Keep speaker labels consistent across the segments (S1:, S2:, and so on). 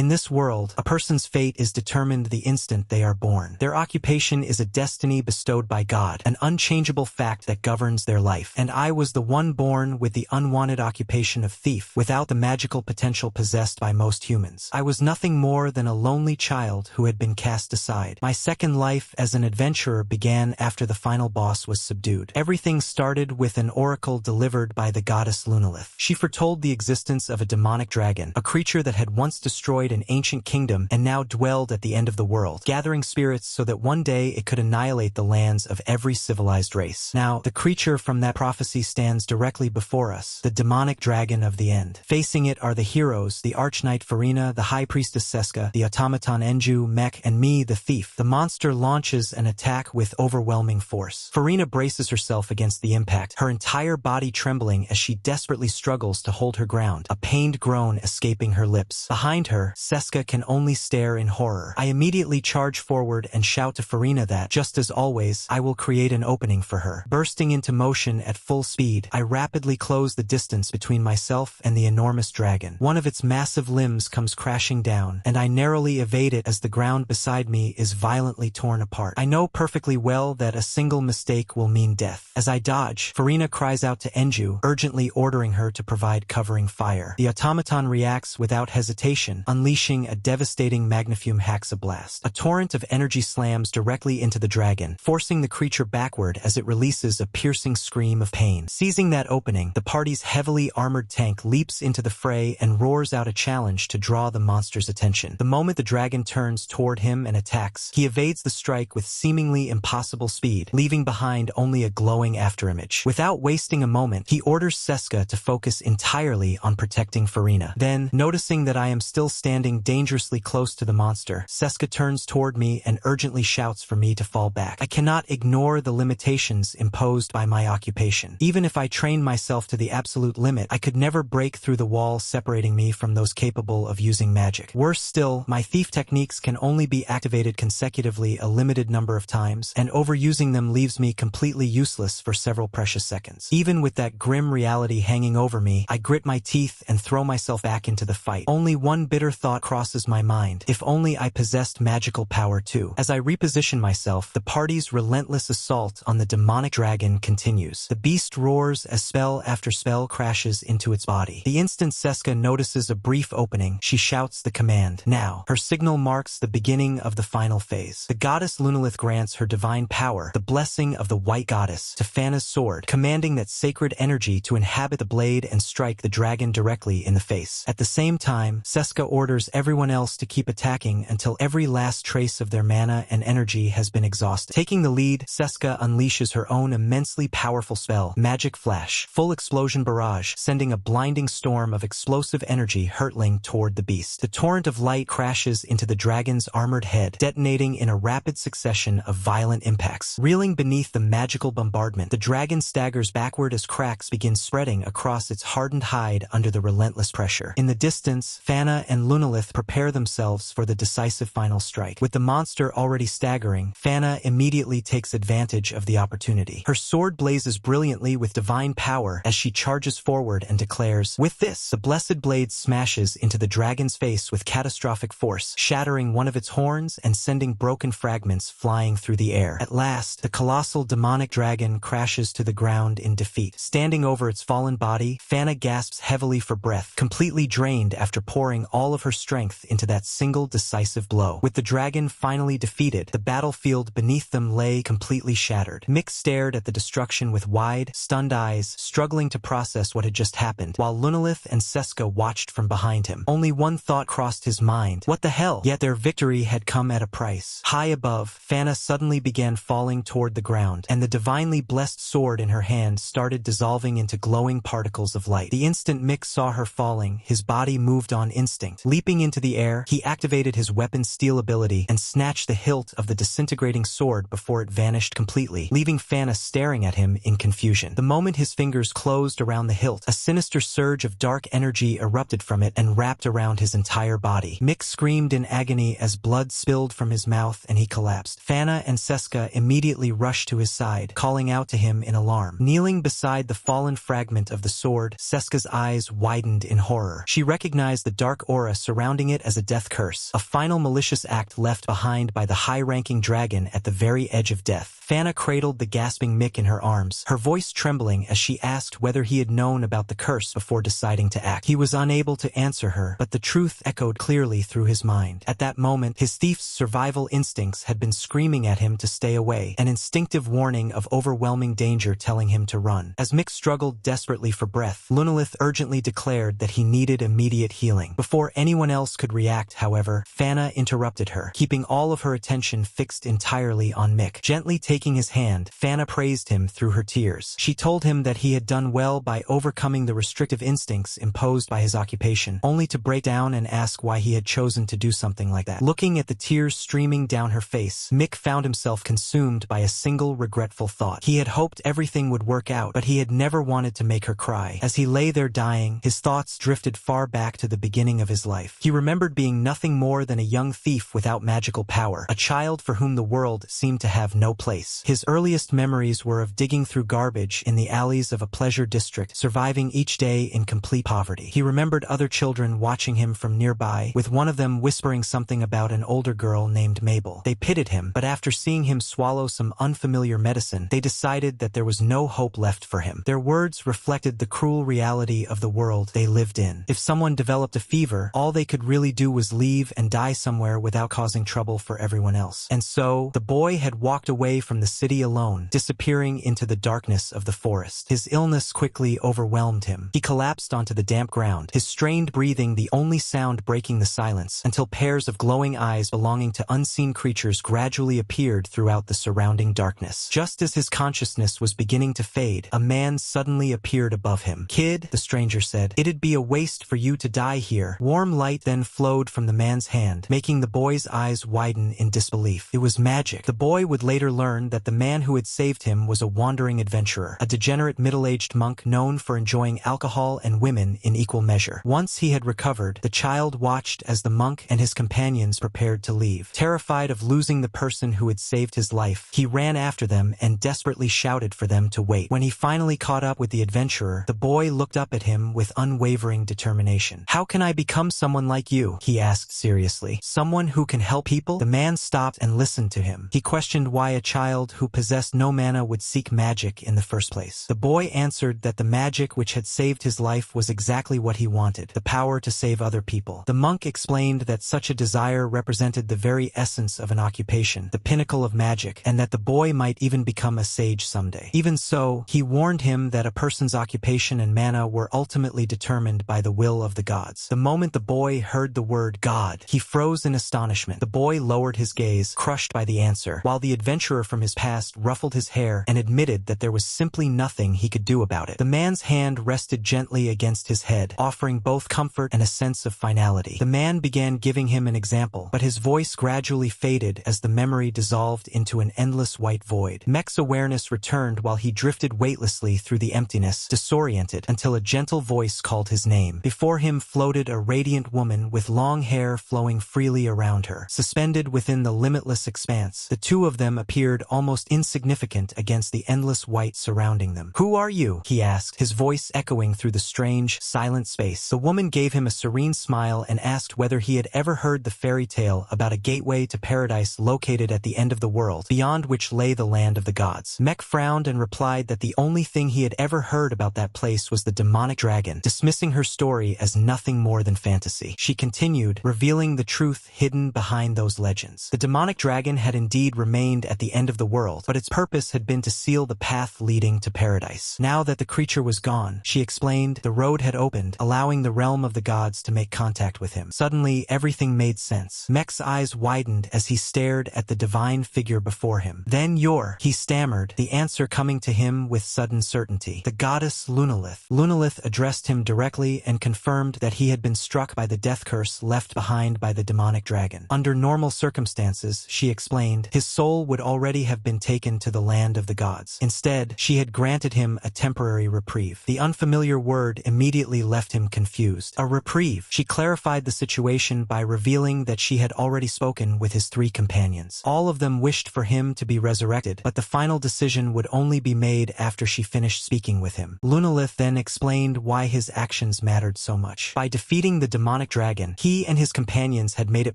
S1: In this world, a person's fate is determined the instant they are born. Their occupation is a destiny bestowed by God, an unchangeable fact that governs their life. And I was the one born with the unwanted occupation of thief, without the magical potential possessed by most humans. I was nothing more than a lonely child who had been cast aside. My second life as an adventurer began after the final boss was subdued. Everything started with an oracle delivered by the goddess Lunalith. She foretold the existence of a demonic dragon, a creature that had once destroyed an ancient kingdom and now dwelled at the end of the world, gathering spirits so that one day it could annihilate the lands of every civilized race. Now, the creature from that prophecy stands directly before us, the demonic dragon of the end. Facing it are the heroes, the arch-knight Farina, the high priestess Seska, the automaton Enju, Mech, and me, the thief. The monster launches an attack with overwhelming force. Farina braces herself against the impact, her entire body trembling as she desperately struggles to hold her ground, a pained groan escaping her lips. Behind her, Seska can only stare in horror. I immediately charge forward and shout to Farina that, just as always, I will create an opening for her. Bursting into motion at full speed, I rapidly close the distance between myself and the enormous dragon. One of its massive limbs comes crashing down, and I narrowly evade it as the ground beside me is violently torn apart. I know perfectly well that a single mistake will mean death. As I dodge, Farina cries out to Enju, urgently ordering her to provide covering fire. The automaton reacts without hesitation, unleashing a devastating magnifume hexablast. A torrent of energy slams directly into the dragon, forcing the creature backward as it releases a piercing scream of pain. Seizing that opening, the party's heavily armored tank leaps into the fray and roars out a challenge to draw the monster's attention. The moment the dragon turns toward him and attacks, he evades the strike with seemingly impossible speed, leaving behind only a glowing afterimage. Without wasting a moment, he orders Seska to focus entirely on protecting Farina. Then, noticing that I am still standing dangerously close to the monster, Seska turns toward me and urgently shouts for me to fall back. I cannot ignore the limitations imposed by my occupation. Even if I trained myself to the absolute limit, I could never break through the wall separating me from those capable of using magic. Worse still, my thief techniques can only be activated consecutively a limited number of times, and overusing them leaves me completely useless for several precious seconds. Even with that grim reality hanging over me, I grit my teeth and throw myself back into the fight. Only one bitter thought crosses my mind: if only I possessed magical power too. As I reposition myself, the party's relentless assault on the demonic dragon continues. The beast roars as spell after spell crashes into its body. The instant Seska notices a brief opening, she shouts the command, "Now." Her signal marks the beginning of the final phase. The goddess Lunalith grants her divine power, the blessing of the White Goddess, to Fana's sword, commanding that sacred energy to inhabit the blade and strike the dragon directly in the face. At the same time, Seska orders everyone else to keep attacking until every last trace of their mana and energy has been exhausted. Taking the lead, Seska unleashes her own immensely powerful spell, Magic Flash, Full Explosion Barrage, sending a blinding storm of explosive energy hurtling toward the beast. The torrent of light crashes into the dragon's armored head, detonating in a rapid succession of violent impacts. Reeling beneath the magical bombardment, the dragon staggers backward as cracks begin spreading across its hardened hide under the relentless pressure. In the distance, Fana and Lunalith prepare themselves for the decisive final strike. With the monster already staggering, Fana immediately takes advantage of the opportunity. Her sword blazes brilliantly with divine power as she charges forward and declares, "With this!" The blessed blade smashes into the dragon's face with catastrophic force, shattering one of its horns and sending broken fragments flying through the air. At last, the colossal demonic dragon crashes to the ground in defeat. Standing over its fallen body, Fana gasps heavily for breath, completely drained after pouring all of her strength into that single decisive blow. With the dragon finally defeated, the battlefield beneath them lay completely shattered. Mick stared at the destruction with wide, stunned eyes, struggling to process what had just happened, while Lunalith and Seska watched from behind him. Only one thought crossed his mind: what the hell? Yet their victory had come at a price. High above, Fana suddenly began falling toward the ground, and the divinely blessed sword in her hand started dissolving into glowing particles of light. The instant Mick saw her falling, his body moved on instinct. Leaping into the air, he activated his weapon's steel ability and snatched the hilt of the disintegrating sword before it vanished completely, leaving Fana staring at him in confusion. The moment his fingers closed around the hilt, a sinister surge of dark energy erupted from it and wrapped around his entire body. Mick screamed in agony as blood spilled from his mouth and he collapsed. Fana and Seska immediately rushed to his side, calling out to him in alarm. Kneeling beside the fallen fragment of the sword, Seska's eyes widened in horror. She recognized the dark aura surrounding surrounding it as a death curse, a final malicious act left behind by the high-ranking dragon at the very edge of death. Fana cradled the gasping Mick in her arms, her voice trembling as she asked whether he had known about the curse before deciding to act. He was unable to answer her, but the truth echoed clearly through his mind. At that moment, his thief's survival instincts had been screaming at him to stay away, an instinctive warning of overwhelming danger telling him to run. As Mick struggled desperately for breath, Lunalith urgently declared that he needed immediate healing. Before anyone else could react, however, Fana interrupted her, keeping all of her attention fixed entirely on Mick. Gently taking his hand, Fana praised him through her tears. She told him that he had done well by overcoming the restrictive instincts imposed by his occupation, only to break down and ask why he had chosen to do something like that. Looking at the tears streaming down her face, Mick found himself consumed by a single regretful thought. He had hoped everything would work out, but he had never wanted to make her cry. As he lay there dying, his thoughts drifted far back to the beginning of his life. He remembered being nothing more than a young thief without magical power, a child for whom the world seemed to have no place. His earliest memories were of digging through garbage in the alleys of a pleasure district, surviving each day in complete poverty. He remembered other children watching him from nearby, with one of them whispering something about an older girl named Mabel. They pitied him, but after seeing him swallow some unfamiliar medicine, they decided that there was no hope left for him. Their words reflected the cruel reality of the world they lived in. If someone developed a fever, all they could really do was leave and die somewhere without causing trouble for everyone else. And so, the boy had walked away from the city alone, disappearing into the darkness of the forest. His illness quickly overwhelmed him. He collapsed onto the damp ground, his strained breathing the only sound breaking the silence, until pairs of glowing eyes belonging to unseen creatures gradually appeared throughout the surrounding darkness. Just as his consciousness was beginning to fade, a man suddenly appeared above him. "Kid," the stranger said, "it'd be a waste for you to die here." Warm light then flowed from the man's hand, making the boy's eyes widen in disbelief. It was magic. The boy would later learn that the man who had saved him was a wandering adventurer, a degenerate middle-aged monk known for enjoying alcohol and women in equal measure. Once he had recovered, the child watched as the monk and his companions prepared to leave. Terrified of losing the person who had saved his life, he ran after them and desperately shouted for them to wait. When he finally caught up with the adventurer, the boy looked up at him with unwavering determination. "How can I become someone like you?" he asked seriously. "Someone who can help people?" The man stopped and listened to him. He questioned why a child who possessed no mana would seek magic in the first place. The boy answered that the magic which had saved his life was exactly what he wanted, the power to save other people. The monk explained that such a desire represented the very essence of an occupation, the pinnacle of magic, and that the boy might even become a sage someday. Even so, he warned him that a person's occupation and mana were ultimately determined by the will of the gods. The moment the boy heard the word God, he froze in astonishment. The boy lowered his gaze, crushed by the answer, while the adventurer from his past ruffled his hair and admitted that there was simply nothing he could do about it. The man's hand rested gently against his head, offering both comfort and a sense of finality. The man began giving him an example, but his voice gradually faded as the memory dissolved into an endless white void. Mech's awareness returned while he drifted weightlessly through the emptiness, disoriented, until a gentle voice called his name. Before him floated a radiant woman with long hair flowing freely around her. Suspended within the limitless expanse, the two of them appeared almost insignificant against the endless white surrounding them. "Who are you?" he asked, his voice echoing through the strange, silent space. The woman gave him a serene smile and asked whether he had ever heard the fairy tale about a gateway to paradise located at the end of the world, beyond which lay the land of the gods. Mech frowned and replied that the only thing he had ever heard about that place was the demonic dragon, dismissing her story as nothing more than fantasy. She continued, revealing the truth hidden behind those legends. The demonic dragon had indeed remained at the end of the world, but its purpose had been to seal the path leading to paradise. Now that the creature was gone, she explained, the road had opened, allowing the realm of the gods to make contact with him. Suddenly, everything made sense. Mech's eyes widened as he stared at the divine figure before him. "Then he stammered, the answer coming to him with sudden certainty. "The goddess Lunalith." Lunalith addressed him directly and confirmed that he had been struck by the death curse left behind by the demonic dragon. Under normal circumstances, she explained, his soul would already have been taken to the land of the gods. Instead, she had granted him a temporary reprieve. The unfamiliar word immediately left him confused. A reprieve. She clarified the situation by revealing that she had already spoken with his 3 companions. All of them wished for him to be resurrected, but the final decision would only be made after she finished speaking with him. Lunalith then explained why his actions mattered so much. By defeating the demonic demonic dragon. He and his companions had made it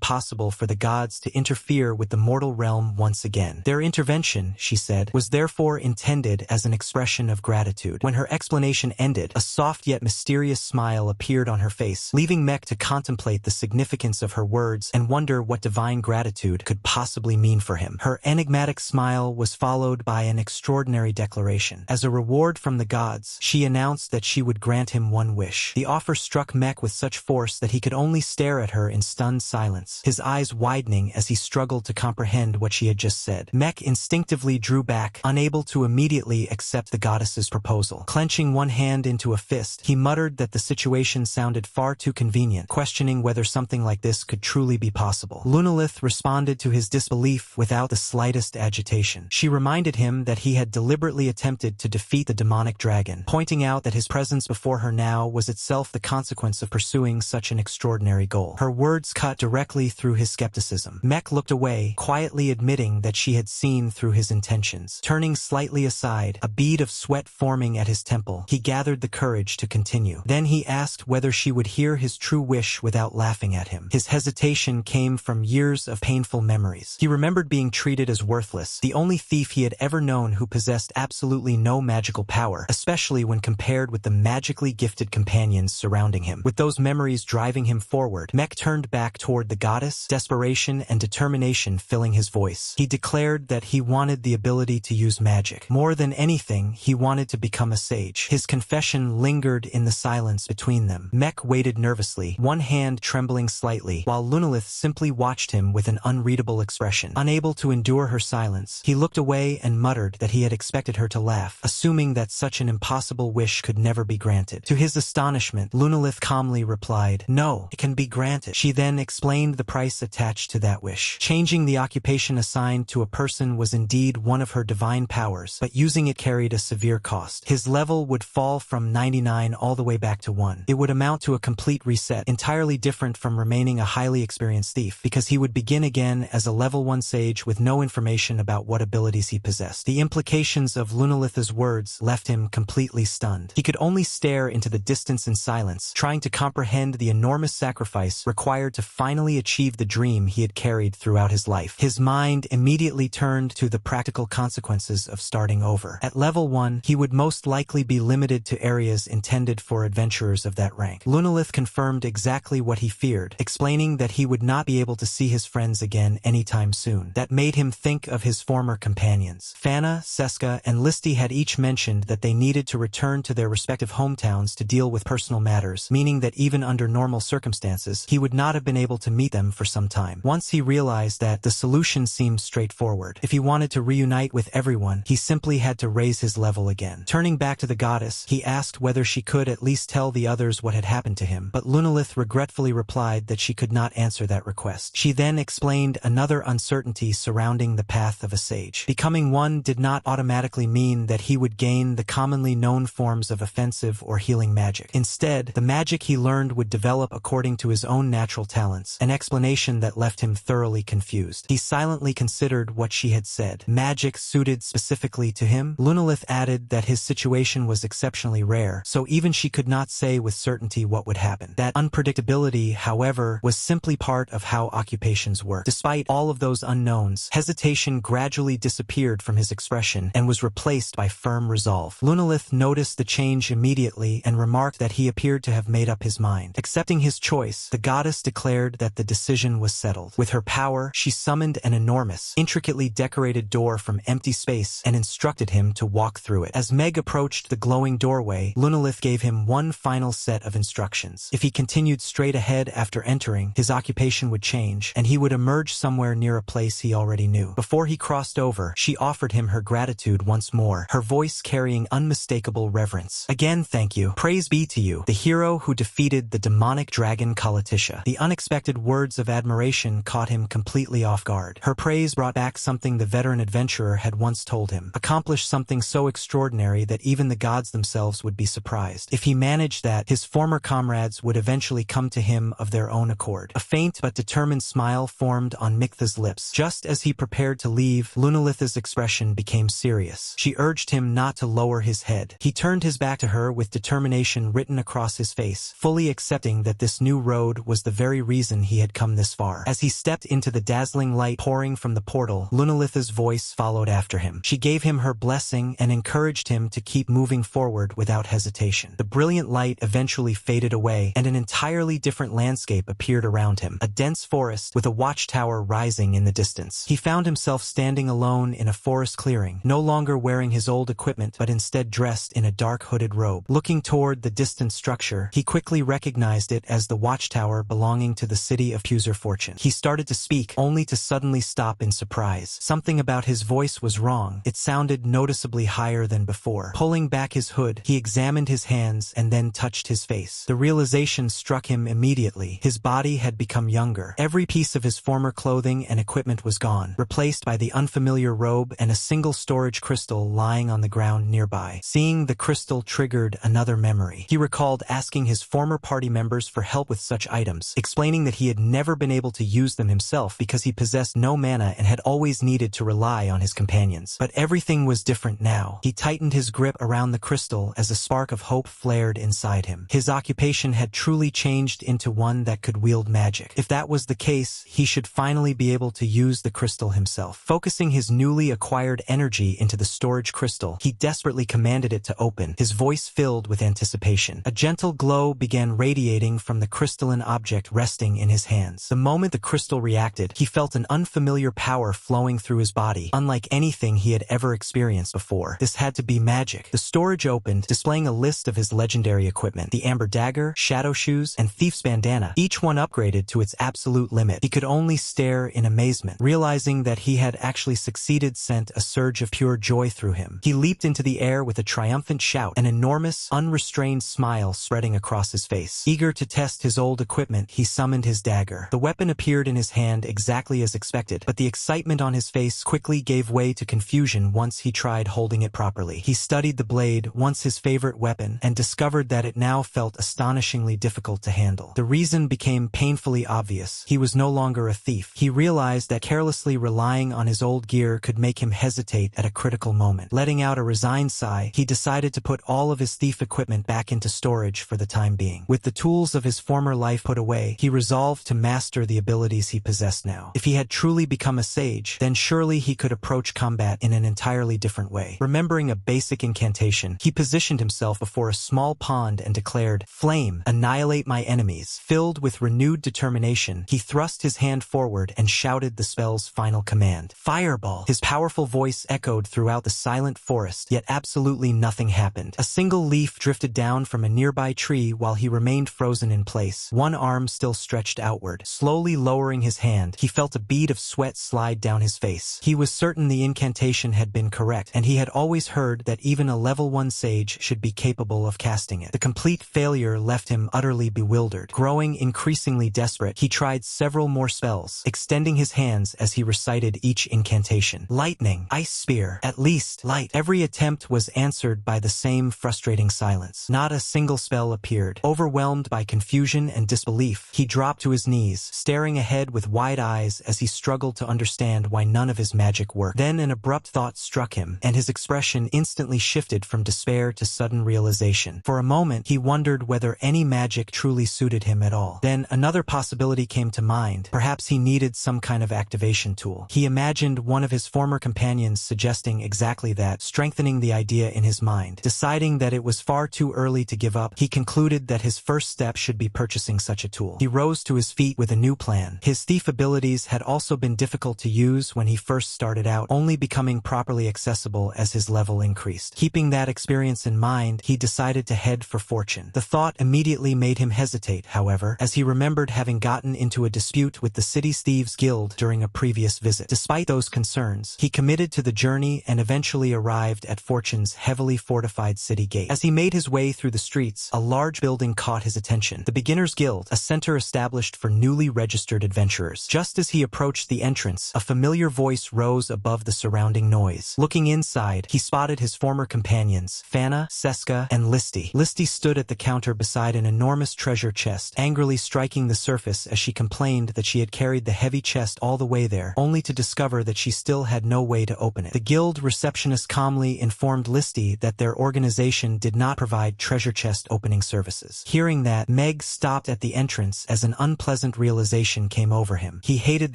S1: possible for the gods to interfere with the mortal realm once again. Their intervention, she said, was therefore intended as an expression of gratitude. When her explanation ended, a soft yet mysterious smile appeared on her face, leaving Mek to contemplate the significance of her words and wonder what divine gratitude could possibly mean for him. Her enigmatic smile was followed by an extraordinary declaration. As a reward from the gods, she announced that she would grant him one wish. The offer struck Mek with such force that he could only stare at her in stunned silence, his eyes widening as he struggled to comprehend what she had just said. Mek instinctively drew back, unable to immediately accept the goddess's proposal. Clenching one hand into a fist, he muttered that the situation sounded far too convenient, questioning whether something like this could truly be possible. Lunalith responded to his disbelief without the slightest agitation. She reminded him that he had deliberately attempted to defeat the demonic dragon, pointing out that his presence before her now was itself the consequence of pursuing such an extraordinary goal. Her words cut directly through his skepticism. Mek looked away, quietly admitting that she had seen through his intentions. Turning slightly aside, a bead of sweat forming at his temple, he gathered the courage to continue. Then he asked whether she would hear his true wish without laughing at him. His hesitation came from years of painful memories. He remembered being treated as worthless, the only thief he had ever known who possessed absolutely no magical power, especially when compared with the magically gifted companions surrounding him. With those memories driving him forward, Mek turned back toward the goddess, desperation and determination filling his voice. He declared that he wanted the ability to use magic. More than anything, he wanted to become a sage. His confession lingered in the silence between them. Mek waited nervously, one hand trembling slightly, while Lunalith simply watched him with an unreadable expression. Unable to endure her silence, he looked away and muttered that he had expected her to laugh, assuming that such an impossible wish could never be granted. To his astonishment, Lunalith calmly replied, "No, it can be granted." She then explained the price attached to that wish. Changing the occupation assigned to a person was indeed one of her divine powers, but using it carried a severe cost. His level would fall from 99 all the way back to 1. It would amount to a complete reset, entirely different from remaining a highly experienced thief, because he would begin again as a level 1 sage with no information about what abilities he possessed. The implications of Lunalith's words left him completely stunned. He could only stare into the distance in silence, trying to comprehend the enormous sacrifice required to finally achieve the dream he had carried throughout his life. His mind immediately turned to the practical consequences of starting over. At level 1, he would most likely be limited to areas intended for adventurers of that rank. Lunalith confirmed exactly what he feared, explaining that he would not be able to see his friends again anytime soon. That made him think of his former companions. Fana, Seska, and Listy had each mentioned that they needed to return to their respective hometowns to deal with personal matters, meaning that even under normal circumstances, he would not have been able to meet them for some time. Once he realized that, the solution seemed straightforward. If he wanted to reunite with everyone, he simply had to raise his level again. Turning back to the goddess, he asked whether she could at least tell the others what had happened to him, but Lunalith regretfully replied that she could not answer that request. She then explained another uncertainty surrounding the path of a sage. Becoming one did not automatically mean that he would gain the commonly known forms of offensive or healing magic. Instead, the magic he learned would develop according to his own natural talents, an explanation that left him thoroughly confused. He silently considered what she had said. Magic suited specifically to him? Lunalith added that his situation was exceptionally rare, so even she could not say with certainty what would happen. That unpredictability, however, was simply part of how occupations work. Despite all of those unknowns, hesitation gradually disappeared from his expression and was replaced by firm resolve. Lunalith noticed the change immediately and remarked that he appeared to have made up his mind. Accepting his choice, the goddess declared that the decision was settled. With her power, she summoned an enormous, intricately decorated door from empty space and instructed him to walk through it. As Meg approached the glowing doorway, Lunalith gave him one final set of instructions. If he continued straight ahead after entering, his occupation would change, and he would emerge somewhere near a place he already knew. Before he crossed over, she offered him her gratitude once more, her voice carrying unmistakable reverence. "Again, thank you. Praise be to you, the hero who defeated the demonic dragon Kalatisha." The unexpected words of admiration caught him completely off guard. Her praise brought back something the veteran adventurer had once told him. Accomplished something so extraordinary that even the gods themselves would be surprised. If he managed that, his former comrades would eventually come to him of their own accord. A faint but determined smile formed on Miktha's lips. Just as he prepared to leave, Lunalith's expression became serious. She urged him not to lower his head. He turned his back to her with determination written across his face, fully accepting that this new road was the very reason he had come this far. As he stepped into the dazzling light pouring from the portal, Lunalitha's voice followed after him. She gave him her blessing and encouraged him to keep moving forward without hesitation. The brilliant light eventually faded away, and an entirely different landscape appeared around him, a dense forest with a watchtower rising in the distance. He found himself standing alone in a forest clearing, no longer wearing his old equipment but instead dressed in a dark hooded robe. Looking toward the distant structure, he quickly recognized it as the watchtower belonging to the city of Puser Fortune. He started to speak, only to suddenly stop in surprise. Something about his voice was wrong. It sounded noticeably higher than before. Pulling back his hood, he examined his hands and then touched his face. The realization struck him immediately. His body had become younger. Every piece of his former clothing and equipment was gone, replaced by the unfamiliar robe and a single storage crystal lying on the ground nearby. Seeing the crystal triggered another memory. He recalled asking his former party members for help with such items, explaining that he had never been able to use them himself because he possessed no mana and had always needed to rely on his companions. But everything was different now. He tightened his grip around the crystal as a spark of hope flared inside him. His occupation had truly changed into one that could wield magic. If that was the case, he should finally be able to use the crystal himself. Focusing his newly acquired energy into the storage crystal, he desperately commanded it to open, his voice filled with anticipation. A gentle glow began radiating from the crystalline object resting in his hands. The moment the crystal reacted, he felt an unfamiliar power flowing through his body, unlike anything he had ever experienced before. This had to be magic. The storage opened, displaying a list of his legendary equipment: the Amber Dagger, Shadow Shoes, and Thief's Bandana, each one upgraded to its absolute limit. He could only stare in amazement. Realizing that he had actually succeeded sent a surge of pure joy through him. He leaped into the air with a triumphant shout, an enormous, unrestrained smile spreading across his face. Eager to test his old equipment, he summoned his dagger. The weapon appeared in his hand exactly as expected, but the excitement on his face quickly gave way to confusion once he tried holding it properly. He studied the blade, once his favorite weapon, and discovered that it now felt astonishingly difficult to handle. The reason became painfully obvious. He was no longer a thief. He realized that carelessly relying on his old gear could make him hesitate at a critical moment. Letting out a resigned sigh, he decided to put all of his thief equipment back into storage for the time being. With the tools of his former life put away, he resolved to master the abilities he possessed now. If he had truly become a sage, then surely he could approach combat in an entirely different way. Remembering a basic incantation, he positioned himself before a small pond and declared, "Flame, annihilate my enemies." Filled with renewed determination, he thrust his hand forward and shouted the spell's final command. Fireball! His powerful voice echoed throughout the silent forest, yet absolutely nothing happened. A single leaf drifted down from a nearby tree while he remained frozen in place, one arm still stretched outward. Slowly lowering his hand, he felt a bead of sweat slide down his face. He was certain the incantation had been correct, and he had always heard that even a level 1 sage should be capable of casting it. The complete failure left him utterly bewildered. Growing increasingly desperate, he tried several more spells, extending his hands as he recited each incantation. Lightning, ice spear, at least, light. Every attempt was answered by the same frustrating silence. Not a single spell appeared. Overwhelmed by confusion and disbelief, he dropped to his knees, staring ahead with wide eyes as he struggled to understand why none of his magic worked. Then an abrupt thought struck him, and his expression instantly shifted from despair to sudden realization. For a moment, he wondered whether any magic truly suited him at all. Then another possibility came to mind. Perhaps he needed some kind of activation tool. He imagined one of his former companions suggesting exactly that, strengthening the idea in his mind. Deciding that it was far too early to give up, he concluded that his first step should be purchasing such a tool. He rose to his feet with a new plan. His thief abilities had also been difficult to use when he first started out, only becoming properly accessible as his level increased. Keeping that experience in mind, he decided to head for fortune. The thought immediately made him hesitate, however, as he remembered having gotten into a dispute with the city's thieves guild during a previous visit. Despite those concerns, he committed to the journey and eventually arrived at Fortune's heavily fortified city gate. As he made his way through the streets, a large building caught his attention. The Beginner's Guild, a center established for newly registered adventurers. Just as he approached the entrance, a familiar voice rose above the surrounding noise. Looking inside, he spotted his former companions, Fana, Seska, and Listy. Listy stood at the counter beside an enormous treasure chest, angrily striking the surface as she complained that she had carried the heavy chest all the way there, only to discover that she still had no way to open it. The guild receptionist calmly informed Listy that their organization did not provide treasure chest opening services. Hearing that, Meg Meg stopped at the entrance as an unpleasant realization came over him. He hated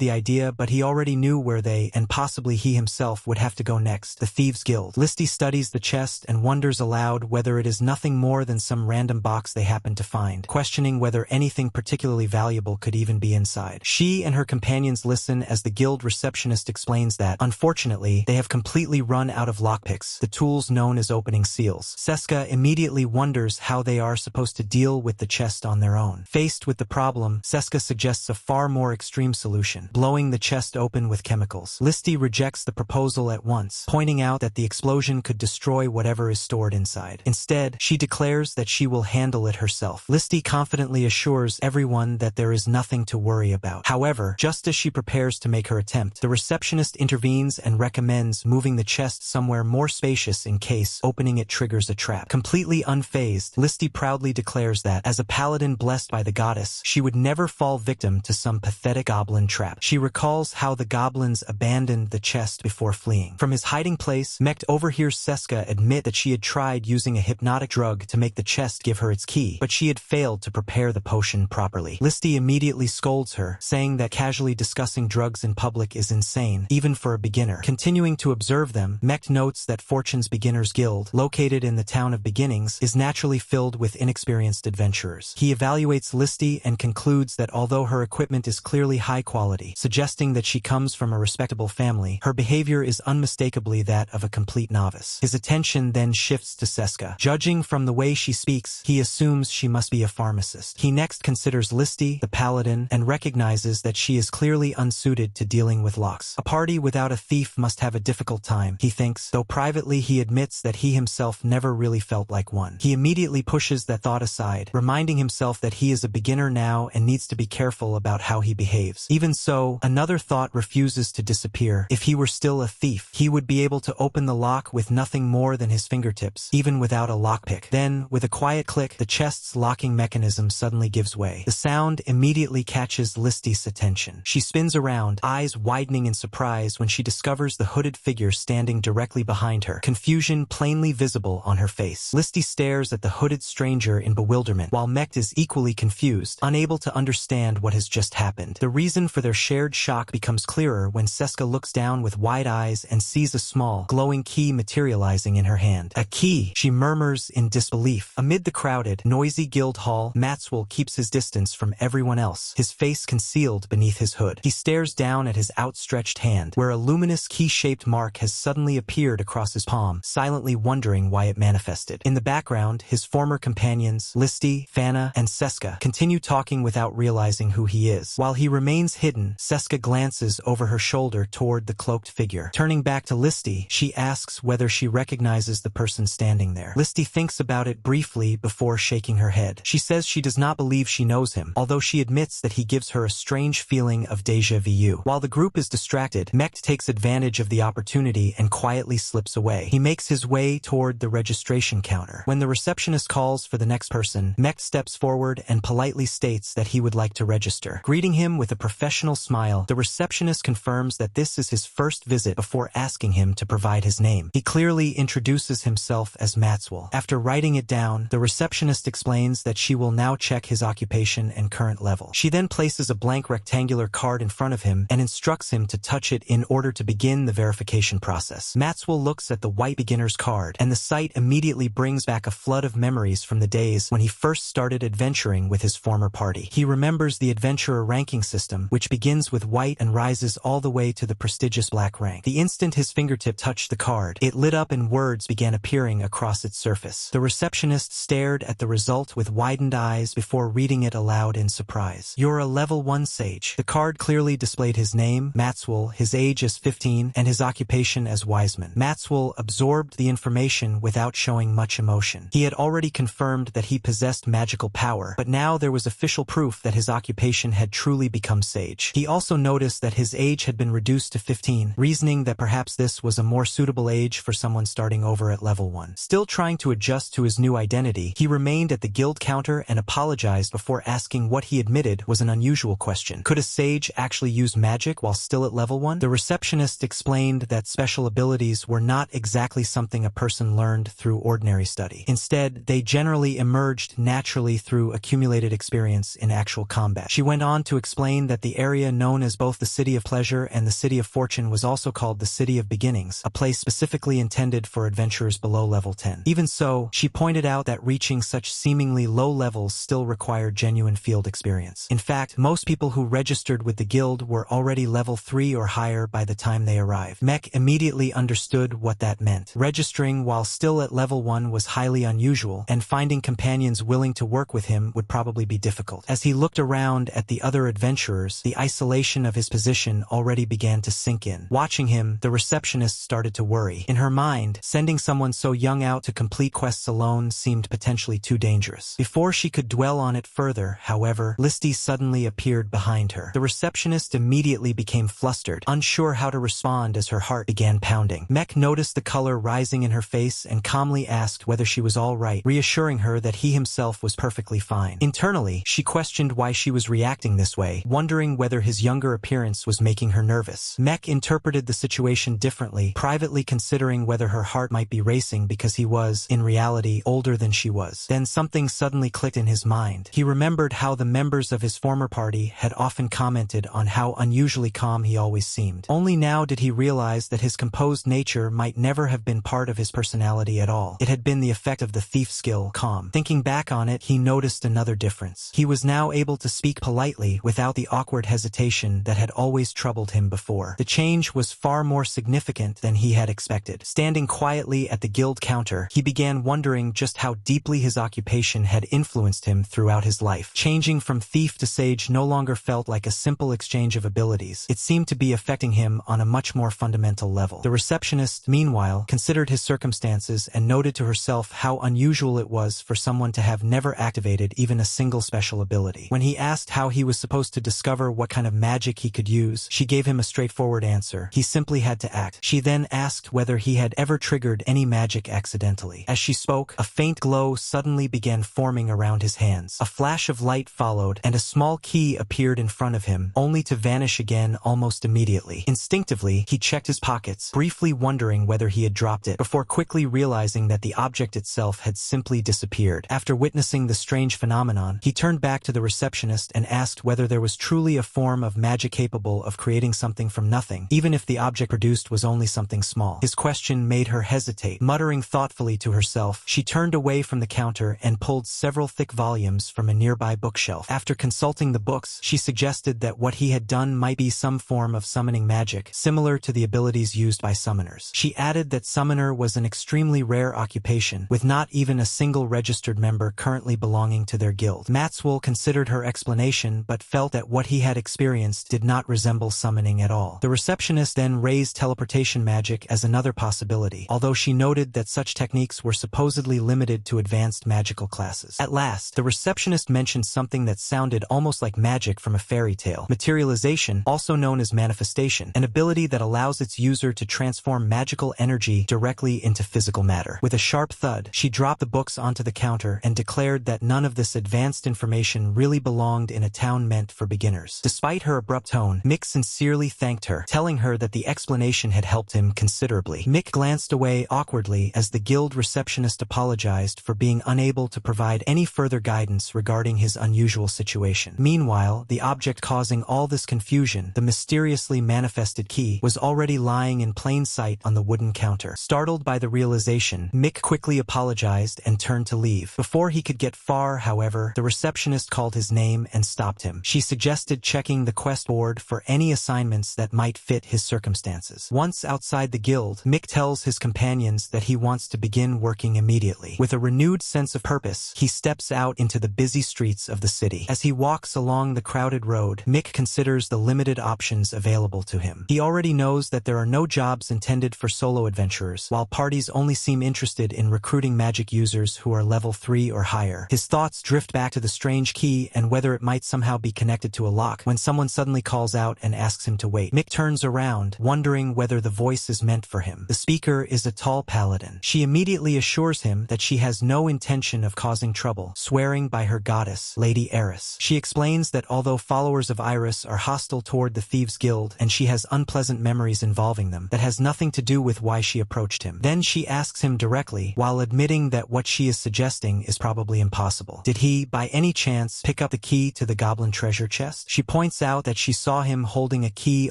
S1: the idea, but he already knew where they, and possibly he himself, would have to go next: the Thieves' Guild. Listy studies the chest and wonders aloud whether it is nothing more than some random box they happen to find, questioning whether anything particularly valuable could even be inside. She and her companions listen as the guild receptionist explains that, unfortunately, they have completely run out of lockpicks, the tools known as opening seals. Seska immediately wonders how they are supposed to deal with the chest on their own. Faced with the problem, Seska suggests a far more extreme solution: blowing the chest open with chemicals. Listy rejects the proposal at once, pointing out that the explosion could destroy whatever is stored inside. Instead, she declares that she will handle it herself. Listy confidently assures everyone that there is nothing to worry about. However, just as she prepares to make her attempt, the receptionist intervenes and recommends moving the chest somewhere more spacious in case opening it triggers a trap. Completely unfazed, Listy proudly declares that, as a paladin blessed by the goddess, she would never fall victim to some pathetic goblin trap. She recalls how the goblins abandoned the chest before fleeing. From his hiding place, Mech overhears Seska admit that she had tried using a hypnotic drug to make the chest give her its key, but she had failed to prepare the potion properly. Listy immediately scolds her, saying that casually discussing drugs in public is insane, even for a beginner. Continuing to observe them, Mech notes that Fortune's Beginners Guild, located in the town of Beginnings, is naturally filled with inexperienced adventurers. He evaluates Listy and concludes that although her equipment is clearly high quality, suggesting that she comes from a respectable family, her behavior is unmistakably that of a complete novice. His attention then shifts to Seska. Judging from the way she speaks, he assumes she must be a pharmacist. He next considers Listy, the paladin, and recognizes that she is clearly unsuited to dealing with locks. A party without a thief must have a difficult time, he thinks, though privately he admits that he himself never really felt like one. He immediately pushes that thought aside, reminding himself that he is a beginner now and needs to be careful about how he behaves. Even so, another thought refuses to disappear. If he were still a thief, he would be able to open the lock with nothing more than his fingertips, even without a lockpick. Then, with a quiet click, the chest's locking mechanism suddenly gives way. The sound immediately catches Listy's attention. She spins around, eyes widening in surprise when she discovers the hooded figure standing directly behind her, confusion plainly visible on her face. Listy stares at the hooded stranger in bewilderment, while Mech is equally confused, unable to understand what has just happened. The reason for their shared shock becomes clearer when Seska looks down with wide eyes and sees a small, glowing key materializing in her hand. A key, she murmurs in disbelief. Amid the crowded, noisy guild hall, Maxwell keeps his distance from everyone else, his face concealed beneath his hood. He stares down at his outstretched hand, where a luminous key-shaped mark has suddenly appeared across his palm, silently wondering why it manifested. In the background, his former companions, Listy, Fana, and Seska, continue talking without realizing who he is. While he remains hidden, Seska glances over her shoulder toward the cloaked figure. Turning back to Listy, she asks whether she recognizes the person standing there. Listy thinks about it briefly before shaking her head. She says she does not believe she knows him, although she admits that he gives her a strange feeling of déjà vu. While the group is distracted, Mech takes advantage of the opportunity and quietly slips away. He makes his way toward the registration counter. When the receptionist calls for the next person, Mech steps forward and politely states that he would like to register. Greeting him with a professional smile, the receptionist confirms that this is his first visit before asking him to provide his name. He clearly introduces himself as Maxwell. After writing it down, the receptionist explains that she will now check his occupation and current level. She then places a blank rectangular card in front of him and instructs him to touch it in order to begin the verification process. Maxwell looks at the white beginner's card, and the sight immediately brings back a flood of memories from the days when he first started adventuring with his former party. He remembers the adventurer ranking system, which begins with white and rises all the way to the prestigious black rank. The instant his fingertip touched the card, it lit up and words began appearing across its surface. The receptionist stared at the result with widened eyes before reading it aloud in surprise. "You're a level 1 sage." The card clearly displayed his name, Maxwell, his age as 15, and his occupation as wiseman. Maxwell absorbed the information without showing much emotion. He had already confirmed that he possessed magical power, but now there was official proof that his occupation had truly become sage. He also noticed that his age had been reduced to 15, reasoning that perhaps this was a more suitable age for someone starting over at level 1. Still trying to adjust to his new identity, he remained at the guild counter and apologized before asking what he admitted was an unusual question. Could a sage actually use magic while still at level 1? The receptionist explained that special abilities were not exactly something a person learned through ordinary study. Instead, they generally emerged naturally only through accumulated experience in actual combat. She went on to explain that the area known as both the City of Pleasure and the City of Fortune was also called the City of Beginnings, a place specifically intended for adventurers below level 10. Even so, she pointed out that reaching such seemingly low levels still required genuine field experience. In fact, most people who registered with the guild were already level 3 or higher by the time they arrived. Mek immediately understood what that meant. Registering while still at level 1 was highly unusual, and finding companions willing to work with him would probably be difficult. As he looked around at the other adventurers, the isolation of his position already began to sink in. Watching him, the receptionist started to worry. In her mind, sending someone so young out to complete quests alone seemed potentially too dangerous. Before she could dwell on it further, however, Listy suddenly appeared behind her. The receptionist immediately became flustered, unsure how to respond as her heart began pounding. Mek noticed the color rising in her face and calmly asked whether she was all right, reassuring her that he himself was perfectly fine. Internally, she questioned why she was reacting this way, wondering whether his younger appearance was making her nervous. Mek interpreted the situation differently, privately considering whether her heart might be racing because he was, in reality, older than she was. Then something suddenly clicked in his mind. He remembered how the members of his former party had often commented on how unusually calm he always seemed. Only now did he realize that his composed nature might never have been part of his personality at all. It had been the effect of the thief skill, calm. Thinking back on it, he noticed another difference. He was now able to speak politely without the awkward hesitation that had always troubled him before. The change was far more significant than he had expected. Standing quietly at the guild counter, he began wondering just how deeply his occupation had influenced him throughout his life. Changing from thief to sage no longer felt like a simple exchange of abilities. It seemed to be affecting him on a much more fundamental level. The receptionist, meanwhile, considered his circumstances and noted to herself how unusual it was for someone to have never activated even a single special ability. When he asked how he was supposed to discover what kind of magic he could use, she gave him a straightforward answer. He simply had to act. She then asked whether he had ever triggered any magic accidentally. As she spoke, a faint glow suddenly began forming around his hands. A flash of light followed, and a small key appeared in front of him, only to vanish again almost immediately. Instinctively, he checked his pockets, briefly wondering whether he had dropped it, before quickly realizing that the object itself had simply disappeared. After witnessing the strange phenomenon, he turned back to the receptionist and asked whether there was truly a form of magic capable of creating something from nothing, even if the object produced was only something small. His question made her hesitate. Muttering thoughtfully to herself, she turned away from the counter and pulled several thick volumes from a nearby bookshelf. After consulting the books, she suggested that what he had done might be some form of summoning magic, similar to the abilities used by summoners. She added that summoner was an extremely rare occupation, with not even a single registered member currently belonging to their guild. Maxwell considered her explanation but felt that what he had experienced did not resemble summoning at all. The receptionist then raised teleportation magic as another possibility, although she noted that such techniques were supposedly limited to advanced magical classes. At last, the receptionist mentioned something that sounded almost like magic from a fairy tale. Materialization, also known as manifestation, an ability that allows its user to transform magical energy directly into physical matter. With a sharp thud, she dropped the books onto the counter and declared that none of this advanced information really belonged in a town meant for beginners. Despite her abrupt tone, Mick sincerely thanked her, telling her that the explanation had helped him considerably. Mick glanced away awkwardly as the guild receptionist apologized for being unable to provide any further guidance regarding his unusual situation. Meanwhile, the object causing all this confusion, the mysteriously manifested key, was already lying in plain sight on the wooden counter. Startled by the realization, Mick quickly apologized and turned to leave. Before he could get far, however, the receptionist called his name and stopped him. She suggested checking the quest board for any assignments that might fit his circumstances. Once outside the guild, Mick tells his companions that he wants to begin working immediately. With a renewed sense of purpose, he steps out into the busy streets of the city. As he walks along the crowded road, Mick considers the limited options available to him. He already knows that there are no jobs intended for solo adventurers, while parties only seem interested in recruiting magic users who are level 3 or higher. His thoughts drift back to the strange key and whether it might somehow be connected to a lock, when someone suddenly calls out and asks him to wait. Mick turns around, wondering whether the voice is meant for him. The speaker is a tall paladin. She immediately assures him that she has no intention of causing trouble, swearing by her goddess, Lady Eris. She explains that although followers of Iris are hostile toward the Thieves Guild and she has unpleasant memories involving them, that has nothing to do with why she approached him. Then she asks him directly, while admitting that what she is suggesting is probably impossible. possible. Did he, by any chance, pick up the key to the goblin treasure chest? She points out that she saw him holding a key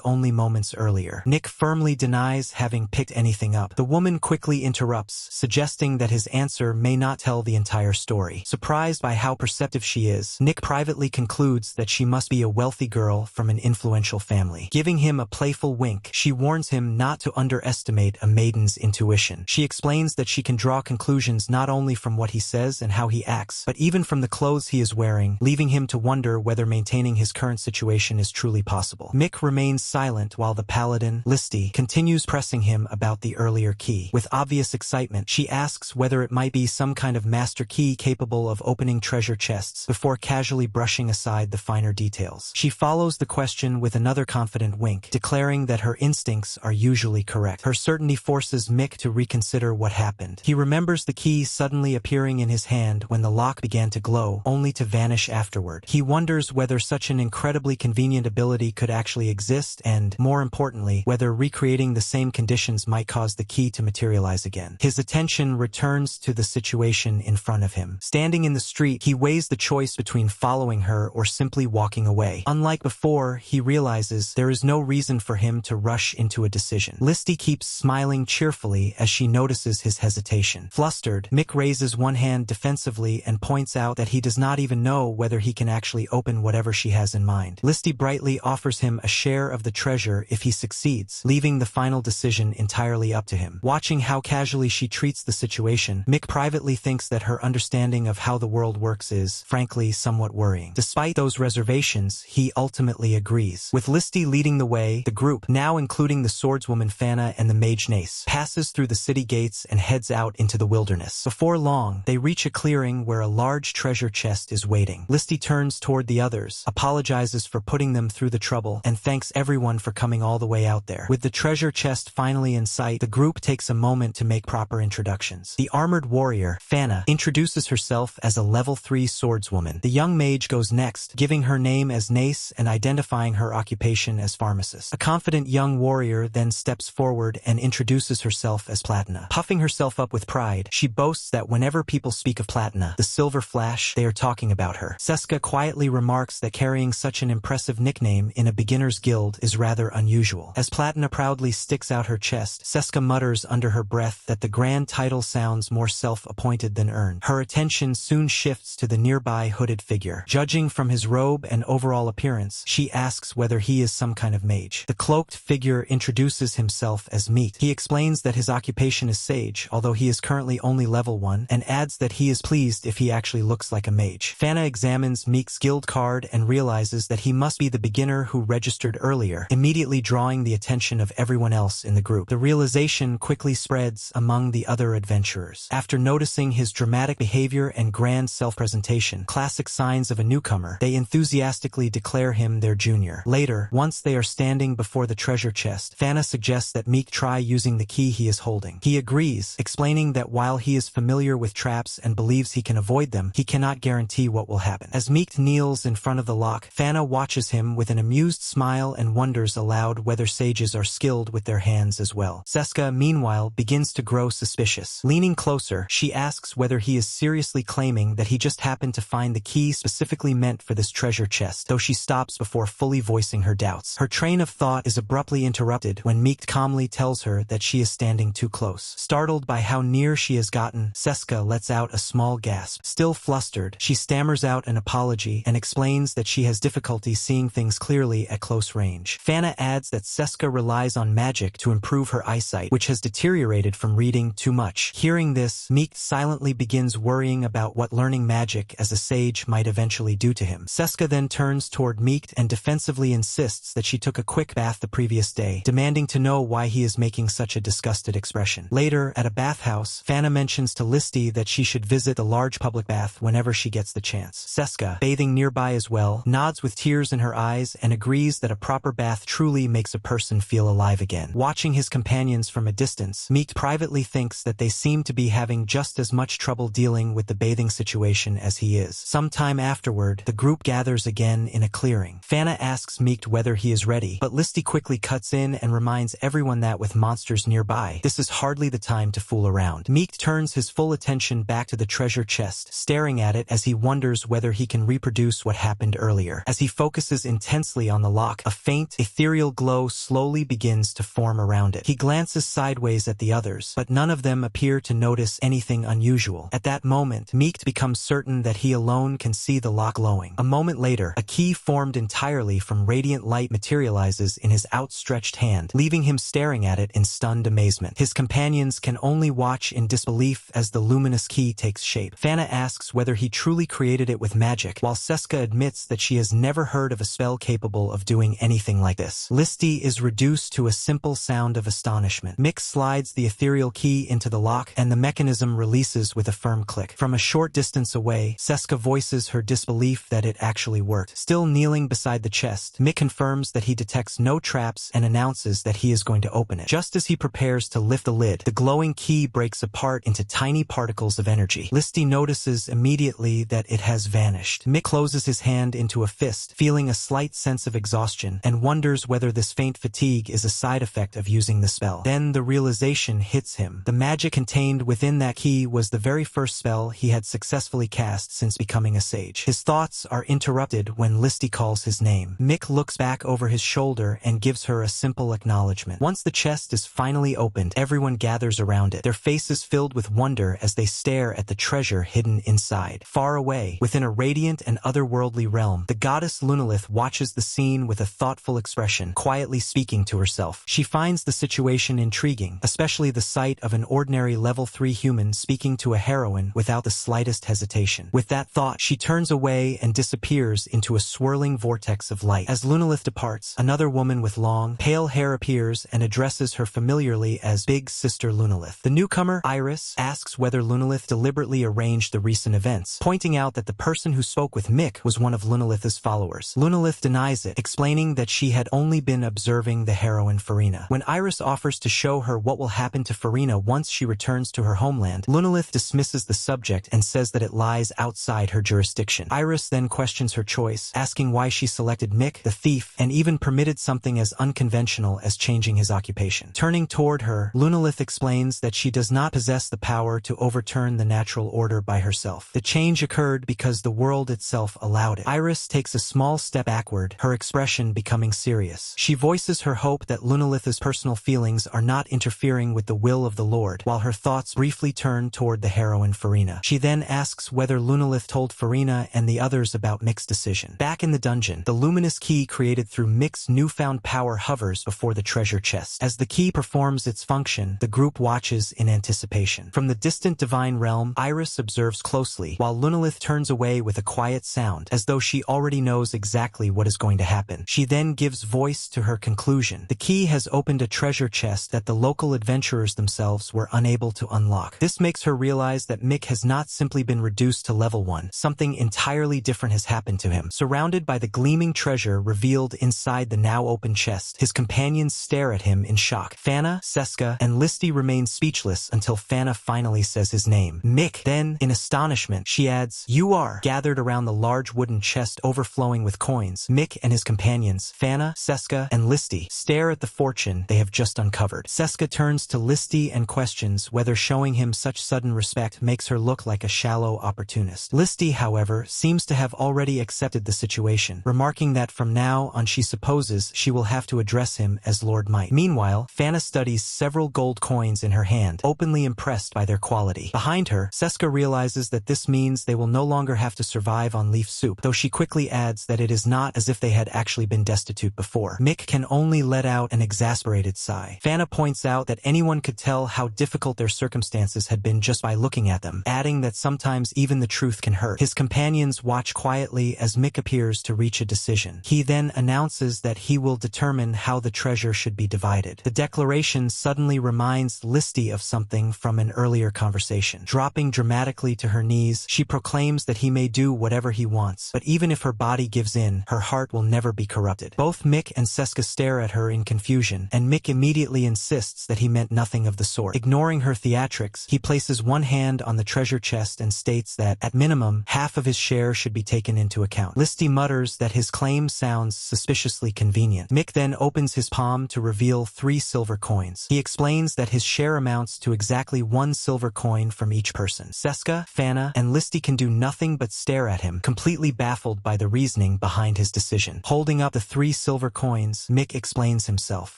S1: only moments earlier. Nick firmly denies having picked anything up. The woman quickly interrupts, suggesting that his answer may not tell the entire story. Surprised by how perceptive she is, Nick privately concludes that she must be a wealthy girl from an influential family. Giving him a playful wink, she warns him not to underestimate a maiden's intuition. She explains that she can draw conclusions not only from what he says and how he acts, but even from the clothes he is wearing, leaving him to wonder whether maintaining his current situation is truly possible. Mick remains silent while the paladin, Listy, continues pressing him about the earlier key. With obvious excitement, she asks whether it might be some kind of master key capable of opening treasure chests before casually brushing aside the finer details. She follows the question with another confident wink, declaring that her instincts are usually correct. Her certainty forces Mick to reconsider what happened. He remembers the key suddenly appearing in his hand when the lock began to glow, only to vanish afterward. He wonders whether such an incredibly convenient ability could actually exist and, more importantly, whether recreating the same conditions might cause the key to materialize again. His attention returns to the situation in front of him. Standing in the street, he weighs the choice between following her or simply walking away. Unlike before, he realizes there is no reason for him to rush into a decision. Listy keeps smiling cheerfully as she notices his hesitation. Flustered, Mick raises one hand defensively and points out that he does not even know whether he can actually open whatever she has in mind. Listy brightly offers him a share of the treasure if he succeeds, leaving the final decision entirely up to him. Watching how casually she treats the situation, Mick privately thinks that her understanding of how the world works is, frankly, somewhat worrying. Despite those reservations, he ultimately agrees. With Listy leading the way, the group, now including the swordswoman Fana and the mage Nace, passes through the city gates and heads out into the wilderness. Before long, they reach a clearing where a large treasure chest is waiting. Listy turns toward the others, apologizes for putting them through the trouble, and thanks everyone for coming all the way out there. With the treasure chest finally in sight, the group takes a moment to make proper introductions. The armored warrior, Fana, introduces herself as a level 3 swordswoman. The young mage goes next, giving her name as Nace and identifying her occupation as pharmacist. A confident young warrior then steps forward and introduces herself as Platina. Puffing herself up with pride, she boasts that whenever people speak of Platina, the Silver Flash, they are talking about her. Seska quietly remarks that carrying such an impressive nickname in a beginner's guild is rather unusual. As Platina proudly sticks out her chest, Seska mutters under her breath that the grand title sounds more self-appointed than earned. Her attention soon shifts to the nearby hooded figure. Judging from his robe and overall appearance, she asks whether he is some kind of mage. The cloaked figure introduces himself as Meat. He explains that his occupation is sage, although he is currently only level 1, and adds that he is pleased if he actually looks like a mage. Fana examines Meek's guild card and realizes that he must be the beginner who registered earlier, immediately drawing the attention of everyone else in the group. The realization quickly spreads among the other adventurers. After noticing his dramatic behavior and grand self-presentation, classic signs of a newcomer, they enthusiastically declare him their junior. Later, once they are standing before the treasure chest, Fana suggests that Meek try using the key he is holding. He agrees, explaining that while he is familiar with traps and believes he can avoid them, he cannot guarantee what will happen. As Meek kneels in front of the lock, Fana watches him with an amused smile and wonders aloud whether sages are skilled with their hands as well. Seska, meanwhile, begins to grow suspicious. Leaning closer, she asks whether he is seriously claiming that he just happened to find the key specifically meant for this treasure chest, though she stops before fully voicing her doubts. Her train of thought is abruptly interrupted when Meek calmly tells her that she is standing too close. Startled by how near she has gotten, Seska lets out a small gasp. Still flustered, she stammers out an apology and explains that she has difficulty seeing things clearly at close range. Fana adds that Seska relies on magic to improve her eyesight, which has deteriorated from reading too much. Hearing this, Meek silently begins worrying about what learning magic as a sage might eventually do to him. Seska then turns toward Meek and defensively insists that she took a quick bath the previous day, demanding to know why he is making such a disgusted expression. Later, at a bathhouse, Fana mentions to Listy that she should visit the large public bath whenever she gets the chance. Seska, bathing nearby as well, nods with tears in her eyes and agrees that a proper bath truly makes a person feel alive again. Watching his companions from a distance, Meek privately thinks that they seem to be having just as much trouble dealing with the bathing situation as he is. Sometime afterward, the group gathers again in a clearing. Fana asks Meek whether he is ready, but Listy quickly cuts in and reminds everyone that with monsters nearby, this is hardly the time to fool around. Meek turns his full attention back to the treasure chest chest, staring at it as he wonders whether he can reproduce what happened earlier. As he focuses intensely on the lock, a faint, ethereal glow slowly begins to form around it. He glances sideways at the others, but none of them appear to notice anything unusual. At that moment, Meek becomes certain that he alone can see the lock glowing. A moment later, a key formed entirely from radiant light materializes in his outstretched hand, leaving him staring at it in stunned amazement. His companions can only watch in disbelief as the luminous key takes shape. Fana asks whether he truly created it with magic, while Seska admits that she has never heard of a spell capable of doing anything like this. Listy is reduced to a simple sound of astonishment. Mick slides the ethereal key into the lock, and the mechanism releases with a firm click. From a short distance away, Seska voices her disbelief that it actually worked. Still kneeling beside the chest, Mick confirms that he detects no traps and announces that he is going to open it. Just as he prepares to lift the lid, the glowing key breaks apart into tiny particles of energy. Listy notices immediately that it has vanished. Mick closes his hand into a fist, feeling a slight sense of exhaustion, and wonders whether this faint fatigue is a side effect of using the spell. Then the realization hits him. The magic contained within that key was the very first spell he had successfully cast since becoming a sage. His thoughts are interrupted when Listy calls his name. Mick looks back over his shoulder and gives her a simple acknowledgement. Once the chest is finally opened, everyone gathers around it, their faces filled with wonder as they stare at the treasure hidden inside. Far away, within a radiant and otherworldly realm, the goddess Lunalith watches the scene with a thoughtful expression, quietly speaking to herself. She finds the situation intriguing, especially the sight of an ordinary level 3 human speaking to a heroine without the slightest hesitation. With that thought, she turns away and disappears into a swirling vortex of light. As Lunalith departs, another woman with long, pale hair appears and addresses her familiarly as Big Sister Lunalith. The newcomer, Iris, asks whether Lunalith deliberately arranged the recent events, pointing out that the person who spoke with Mick was one of Lunalith's followers. Lunalith denies it, explaining that she had only been observing the heroine Farina. When Iris offers to show her what will happen to Farina once she returns to her homeland, Lunalith dismisses the subject and says that it lies outside her jurisdiction. Iris then questions her choice, asking why she selected Mick, the thief, and even permitted something as unconventional as changing his occupation. Turning toward her, Lunalith explains that she does not possess the power to overturn the natural order by herself. The change occurred because the world itself allowed it. Iris takes a small step backward, her expression becoming serious. She voices her hope that Lunalith's personal feelings are not interfering with the will of the Lord, while her thoughts briefly turn toward the heroine Farina. She then asks whether Lunalith told Farina and the others about Mick's decision. Back in the dungeon, the luminous key created through Mick's newfound power hovers before the treasure chest. As the key performs its function, the group watches in anticipation. From the distant divine realm, Iris observes closely, while Lunalith turns away with a quiet sound, as though she already knows exactly what is going to happen. She then gives voice to her conclusion. The key has opened a treasure chest that the local adventurers themselves were unable to unlock. This makes her realize that Mick has not simply been reduced to level 1. Something entirely different has happened to him. Surrounded by the gleaming treasure revealed inside the now open chest, his companions stare at him in shock. Fana, Seska, and Listy remain speechless until Fana finally says his name. Mick. Then, in astonishment, she adds, "You are." Gathered around the large wooden chest overflowing with coins, Mick and his companions, Fana, Seska, and Listy, stare at the fortune they have just uncovered. Seska turns to Listy and questions whether showing him such sudden respect makes her look like a shallow opportunist. Listy, however, seems to have already accepted the situation, remarking that from now on she supposes she will have to address him as Lord Might. Meanwhile, Fana studies several gold coins in her hand, openly impressed by their quality. Behind her, Seska realizes that this means they will no longer have to survive on leaf soup, though she quickly adds that it is not as if they had actually been destitute before. Mick can only let out an exasperated sigh. Fana points out that anyone could tell how difficult their circumstances had been just by looking at them, adding that sometimes even the truth can hurt. His companions watch quietly as Mick appears to reach a decision. He then announces that he will determine how the treasure should be divided. The declaration suddenly reminds Listy of something from an earlier conversation. Dropping dramatically to her knees, she proclaims that he may do whatever he wants, but even if her body gives in, her heart will never be corrupted. Both Mick and Seska stare at her in confusion, and Mick immediately insists that he meant nothing of the sort. Ignoring her theatrics, he places one hand on the treasure chest and states that, at minimum, half of his share should be taken into account. Listy mutters that his claim sounds suspiciously convenient. Mick then opens his palm to reveal 3 silver coins. He explains that his share amounts to exactly 1 silver coin from each person. Seska, Fana, and Listy can do nothing but stare at him, completely baffled by the reasoning behind his decision. Holding up the 3 silver coins, Mick explains himself.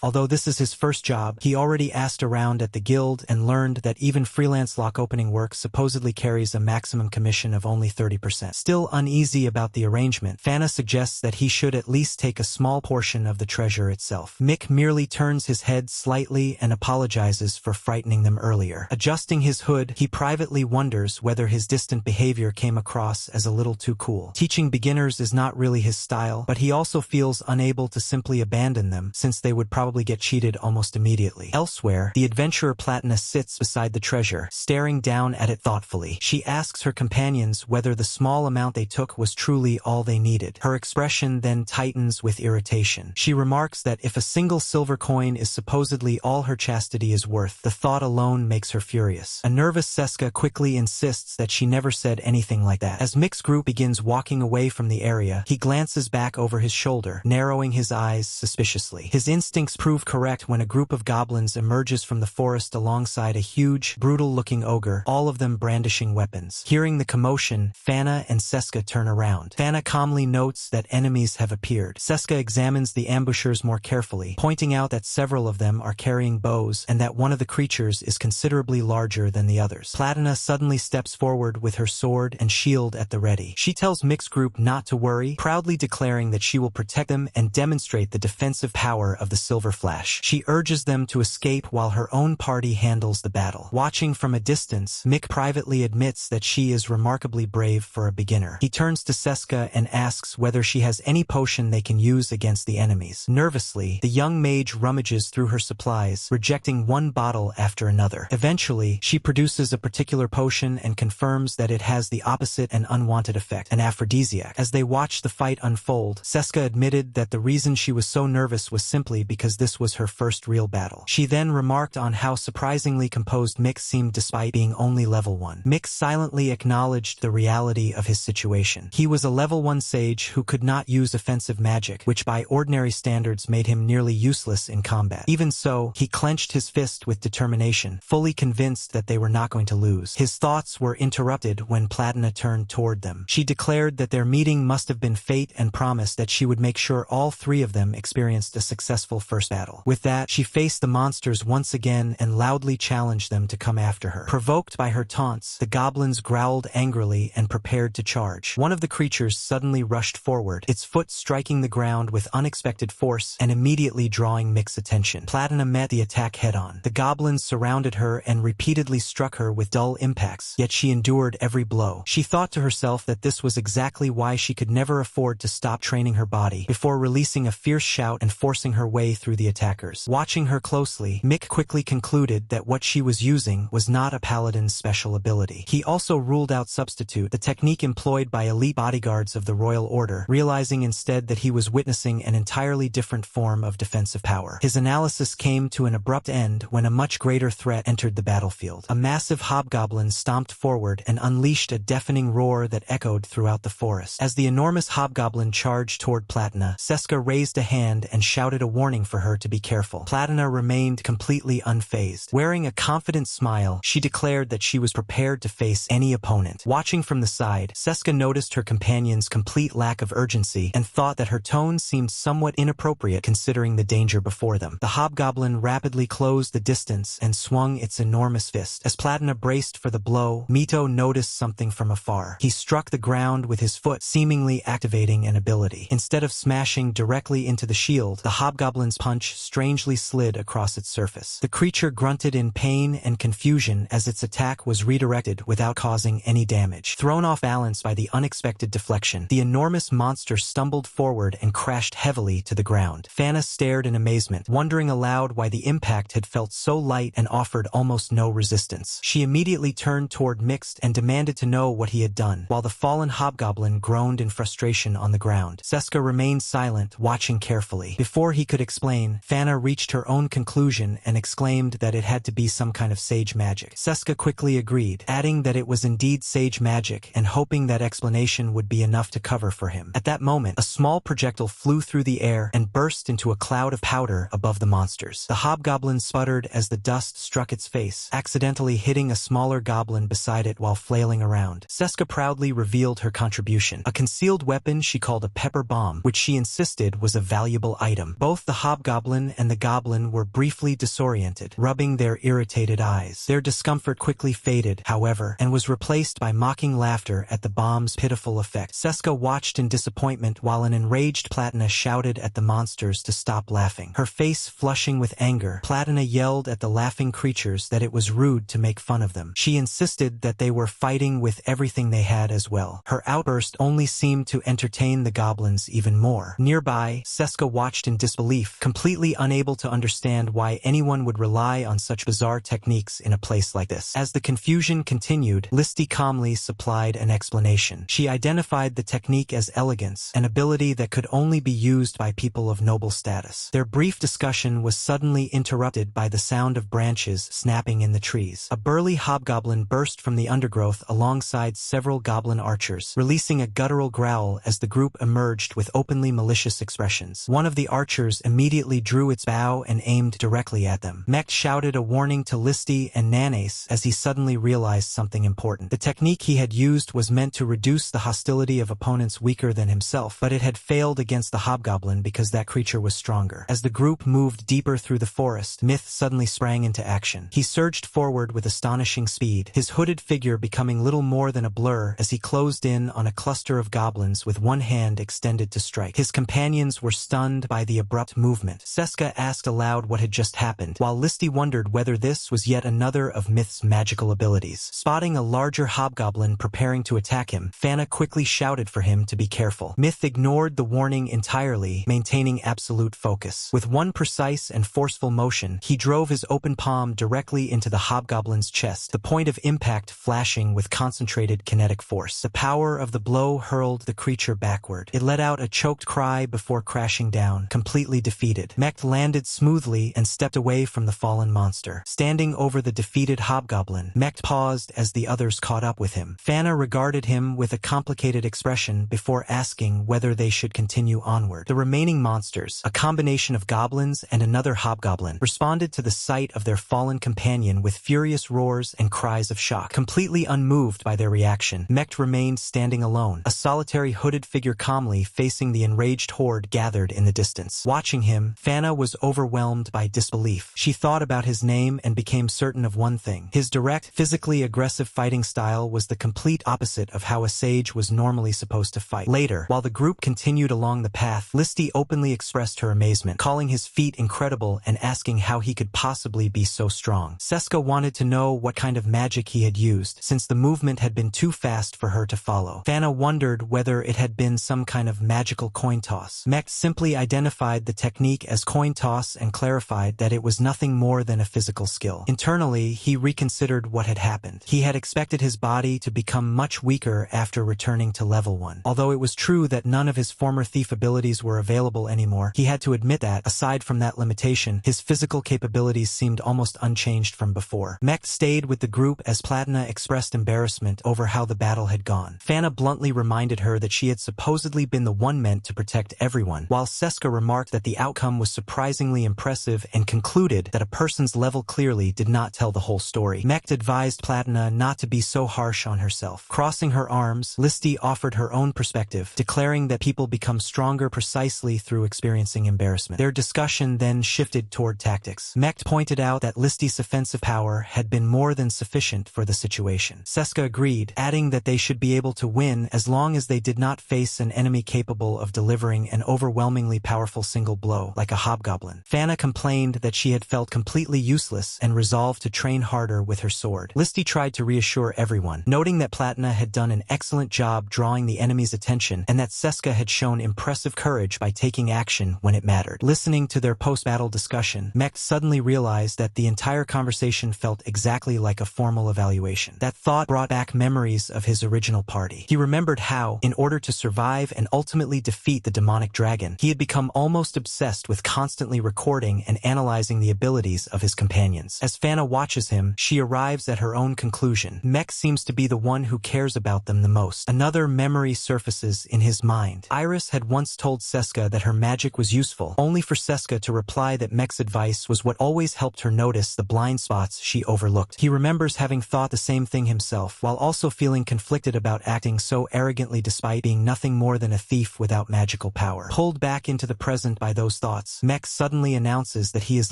S1: Although this is his first job, he already asked around at the guild and learned that even freelance lock opening work supposedly carries a maximum commission of only 30%. Still uneasy about the arrangement, Fana suggests that he should at least take a small portion of the treasure itself. Mick merely turns his head slightly and apologizes for frightening them earlier. Adjusting his hood, he privately wonders whether his distant behavior came across as a little too cool. Teaching beginners is not really his style, but he also feels unable to simply abandon them, since they would probably get cheated almost immediately. Elsewhere, the adventurer Platina sits beside the treasure, staring down at it thoughtfully. She asks her companions whether the small amount they took was truly all they needed. Her expression then tightens with irritation. She remarks that if a single silver coin is supposedly all her chastity is worth, the thought alone makes her furious. A nervous Seska quickly insists that she never said anything like that. As Mick's group begins walking away from the area, he glances back over his shoulder, narrowing his eyes suspiciously. His instincts prove correct when a group of goblins emerges from the forest alongside a huge, brutal-looking ogre, all of them brandishing weapons. Hearing the commotion, Fana and Seska turn around. Fana calmly notes that enemies have appeared. Seska examines the ambushers more carefully, pointing out that several of them are carrying bows and that one of the creatures is considerably larger than the others. Platina suddenly steps forward with her sword and shield at the ready. She tells Mick's group not to worry, proudly declaring that she will protect them and demonstrate the defensive power of the Silver Flash. She urges them to escape while her own party handles the battle. Watching from a distance, Mick privately admits that she is remarkably brave for a beginner. He turns to Seska and asks whether she has any potion they can use against the enemies. Nervously, the young mage rummages through her supplies, rejecting one bottle after another. Eventually, she produces a particular potion and confirms that it has the opposite and unwanted effect, an aphrodisiac. As they watch the fight unfold, Seska admitted that the reason she was so nervous was simply because this was her first real battle. She then remarked on how surprisingly composed Mick seemed despite being only level 1. Mick silently acknowledged the reality of his situation. He was a level 1 sage who could not use offensive magic, which by ordinary standards made him nearly useless in combat. Even so, he clenched his fist with determination, fully convinced that they were not going to lose. His thoughts were interrupted when Platina turned toward them. She declared that their meeting must have been fate and promised that she would make sure all 3 of them experienced a successful first battle. With that, she faced the monsters once again and loudly challenged them to come after her. Provoked by her taunts, the goblins growled angrily and prepared to charge. One of the creatures suddenly rushed forward, its foot striking the ground with unexpected force and immediately drawing Mick's attention. Platina met the attack head-on. The goblins surrounded her and repeatedly struck her with dull impacts, yet she endured every blow. She thought to herself that this was exactly why she could never afford to stop training her body, before releasing a fierce shout and forcing her way through the attackers. Watching her closely, Mick quickly concluded that what she was using was not a paladin's special ability. He also ruled out substitute, the technique employed by elite bodyguards of the Royal Order, realizing instead that he was witnessing an entirely different form of defensive power. His analysis came to an abrupt end when a much greater threat entered the battlefield. A massive hobgoblin stomped forward and unleashed a deafening roar that echoed throughout the forest. As the enormous hobgoblin charged toward Platina, Seska raised a hand and shouted a warning for her to be careful. Platina remained completely unfazed. Wearing a confident smile, she declared that she was prepared to face any opponent. Watching from the side, Seska noticed her companion's complete lack of urgency and thought that her tone seemed somewhat inappropriate considering the danger before them. The hobgoblin rapidly closed the distance and swung its enormous fist. As Platina braced for the blow, Mito noticed something from afar. He struck the ground with his foot, seemingly activating an ability. Instead of smashing directly into the shield, the hobgoblin's punch strangely slid across its surface. The creature grunted in pain and confusion as its attack was redirected without causing any damage. Thrown off balance by the unexpected deflection, the enormous monster stumbled forward and crashed heavily to the ground. Fana stared in amazement, wondering aloud why the impact had felt so light and offered almost no resistance. She immediately turned toward Mixed and demanded to know what he had done, while the fallen hobgoblin groaned in frustration on the ground. Seska remained silent, watching carefully. Before he could explain, Fana reached her own conclusion and exclaimed that it had to be some kind of sage magic. Seska quickly agreed, adding that it was indeed sage magic and hoping that explanation would be enough to cover for him. At that moment, a small projectile flew through the air and burst into a cloud of powder above the monsters. The hobgoblin sputtered as the dust struck its face, accidentally hitting a smaller goblin beside it it while flailing around. Seska proudly revealed her contribution, a concealed weapon she called a pepper bomb, which she insisted was a valuable item. Both the hobgoblin and the goblin were briefly disoriented, rubbing their irritated eyes. Their discomfort quickly faded, however, and was replaced by mocking laughter at the bomb's pitiful effect. Seska watched in disappointment while an enraged Platina shouted at the monsters to stop laughing. Her face flushing with anger, Platina yelled at the laughing creatures that it was rude to make fun of them. She insisted that they were fighting with everything they had as well. Her outburst only seemed to entertain the goblins even more. Nearby, Seska watched in disbelief, completely unable to understand why anyone would rely on such bizarre techniques in a place like this. As the confusion continued, Listy calmly supplied an explanation. She identified the technique as elegance, an ability that could only be used by people of noble status. Their brief discussion was suddenly interrupted by the sound of branches snapping in the trees. A burly hobgoblin burst from the undergrowth alongside several goblin archers, releasing a guttural growl as the group emerged with openly malicious expressions. One of the archers immediately drew its bow and aimed directly at them. Mech shouted a warning to Listy and Nanace as he suddenly realized something important. The technique he had used was meant to reduce the hostility of opponents weaker than himself, but it had failed against the hobgoblin because that creature was stronger. As the group moved deeper through the forest, Myth suddenly sprang into action. He surged forward with astonishing speed, his hooded figure becoming little more than a blur as he closed in on a cluster of goblins with one hand extended to strike. His companions were stunned by the abrupt movement. Seska asked aloud what had just happened, while Listy wondered whether this was yet another of Myth's magical abilities. Spotting a larger hobgoblin preparing to attack him, Fana quickly shouted for him to be careful. Myth ignored the warning entirely, maintaining absolute focus. With one precise and forceful motion, he drove his open palm directly into the hobgoblin's chest, the point of impact flashing with concentrated kinetic force. The power of the blow hurled the creature backward. It let out a choked cry before crashing down, completely defeated. Mech landed smoothly and stepped away from the fallen monster. Standing over the defeated hobgoblin, Mech paused as the others caught up with him. Fana regarded him with a complicated expression before asking whether they should continue onward. The remaining monsters, a combination of goblins and another hobgoblin, responded to the sight of their fallen companion with furious roars and cries of shock. Completely unmoved by their reaction, Mech remained standing alone, a solitary hooded figure calmly facing the enraged horde gathered in the distance. Watching him, Fana was overwhelmed by disbelief. She thought about his name and became certain of one thing. His direct, physically aggressive fighting style was the complete opposite of how a sage was normally supposed to fight. Later, while the group continued along the path, Listy openly expressed her amazement, calling his feat incredible and asking how he could possibly be so strong. Seska wanted to know what kind of magic he had used, since the movement had been too fast for her to follow. Fana wondered whether it had been some kind of magical coin toss. Mech simply identified the technique as coin toss and clarified that it was nothing more than a physical skill. Internally, he reconsidered what had happened. He had expected his body to become much weaker after returning to level 1. Although it was true that none of his former thief abilities were available anymore, he had to admit that, aside from that limitation, his physical capabilities seemed almost unchanged from before. Mech stayed with the group as Platina expressed embarrassment over how the battle had gone. Fana bluntly reminded her that she had supposedly been the one meant to protect everyone, while Seska remarked that the outcome was surprisingly impressive and concluded that a person's level clearly did not tell the whole story. Mech advised Platina not to be so harsh on herself. Crossing her arms, Listy offered her own perspective, declaring that people become stronger precisely through experiencing embarrassment. Their discussion then shifted toward tactics. Mech pointed out that Listy's offensive power had been more than sufficient for the situation. Seska agreed, adding that they should be able to win as long as they did not face an enemy capable of delivering an overwhelmingly powerful single blow, like a hobgoblin. Fana complained that she had felt completely useless and resolved to train harder with her sword. Listy tried to reassure everyone, noting that Platina had done an excellent job drawing the enemy's attention and that Seska had shown impressive courage by taking action when it mattered. Listening to their post-battle discussion, Mech suddenly realized that the entire conversation felt exactly like a formal evaluation. That thought brought back memories of his original party. He remembered how, in order to survive and ultimately defeat the demonic dragon, he had become almost obsessed with constantly recording and analyzing the abilities of his companions. As Fana watches him, she arrives at her own conclusion. Mech seems to be the one who cares about them the most. Another memory surfaces in his mind. Iris had once told Seska that her magic was useful, only for Seska to reply that Mech's advice was what always helped her notice the blind spots she overlooked. He remembers having thought the same thing himself, while also feeling conflicted about acting so arrogantly despite being nothing more than a thief without magical power. Pulled back into the present by those thoughts, Mek suddenly announces that he is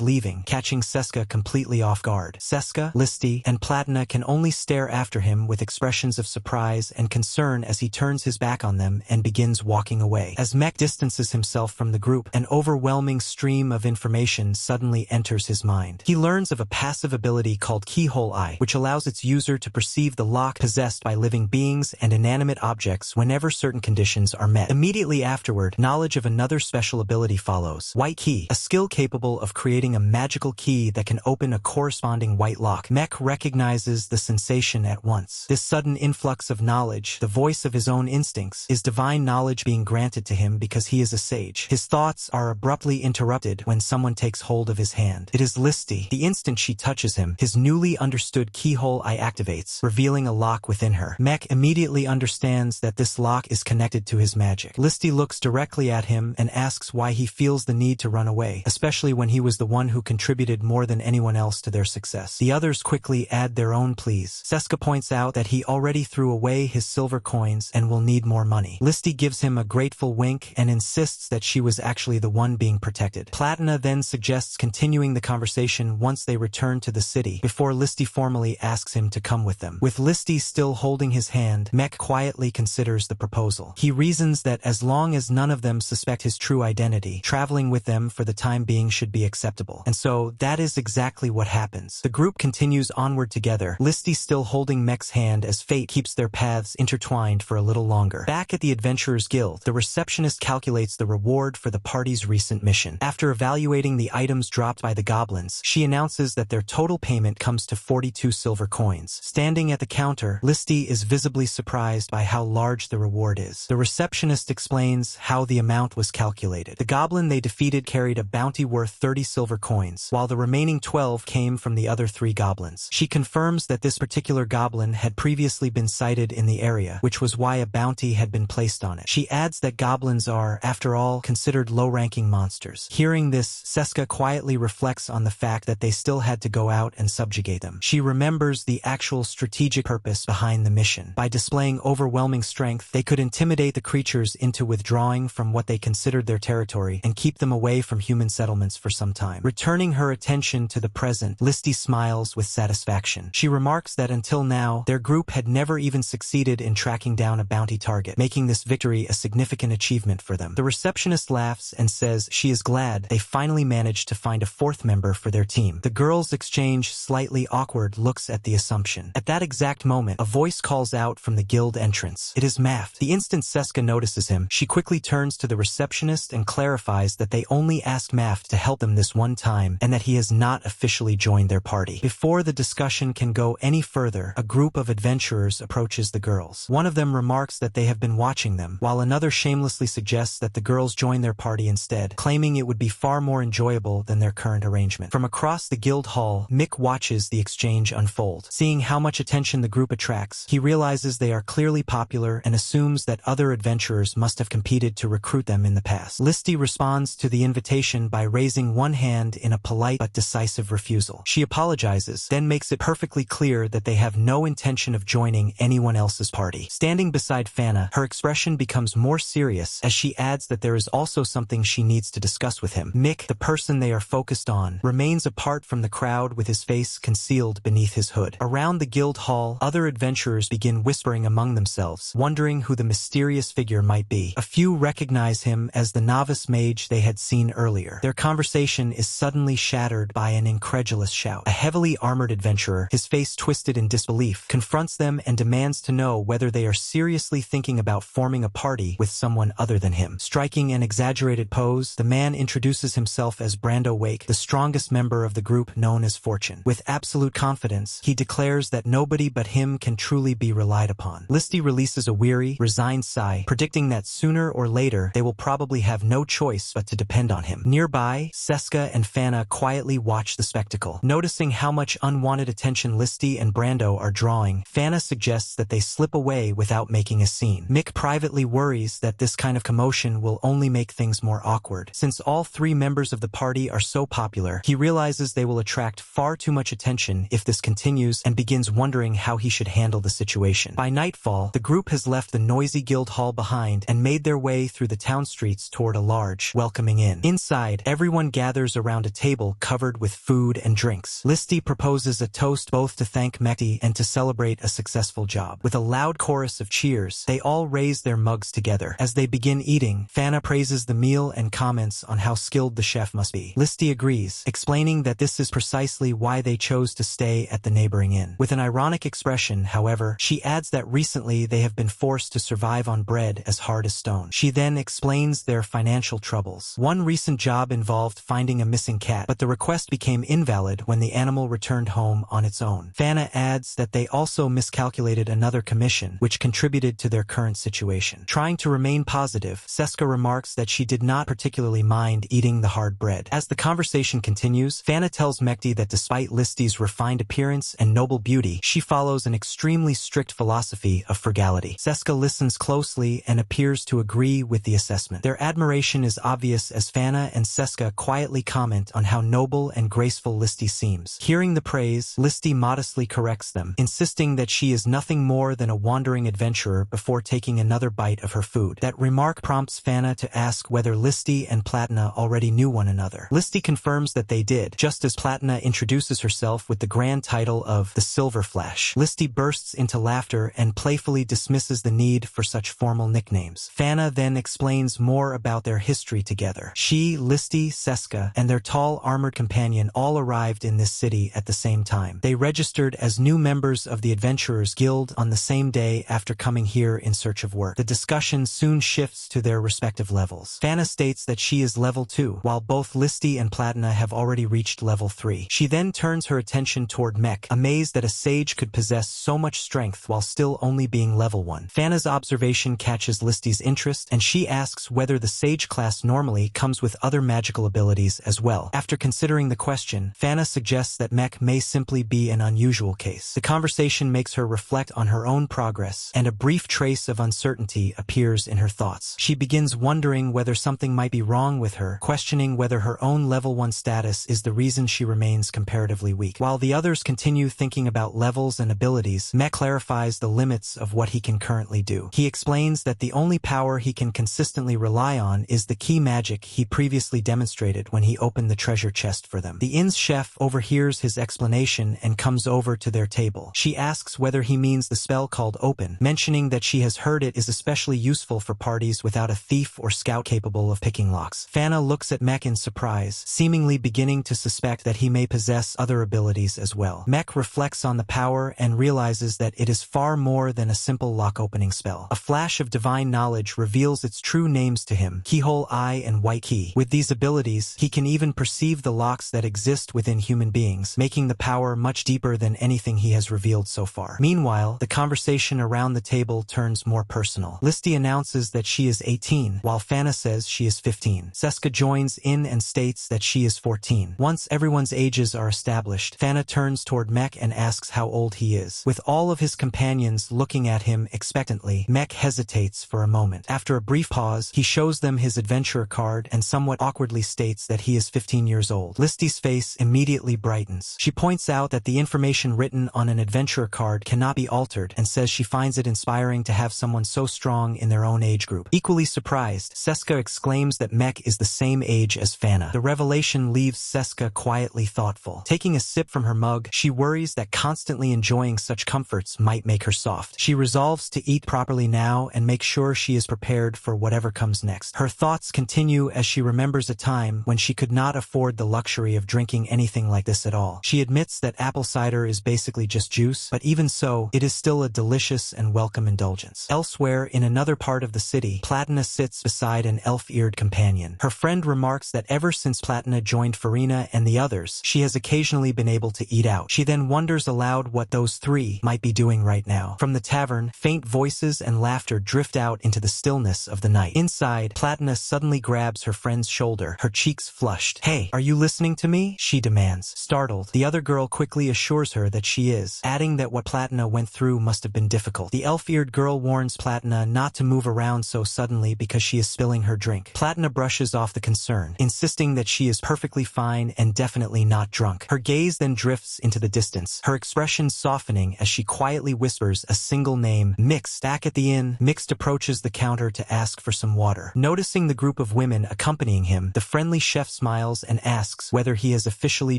S1: leaving, catching Seska completely off guard. Seska, Listy, and Platina can only stare after him with expressions of surprise and concern as he turns his back on them and begins walking away. As Mek distances himself from the group, an overwhelming stream of information suddenly enters his mind. He learns of a passive ability called Keyhole Eye, which allows its user to perceive the lock possessed by living beings and inanimate objects whenever certain conditions are met. Immediately afterward, knowledge of another special ability follows. White Key, a skill capable of creating a magical key that can open a corresponding white lock. Mek recognizes the sensation at once. This sudden influx of knowledge, the voice of his own instincts, is divine knowledge being granted to him because he is a sage. His thoughts are abruptly interrupted when someone takes hold of his hand. It is Listy. The instant she touches him, his newly understood Keyhole Eye activates, revealing a lock within her. Mek immediately understands that this lock is connected to his magic. Listy looks directly at him and asks why he feels the need to run away, especially when he was the one who contributed more than anyone else to their success. The others quickly add their own pleas. Seska points out that he already threw away his silver coins and will need more money. Listy gives him a grateful wink and insists that she was actually the one being protected. Platina then suggests continuing the conversation once they return to the city, before Listy formally asks him to come with them. With Listy still holding his hand, Mek quietly considers the proposal. He reasons that as long as none of them suspect his true identity, traveling with them for the time being should be acceptable. And so, that is exactly what happens. The group continues onward together, Listy still holding Mek's hand as fate keeps their paths intertwined for a little longer. Back at the Adventurers Guild, the receptionist calculates the reward for the party's recent mission. After evaluating the items dropped by the goblins, she announces that their total payment comes to 42 silver coins. Standing at the counter, Listy is visibly surprised by how large the reward is. The receptionist explains how the amount was calculated. The goblin they defeated carried a bounty worth 30 silver coins, while the remaining 12 came from the other 3 goblins. She confirms that this particular goblin had previously been sighted in the area, which was why a bounty had been placed on it. She adds that goblins are, after all, considered low-ranking monsters. Hearing this, Seska quietly reflects on the fact that they still had to go out and subjugate them. She remembers the actual strategic purpose behind the mission. By displaying overwhelming strength, they could intimidate the creatures into withdrawing from what they considered their territory and keep them away from human settlements for some time. Returning her attention to the present, Listy smiles with satisfaction. She remarks that until now, their group had never even succeeded in tracking down a bounty target, making this victory a significant achievement for them. The receptionist laughs and says she is glad they finally managed to find a 4th member for their team. The girls exchange slightly awkward looks at the assumption. At that exact moment, a voice calls out from the guild entrance. It is Math. The instant Seska notices him, she quickly turns to the receptionist and clarifies that they only asked Math to help them this one time and that he has not officially joined their party. Before the discussion can go any further, a group of adventurers approaches the girls. One of them remarks that they have been watching them, while another shamelessly suggests that the girls join their party instead, claiming it would be far more enjoyable than their current arrangement. From across the guild hall, Mick watches the exchange unfold. Seeing how much attention the group attracts, he realizes they are clearly popular and assumes that other adventurers must have competed to recruit them in the past. Listy responds to the invitation by raising one hand in a polite but decisive refusal. She apologizes, then makes it perfectly clear that they have no intention of joining anyone else's party. Standing beside Fana, her expression becomes more serious as she adds that there is also something she needs to discuss with him. Mick, the person they are focused on, remains apart from the crowd with his face concealed beneath his hood. Around the guild hall, other adventurers begin whispering among themselves, wondering who the mysterious figure might be. A few recognize him as the novice mage they had seen earlier. Their conversation is suddenly shattered by an incredulous shout. A heavily armored adventurer, his face twisted in disbelief, confronts them and demands to know whether they are seriously thinking about forming a party with someone other than him. Striking an exaggerated pose, the man introduces himself as Brando Wake, the strongest member of the group known as Fortune. With absolute confidence, he declares that nobody but him can truly be relied upon. Listy releases a weary, resigned sigh, predicting that sooner or later they will probably have no choice but to depend on him. Nearby, Seska and Fana quietly watch the spectacle. Noticing how much unwanted attention Listy and Brando are drawing, Fana suggests that they slip away without making a scene. Mick privately worries that this kind of commotion will only make things more awkward. Since all 3 members of the party are so popular, he realizes they will attract far too much attention if this continues and begins begins wondering how he should handle the situation. By nightfall, the group has left the noisy guild hall behind and made their way through the town streets toward a large, welcoming inn. Inside, everyone gathers around a table covered with food and drinks. Listy proposes a toast both to thank Mekti and to celebrate a successful job. With a loud chorus of cheers, they all raise their mugs together. As they begin eating, Fana praises the meal and comments on how skilled the chef must be. Listy agrees, explaining that this is precisely why they chose to stay at the neighboring inn. With an ironic expression, however, she adds that recently they have been forced to survive on bread as hard as stone. She then explains their financial troubles. One recent job involved finding a missing cat, but the request became invalid when the animal returned home on its own. Fana adds that they also miscalculated another commission, which contributed to their current situation. Trying to remain positive, Seska remarks that she did not particularly mind eating the hard bread. As the conversation continues, Fana tells Mekti that despite Listy's refined appearance and noble beauty, she follows an extremely strict philosophy of frugality. Seska listens closely and appears to agree with the assessment. Their admiration is obvious as Fana and Seska quietly comment on how noble and graceful Listy seems. Hearing the praise, Listy modestly corrects them, insisting that she is nothing more than a wandering adventurer before taking another bite of her food. That remark prompts Fana to ask whether Listy and Platina already knew one another. Listy confirms that they did, just as Platina introduces herself with the grand title of the Silver Flash. Listy bursts into laughter and playfully dismisses the need for such formal nicknames. Fana then explains more about their history together. She, Listy, Seska, and their tall armored companion all arrived in this city at the same time. They registered as new members of the Adventurers Guild on the same day after coming here in search of work. The discussion soon shifts to their respective levels. Fana states that she is level 2, while both Listy and Platina have already reached level 3. She then turns her attention toward Mek, amazed that a sage could possess so much strength while still only being level 1. Fana's observation catches Listy's interest, and she asks whether the sage class normally comes with other magical abilities as well. After considering the question, Fana suggests that Mek may simply be an unusual case. The conversation makes her reflect on her own progress, and a brief trace of uncertainty appears in her thoughts. She begins wondering whether something might be wrong with her, questioning whether her own level 1 status is the reason she remains comparatively weak. While the others continue thinking about levels and abilities, Mek clarifies the limits of what he can currently do. He explains that the only power he can consistently rely on is the key magic he previously demonstrated when he opened the treasure chest for them. The inn's chef overhears his explanation and comes over to their table. She asks whether he means the spell called Open, mentioning that she has heard it is especially useful for parties without a thief or scout capable of picking locks. Fana looks at Mek in surprise, seemingly beginning to suspect that he may possess other abilities as well. Mek reflects on the power and realizes that it is far more than a simple lock-opening spell. A flash of divine knowledge reveals its true names to him: Keyhole Eye and White Key. With these abilities, he can even perceive the locks that exist within human beings, making the power much deeper than anything he has revealed so far. Meanwhile, the conversation around the table turns more personal. Listy announces that she is 18, while Fana says she is 15. Seska joins in and states that she is 14. Once everyone's ages are established, Fana turns toward Mek and asks how old he is. With all of his companions looking at him expectantly, Mek hesitates for a moment. After a brief pause, he shows them his adventurer card and somewhat awkwardly states that he is 15 years old. Listy's face immediately brightens. She points out that the information written on an adventurer card cannot be altered and says she finds it inspiring to have someone so strong in their own age group. Equally surprised, Seska exclaims that Mek is the same age as Fana. The revelation leaves Seska quietly thoughtful. Taking a sip from her mug, she worries that constantly enjoying such comforts might make her soft. She resolves to eat properly now and make sure she is prepared for whatever comes next. Her thoughts continue as she remembers a time when she could not afford the luxury of drinking anything like this at all. She admits that apple cider is basically just juice, but even so, it is still a delicious and welcome indulgence. Elsewhere, in another part of the city, Platina sits beside an elf-eared companion. Her friend remarks that ever since Platina joined Farina and the others, she has occasionally been able to eat out. She then wonders aloud what those three might be doing right now. From the tavern, faint voices and laughter drift out into the stillness of the night. Inside, Platina suddenly grabs her friend's shoulder, her cheeks flushed. "Hey, are you listening to me?" she demands. Startled, the other girl quickly assures her that she is, adding that what Platina went through must have been difficult. The elf-eared girl warns Platina not to move around so suddenly because she is spilling her drink. Platina brushes off the concern, insisting that she is perfectly fine and definitely not drunk. Her gaze then drifts into the distance, her expression softening as she quietly whispers a single name, Mixed. Back at the inn, Mixed approaches the counter to ask for some water. Noticing the group of women accompanying him, the friendly chef smiles and asks whether he has officially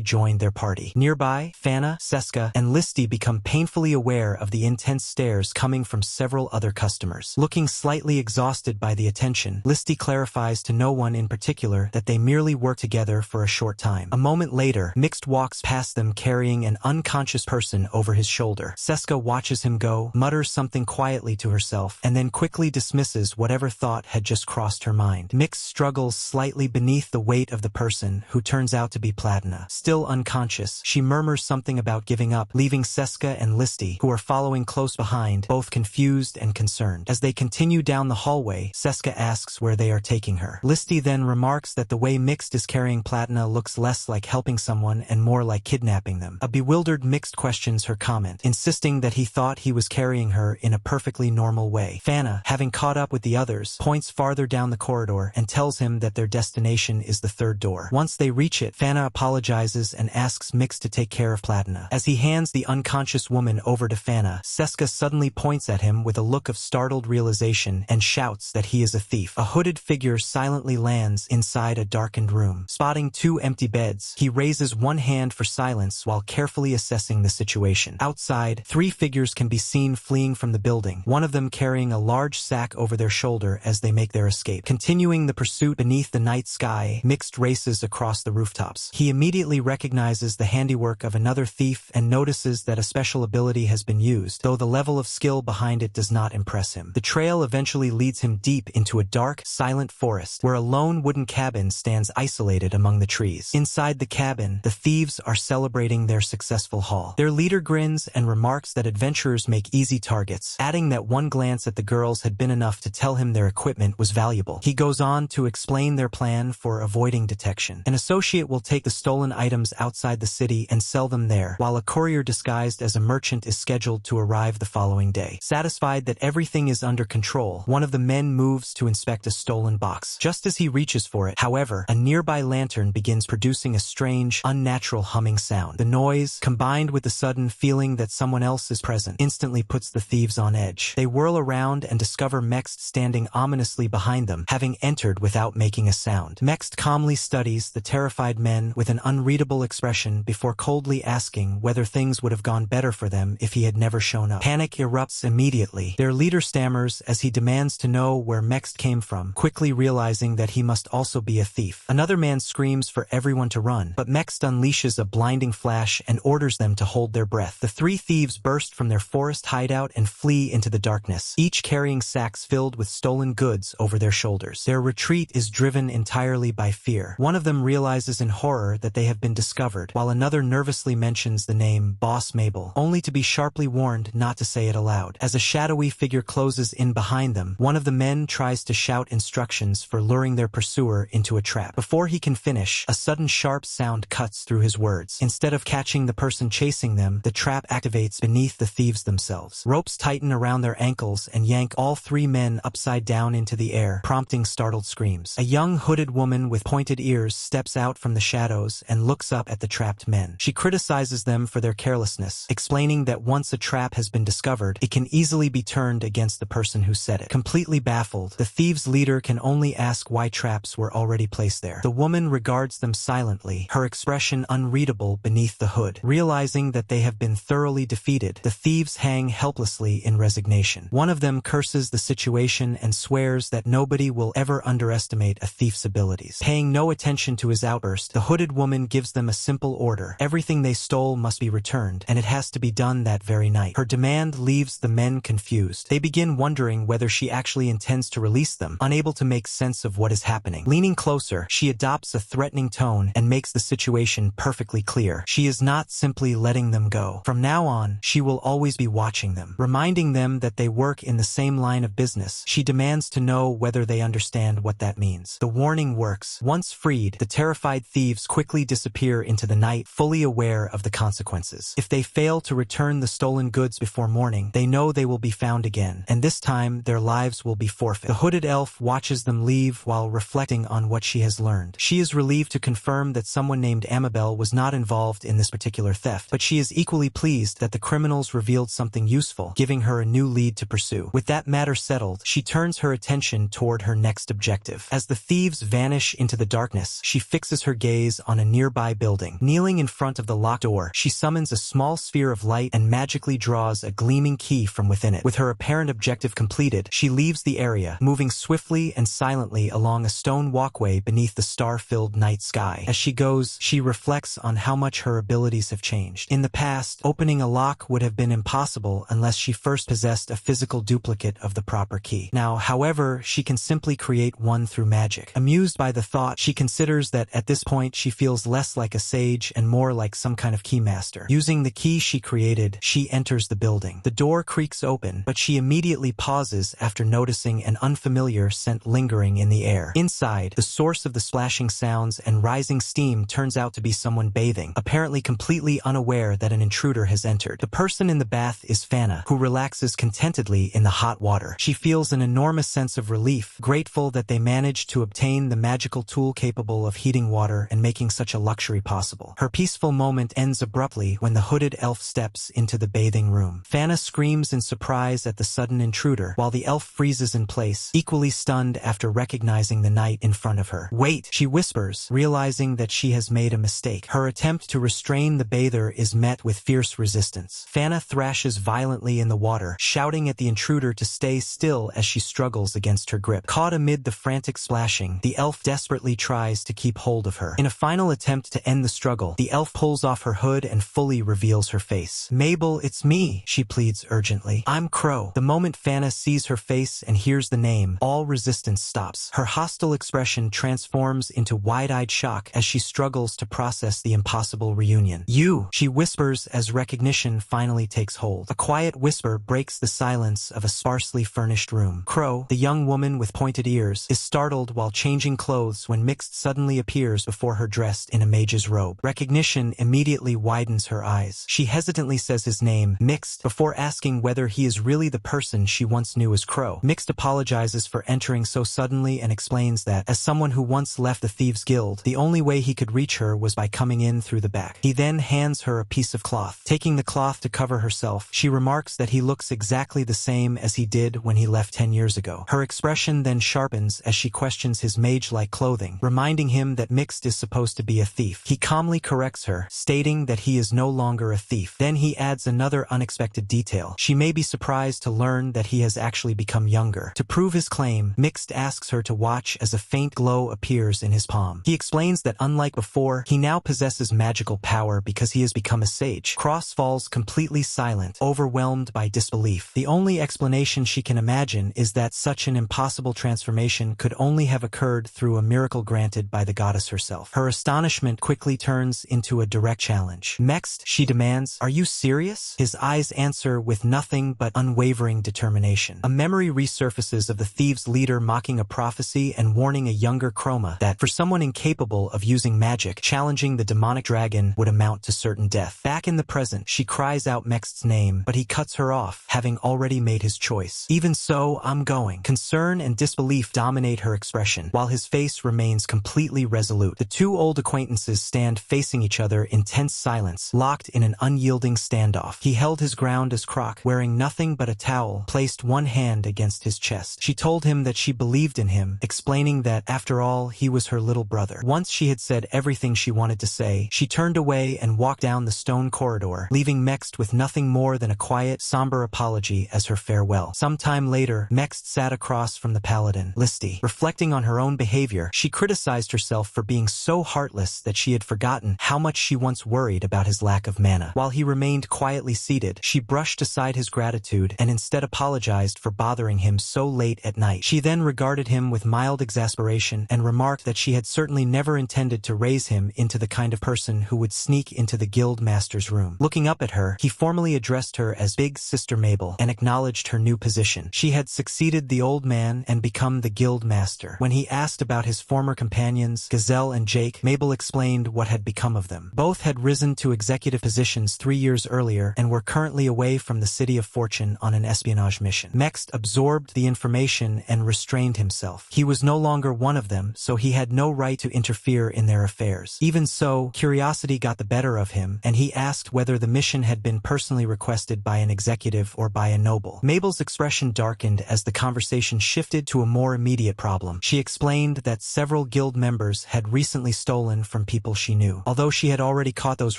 S1: joined their party. Nearby, Fana, Seska, and Listy become painfully aware of the intense stares coming from several other customers. Looking slightly exhausted by the attention, Listy clarifies to no one in particular that they merely work together for a short time. A moment later, Mixed walks past them carrying an unconscious person over his shoulder. Seska watches him go, mutters something quietly to herself, and then quickly dismisses whatever thought had just crossed her mind. Mixed struggles slightly beneath the weight of the person, who turns out to be Platina. Still unconscious, she murmurs something about giving up, leaving Seska and Listy, who are following close behind, both confused and concerned. As they continue down the hallway, Seska asks where they are taking her. Listy then remarks that the way Mixed is carrying Platina looks less like helping someone and more like kidnapping them. A bewildered Mixed questions her comment, insisting that he thought he was carrying her in a perfectly normal way. Fana, having caught up with the others, points farther down the corridor and tells him that their destination is the third door. Once they reach it, Fana apologizes and asks Mixed to take care of Platina. As he hands the unconscious woman over to Fana, Seska suddenly points at him with a look of startled realization and shouts that he is a thief. A hooded figure silently lands inside a darkened room. Spotting two empty beds, he raises one hand for silence while carefully assessing the situation. Outside, three figures can be seen fleeing from the building, one of them carrying a large sack over their shoulder as they make their escape. Continuing the pursuit beneath the night sky, Mixed races across the rooftops. He immediately recognizes the handiwork of another thief and notices that a special ability has been used, though the level of skill behind it does not impress him. The trail eventually leads him deep into a dark, silent forest, where a lone wooden cabin stands isolated among the trees. Inside the cabin, the thieves are celebrating their successful haul. Their leader grins and remarks that adventurers make easy targets, adding that one glance at the girls had been enough to tell him their equipment was valuable. He goes on to explain their plan for avoiding detection. An associate will take the stolen items outside the city and sell them there, while a courier disguised as a merchant is scheduled to arrive the following day. Satisfied that everything is under control, one of the men moves to inspect a stolen box. Just as he reaches for it, however, a nearby lantern begins producing a strange, unnatural humming sound. The noise, combined with the sudden feeling that someone else is present, instantly puts the thieves on edge. They whirl around and discover Mexed standing ominously behind them, having entered without making a sound. Mexed calmly studies the terrified men with an unreadable expression before coldly asking whether things would have gone better for them if he had never shown up. Panic erupts immediately. Their leader stammers as he demands to know where Mexed came from, quickly realizing that he must also be a thief. Another man screams for everyone to run, but Mexed unleashes a blinding flash and orders them to hold their breath. The three thieves burst from their forest hideout and flee into the darkness, each carrying sacks filled with stolen goods over their shoulders. Their retreat is driven entirely by fear. One of them realizes in horror that they have been discovered, while another nervously mentions the name Boss Mabel, only to be sharply warned not to say it aloud. As a shadowy figure closes in behind them, one of the men tries to shout instructions for luring their pursuer into a trap. Before he can finish, a sudden sharp sound cuts through his words. Instead of catching the person chasing them, the trap activates beneath the thieves themselves. Ropes tighten around their ankles and yank all three men upside down into the air, prompting startled screams. A young hooded woman with pointed ears steps out from the shadows and looks up at the trapped men. She criticizes them for their carelessness, explaining that once a trap has been discovered, it can easily be turned against the person who set it. Completely baffled, the thieves' leader can only ask why traps were already placed there. The woman regards them silently, her expression unreadable beneath the hood. Realizing that they have been thoroughly defeated, the thieves hang helplessly in resignation. One of them curses the situation and swears that nobody will ever underestimate a thief's abilities. Paying no attention to his outburst, the hooded woman gives them a simple order. Everything they stole must be returned, and it has to be done that very night. Her demand leaves the men confused. They begin wondering whether she actually intends to release them, unable to make sense of what is happening. Leaning closer, she adopts a threatening tone and makes the situation perfectly clear. She is not simply letting them go. From now on, she will always be watching them, reminding them that they work in the same line of business. She demands to know whether they understand what that means. The warning works. Once freed, the terrified thieves quickly disappear into the night, fully aware of the consequences. If they fail to return the stolen goods before morning, they know they will be found again, and this time their lives will be forfeit. The hooded elf watches them leave while reflecting on what she has learned. She is relieved to confirm that someone named Amabel was not involved in this particular theft, but she is equally pleased that the criminals revealed something useful, giving her a new lead to pursue. With that matter settled, she turns her attention toward her next objective. As the thieves vanish into the darkness, she fixes her gaze on a nearby building. Kneeling in front of the locked door, she summons a small sphere of light and magically draws a gleaming key from within it. With her apparent objective completed, she leaves the area, moving swiftly and silently along a stone walkway beneath the star-filled night sky. As she goes, she reflects on how much her abilities have changed. In the past, opening a lock would have been impossible unless she first possessed a physical duplicate of the proper key. Now, however, she can simply create one through magic. Amused by the thought, she considers that at this point she feels less like a sage and more like some kind of keymaster. Using the key she created, she enters the building. The door creaks open, but she immediately pauses after noticing an unfamiliar scent lingering in the air. Inside, the source of the splashing sounds and rising steam turns out to be someone bathing, apparently completely unaware that an intruder has entered. The person in the bath is Fana, who relaxes contentedly in the hot water. She feels an enormous sense of relief, grateful that they managed to obtain the magical tool capable of heating water and making such a luxury possible. Her peaceful moment ends abruptly when the hooded elf steps into the bathing room. Fana screams in surprise at the sudden intruder, while the elf freezes in place, equally stunned after recognizing the knight in front of her. "Wait," she whispers, realizing that she has made a mistake. Her attempt to restrain the bather is met with fierce resistance. Fana thrashes violently in the water, shouting at the intruder to stay still as she struggles against her grip. Caught amid the frantic splashing, the elf desperately tries to keep hold of her. In a final attempt to end the struggle, the elf pulls off her hood and fully reveals her face. "Mabel, it's me," she pleads urgently. "I'm Crow." The moment Fana sees her face and hears the name, all resistance stops. Her hostile expression transforms into wide-eyed shock as she struggles to process the impossible reunion. "You," she whispers as recognition finally takes hold. A quiet whisper breaks the silence of a sparsely furnished room. Crow, the young woman with pointed ears, is startled while changing clothes when Mixed suddenly appears before her dressed in a mage's robe. Recognition immediately widens her eyes. She hesitantly says his name, Mixed, before asking whether he is really the person she once knew as Crow. Mixed apologizes for entering so suddenly and explains that, as someone who once left the Thieves' Guild, the only way he could reach her was by coming in through the back. He then hands her a piece of cloth. Taking the cloth to cover herself, she remarks that he looks exactly the same as he did when he left 10 years ago. Her expression then sharpens as she questions his mage-like clothing, reminding him that Mixed is supposed to be a thief. He calmly corrects her, stating that he is no longer a thief. Then he adds another unexpected detail. She may be surprised to learn that he has actually become younger. To prove his claim, Mixed asks her to watch as a faint glow appears in his palm. He explains that unlike before, he now possesses magical power because he has become a sage. Cross falls completely silent, overwhelmed by disbelief. The only explanation she can imagine is that such an impossible transformation could only have occurred through a miracle granted by the goddess herself. Her astonishment quickly turns into a direct challenge. "Next," she demands, "are you serious?" His eyes answer with nothing but unwavering determination. A memory resurfaces of the thieves' leader mocking a prophecy and warning a younger Chroma that, for someone incapable of using magic, challenging the demonic dragon would amount to certain death. Back in the present, she cries out Mext's name, but he cuts her off, having already made his choice. "Even so, I'm going." Concern and disbelief dominate her expression, while his face remains completely resolute. The two old acquaintances stand facing each other in tense silence, locked in an unyielding standoff. He held his ground as Croc, wearing nothing but a towel, placed one hand against his chest. She told him that she believed in him, explaining that, after all, he was her little brother. Once she had said everything she wanted to say, she turned away and walked down the stone corridor, leaving Mext with nothing more than a quiet, somber apology as her farewell. Some time later, Mext sat across from the paladin, Listy. Reflecting on her own behavior, she criticized herself for being so heartless that she had forgotten how much she once worried about his lack of mana. While he remained quietly seated, she brushed aside his gratitude and instead apologized for bothering him so late at night. She then regarded him with mild exasperation and remarked that she had certainly never intended to raise him into the kind of person who would sneak into the guild master's room. Looking up at her, he formally addressed her as Big Sister Mabel and acknowledged her new position. She had succeeded the old man and become the guild master. When he asked about his former companions, Gazelle and Jake, Mabel explained what had become of them. Both had risen to executive positions 3 years earlier and were currently away from the City of Fortune on an espionage mission. Mext absorbed the information and restrained himself. He was no longer one of them, so he had no right to interfere in their affairs. Even so, curiosity got the better of him, and he asked whether the mission had been personally requested by an executive or by a noble. Mabel's expression darkened as the conversation shifted to a more immediate problem. She explained that several guild members had recently stolen from people she knew. Although she had already caught those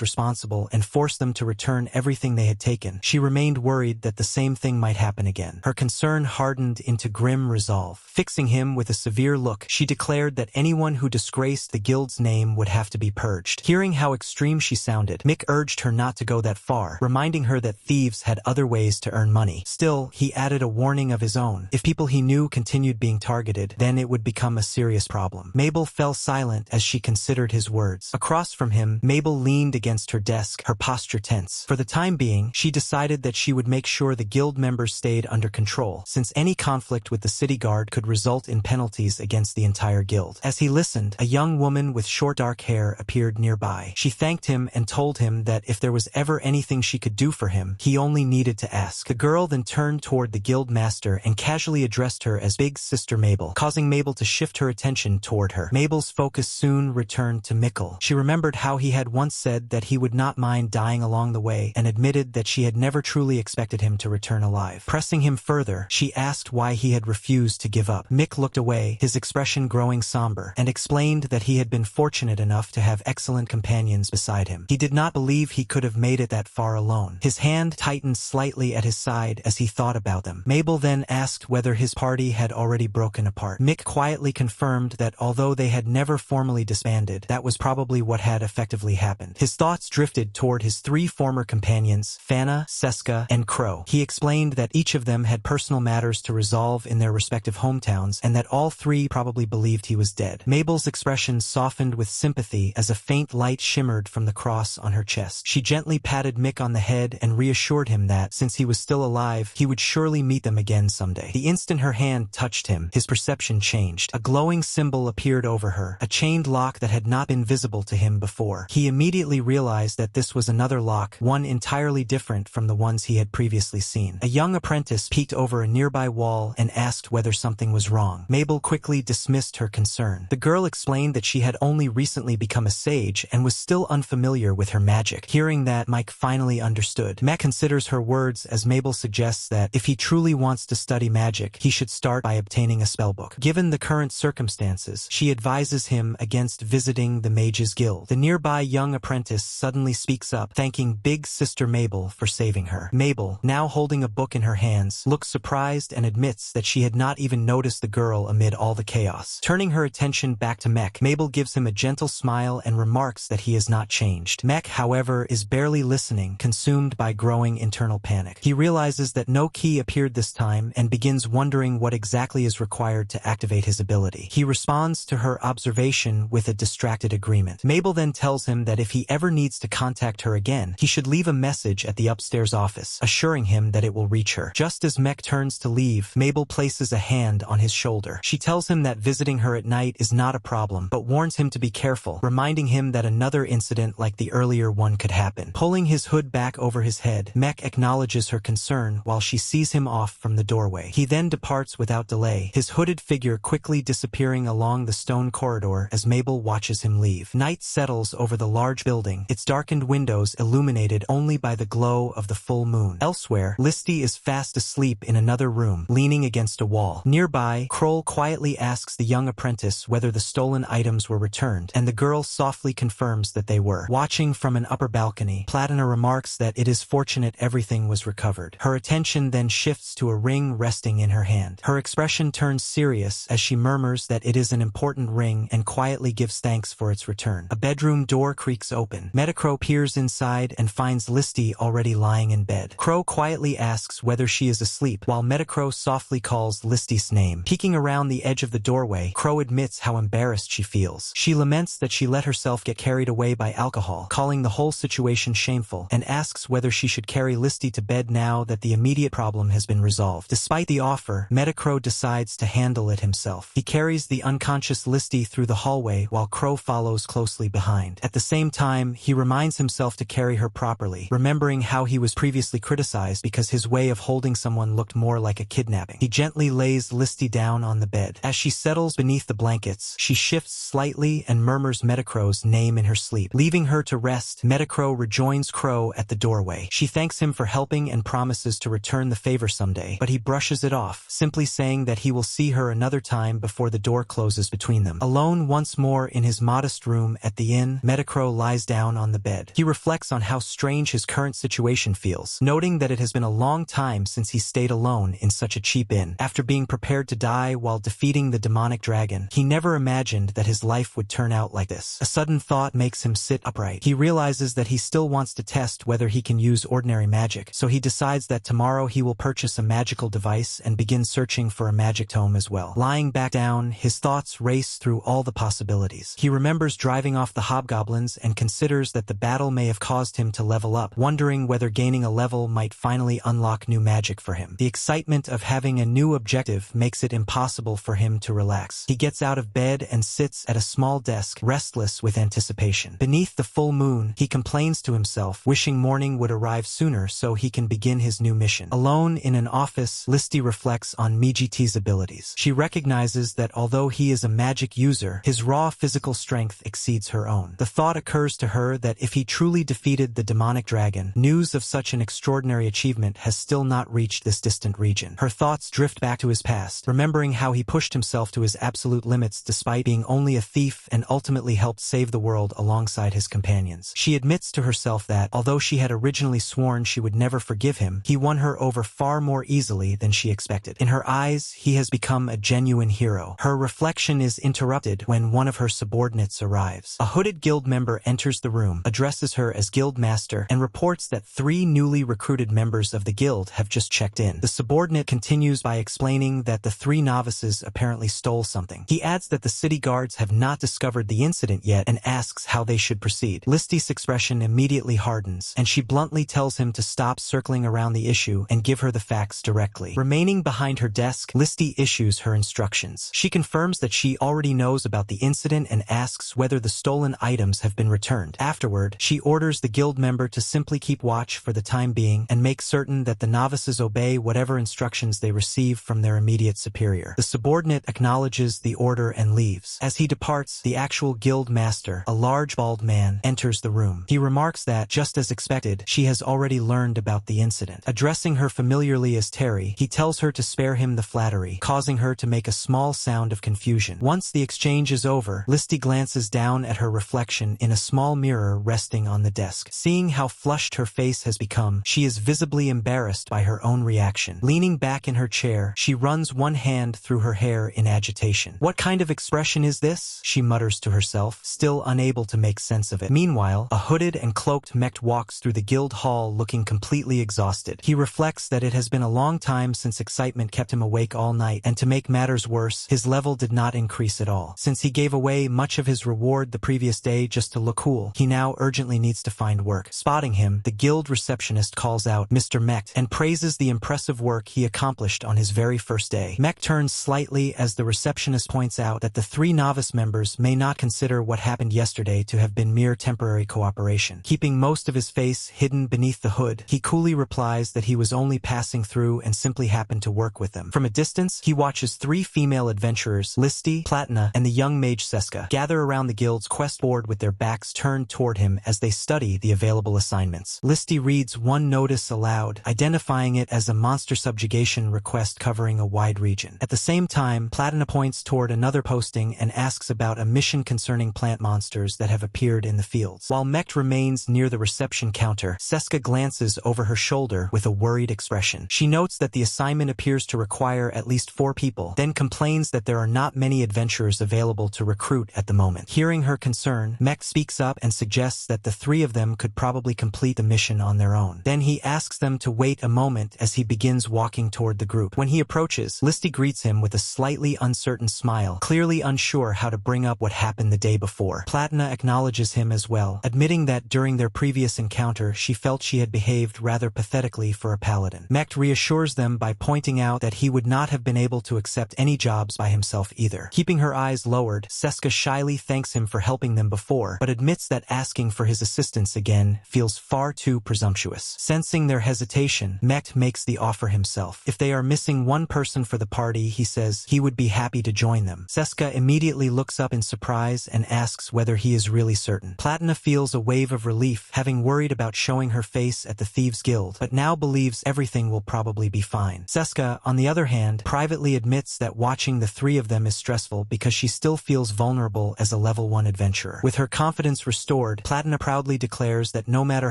S1: responsible and forced them to return everything they had taken, she remained worried that the same thing might happen again. Her concern hardened into grim resolve. Fixing him with a severe look, she declared that anyone who disgraced the guild's name would have to be purged. Hearing how extreme she sounded, Mick urged her not to go that far, reminding her that thieves had other ways to earn money. Still, he added a warning of his own. If people he knew continued being targeted, then it would become a serious problem. Mabel fell silent as she considered his words. Across from him, Mabel leaned against her desk, her posture tense. For the time being, she decided that she would make sure the guild members stayed under control, since any conflict with the city guard could result in penalties against the entire guild. As he listened, a young woman with short dark hair appeared nearby. She thanked him and told him that if there was ever anything she could do for him, he only needed to ask. The girl then turned toward the guild master and casually addressed her as Big Sister Mabel, causing Mabel to shift her attention toward her. Mabel's focus soon returned to Mikkel. She remembered how he had once said that he would not mind dying along the way and admitted that she had never truly expected him to return alive. Pressing him further, she asked why he had refused to give up. Mick looked away, his expression growing somber, and explained that he had been fortunate enough to have excellent companions beside him. He did not believe he could have made it that far alone. His hand tightened slightly at his side as he thought about them. Mabel then asked whether his party had already broken apart. Mick quietly confirmed that although they had never formally disbanded, that was probably what had effectively happened. His thoughts drifted toward his three former companions, Fana, Seska, and Crow. He explained that each of them had personal matters to resolve in their respective hometowns and that all three probably believed he was dead. Mabel's expression softened with sympathy as a faint light shimmered from the cross on her chest. She gently patted Mick on the head and reassured him that, since he was still alive, he would surely meet them again someday. The instant her hand touched him, his perception changed. A glowing symbol appeared over her, a chained lock that had not been visible to him before. He immediately realized that this was another lock, one entirely different from the ones he had previously seen. A young apprentice peeked over a nearby wall and asked whether something was wrong. Mabel quickly dismissed her concern. The girl explained that she had only recently become a sage and was still unfamiliar with her magic. Hearing that, Mike finally understood. Mac considers her words as Mabel suggests that if he truly wants to study magic, he should start by obtaining a spellbook. Given the current circumstances, she advises him against visiting the Mages Guild. The nearby young apprentice suddenly speaks up, thanking Big Sister Mabel for saving her. Mabel, now holding a book in her hands, looks surprised and admits that she had not even noticed the girl amid all the chaos. Turning her attention back to Mech, Mabel gives him a gentle smile and remarks that he has not changed. Mech, however, is barely listening, consumed by growing internal panic. He realizes that no key appeared this time and begins wondering what exactly is required to activate his ability. He responds to her observation with a distracted agreement. Mabel then tells him that if he ever needs to contact her again, he should leave a message at the upstairs office, assuring him that it will reach her. Just as Mech turns to leave, Mabel places a hand on his shoulder. She tells him that visiting her at night is not a problem, but warns him to be careful, reminding him that another incident like the earlier one could happen. Pulling his hood back over his head, Mech acknowledges her concern while she sees him off from the doorway. He then departs without delay, his hooded figure quickly disappearing along the stone corridor as Mabel watches him leave. Night settles over the large building, its darkened windows illuminated only by the glow of the full moon. Elsewhere, Listy is fast asleep in another room, leaning against a wall. Nearby, Kroll quietly asks the young apprentice whether the stolen items were returned, and the girl softly confirms that they were. Watching from an upper balcony, Platina remarks that it is fortunate everything was recovered. Her attention then shifts to a ring resting in her hand. Her expression turns serious as she murmurs that it is an important ring and quietly gives thanks for its return. A bedroom door creaks open. Metacrow peers inside and finds Listy already lying in bed. Crow quietly asks whether she is asleep, while Metacrow softly calls Listy's name. Peeking around the edge of the doorway, Crow admits how embarrassed she feels. She laments that she let herself get carried away by alcohol, calling the whole situation shameful, and asks whether she should carry Listy to bed now that the immediate problem has been resolved. Despite the offer, Metacrow decides to handle it himself. He carries the unconscious Listy through the hallway while Crow follows closely behind. At the same time, he reminds himself to carry her properly, remembering how he was previously criticized because his way of holding someone looked more like a kidnapping. He gently lays Listy down on the bed. As she settles beneath the blankets, she shifts slightly and murmurs Metacrow's name in her sleep. Leaving her to rest, Metacrow rejoins Crow at the doorway. She thanks him for helping and promises to return the favor someday, but he brushes it off, simply saying that he will see her another time before the door closes between them. Alone once more in his modest room at the inn, Metacrow lies down on the bed. He reflects on how strange his current situation feels, noting that it has been a long time since he stayed alone in such a cheap inn. After being prepared to die while defeating the demonic dragon, he never imagined that his life would turn out like this. A sudden thought makes him sit upright. He realizes that he still wants to test whether he can use ordinary magic, so he decides that tomorrow he will purchase a magical device and begin searching for a magic tome as well. Lying back down, his thoughts race through all the possibilities. He remembers driving off the hobgoblins and considers that the battle may have caused him to level up, wondering whether gaining a level might finally unlock new magic for him. The excitement of having a new objective makes it impossible for him to relax. He gets out of bed and sits at a small desk, restless with anticipation. Beneath the full moon, he complains to himself, wishing morning would arrive sooner so he can begin his new mission. Alone in an office, Listy reflects on Mijiti's abilities. She recognizes that although he is a magic user, his raw physical strength exceeds her own. The thought occurs to her that if he truly defeated the demonic dragon, news of such an extraordinary achievement has still not reached this distant region. Her thoughts drift back to his past, remembering how he pushed himself to his absolute limits despite being only a thief and ultimately helped save the world alongside his companions. She admits to herself that, although she had originally sworn she would never forgive him, he won her over far more easily than she expected. In her eyes, he has become a genuine hero. Her reflection is interrupted when one of her subordinates arrives. A hooded guild member enters the room, addresses her as guild master, and reports that 3 newly recruited members of the guild have just checked in. The subordinate continues by explaining that the 3 novices apparently stole something. He adds that the city guards have not discovered the incident yet and asks how they should proceed. Listy's expression immediately hardens, and she bluntly tells him to stop circling around the issue and give her the facts directly. Remaining behind her desk, Listy issues her instructions. She confirms that she already knows about the incident and asks whether the stolen items have been returned. Afterward, she orders the guild member to simply keep watch for the time being and make certain that the novices obey whatever instructions they receive from their immediate superior. The subordinate acknowledges the order and leaves. As he departs, the actual guild master, a large bald man, enters the room. He remarks that, just as expected, she has already learned about the incident. Addressing her familiarly as Terry, he tells her to spare him the flattery, causing her to make a small sound of confusion. Once the exchange is over, Listy glances down at her reflection in a small mirror resting on the desk. Seeing how flushed her face has become, she is visibly embarrassed by her own reaction. Leaning back in her chair, she runs one hand through her hair in agitation. What kind of expression is this? She mutters to herself, still unable to make sense of it. Meanwhile, a hooded and cloaked mech walks through the guild hall looking completely exhausted. He reflects that it has been a long time since excitement kept him awake all night, and to make matters worse, his level did not increase at all. Since he gave away much of his reward the previous day just to look cool, he now urgently needs to find work. Spotting him, the guild receptionist calls out Mr. Mech and praises the impressive work he accomplished on his very first day. Mech turns slightly as the receptionist points out that the 3 novice members may not consider what happened yesterday to have been mere temporary cooperation. Keeping most of his face hidden beneath the hood, he coolly replies that he was only passing through and simply happened to work with them. From a distance, he watches 3 female adventurers, Listy, Platina, and the young mage Seska, gather around the guild's quest board with their backs turned toward him as they study the available assignments. Listy reads one notice aloud, identifying it as a monster subjugation request covering a wide region. At the same time, Platina points toward another posting and asks about a mission concerning plant monsters that have appeared in the fields. While Mech remains near the reception counter, Seska glances over her shoulder with a worried expression. She notes that the assignment appears to require at least 4 people, then complains that there are not many adventurers available to recruit at the moment. Hearing her concern, Mech speaks up and suggests that the 3 of them could probably complete the mission on their own. Then he asks them to wait a moment as he begins walking toward the group. When he approaches, Listy greets him with a slightly uncertain smile, clearly unsure how to bring up what happened the day before. Platina acknowledges him as well, admitting that during their previous encounter she felt she had behaved rather pathetically for a paladin. Mech reassures them by pointing out that he would not have been able to accept any jobs by himself either. Keeping her eyes lowered, Seska shyly thanks him for helping them before, but admits that asking for his assistance again feels far too presumptuous. Sensing their hesitation, Mech makes the offer himself. If they are missing one person for the party, he says he would be happy to join them. Seska immediately looks up in surprise and asks whether he is really certain. Platina feels feels a wave of relief, having worried about showing her face at the Thieves' Guild, but now believes everything will probably be fine. Seska, on the other hand, privately admits that watching the three of them is stressful because she still feels vulnerable as a level 1 adventurer. With her confidence restored, Platina proudly declares that no matter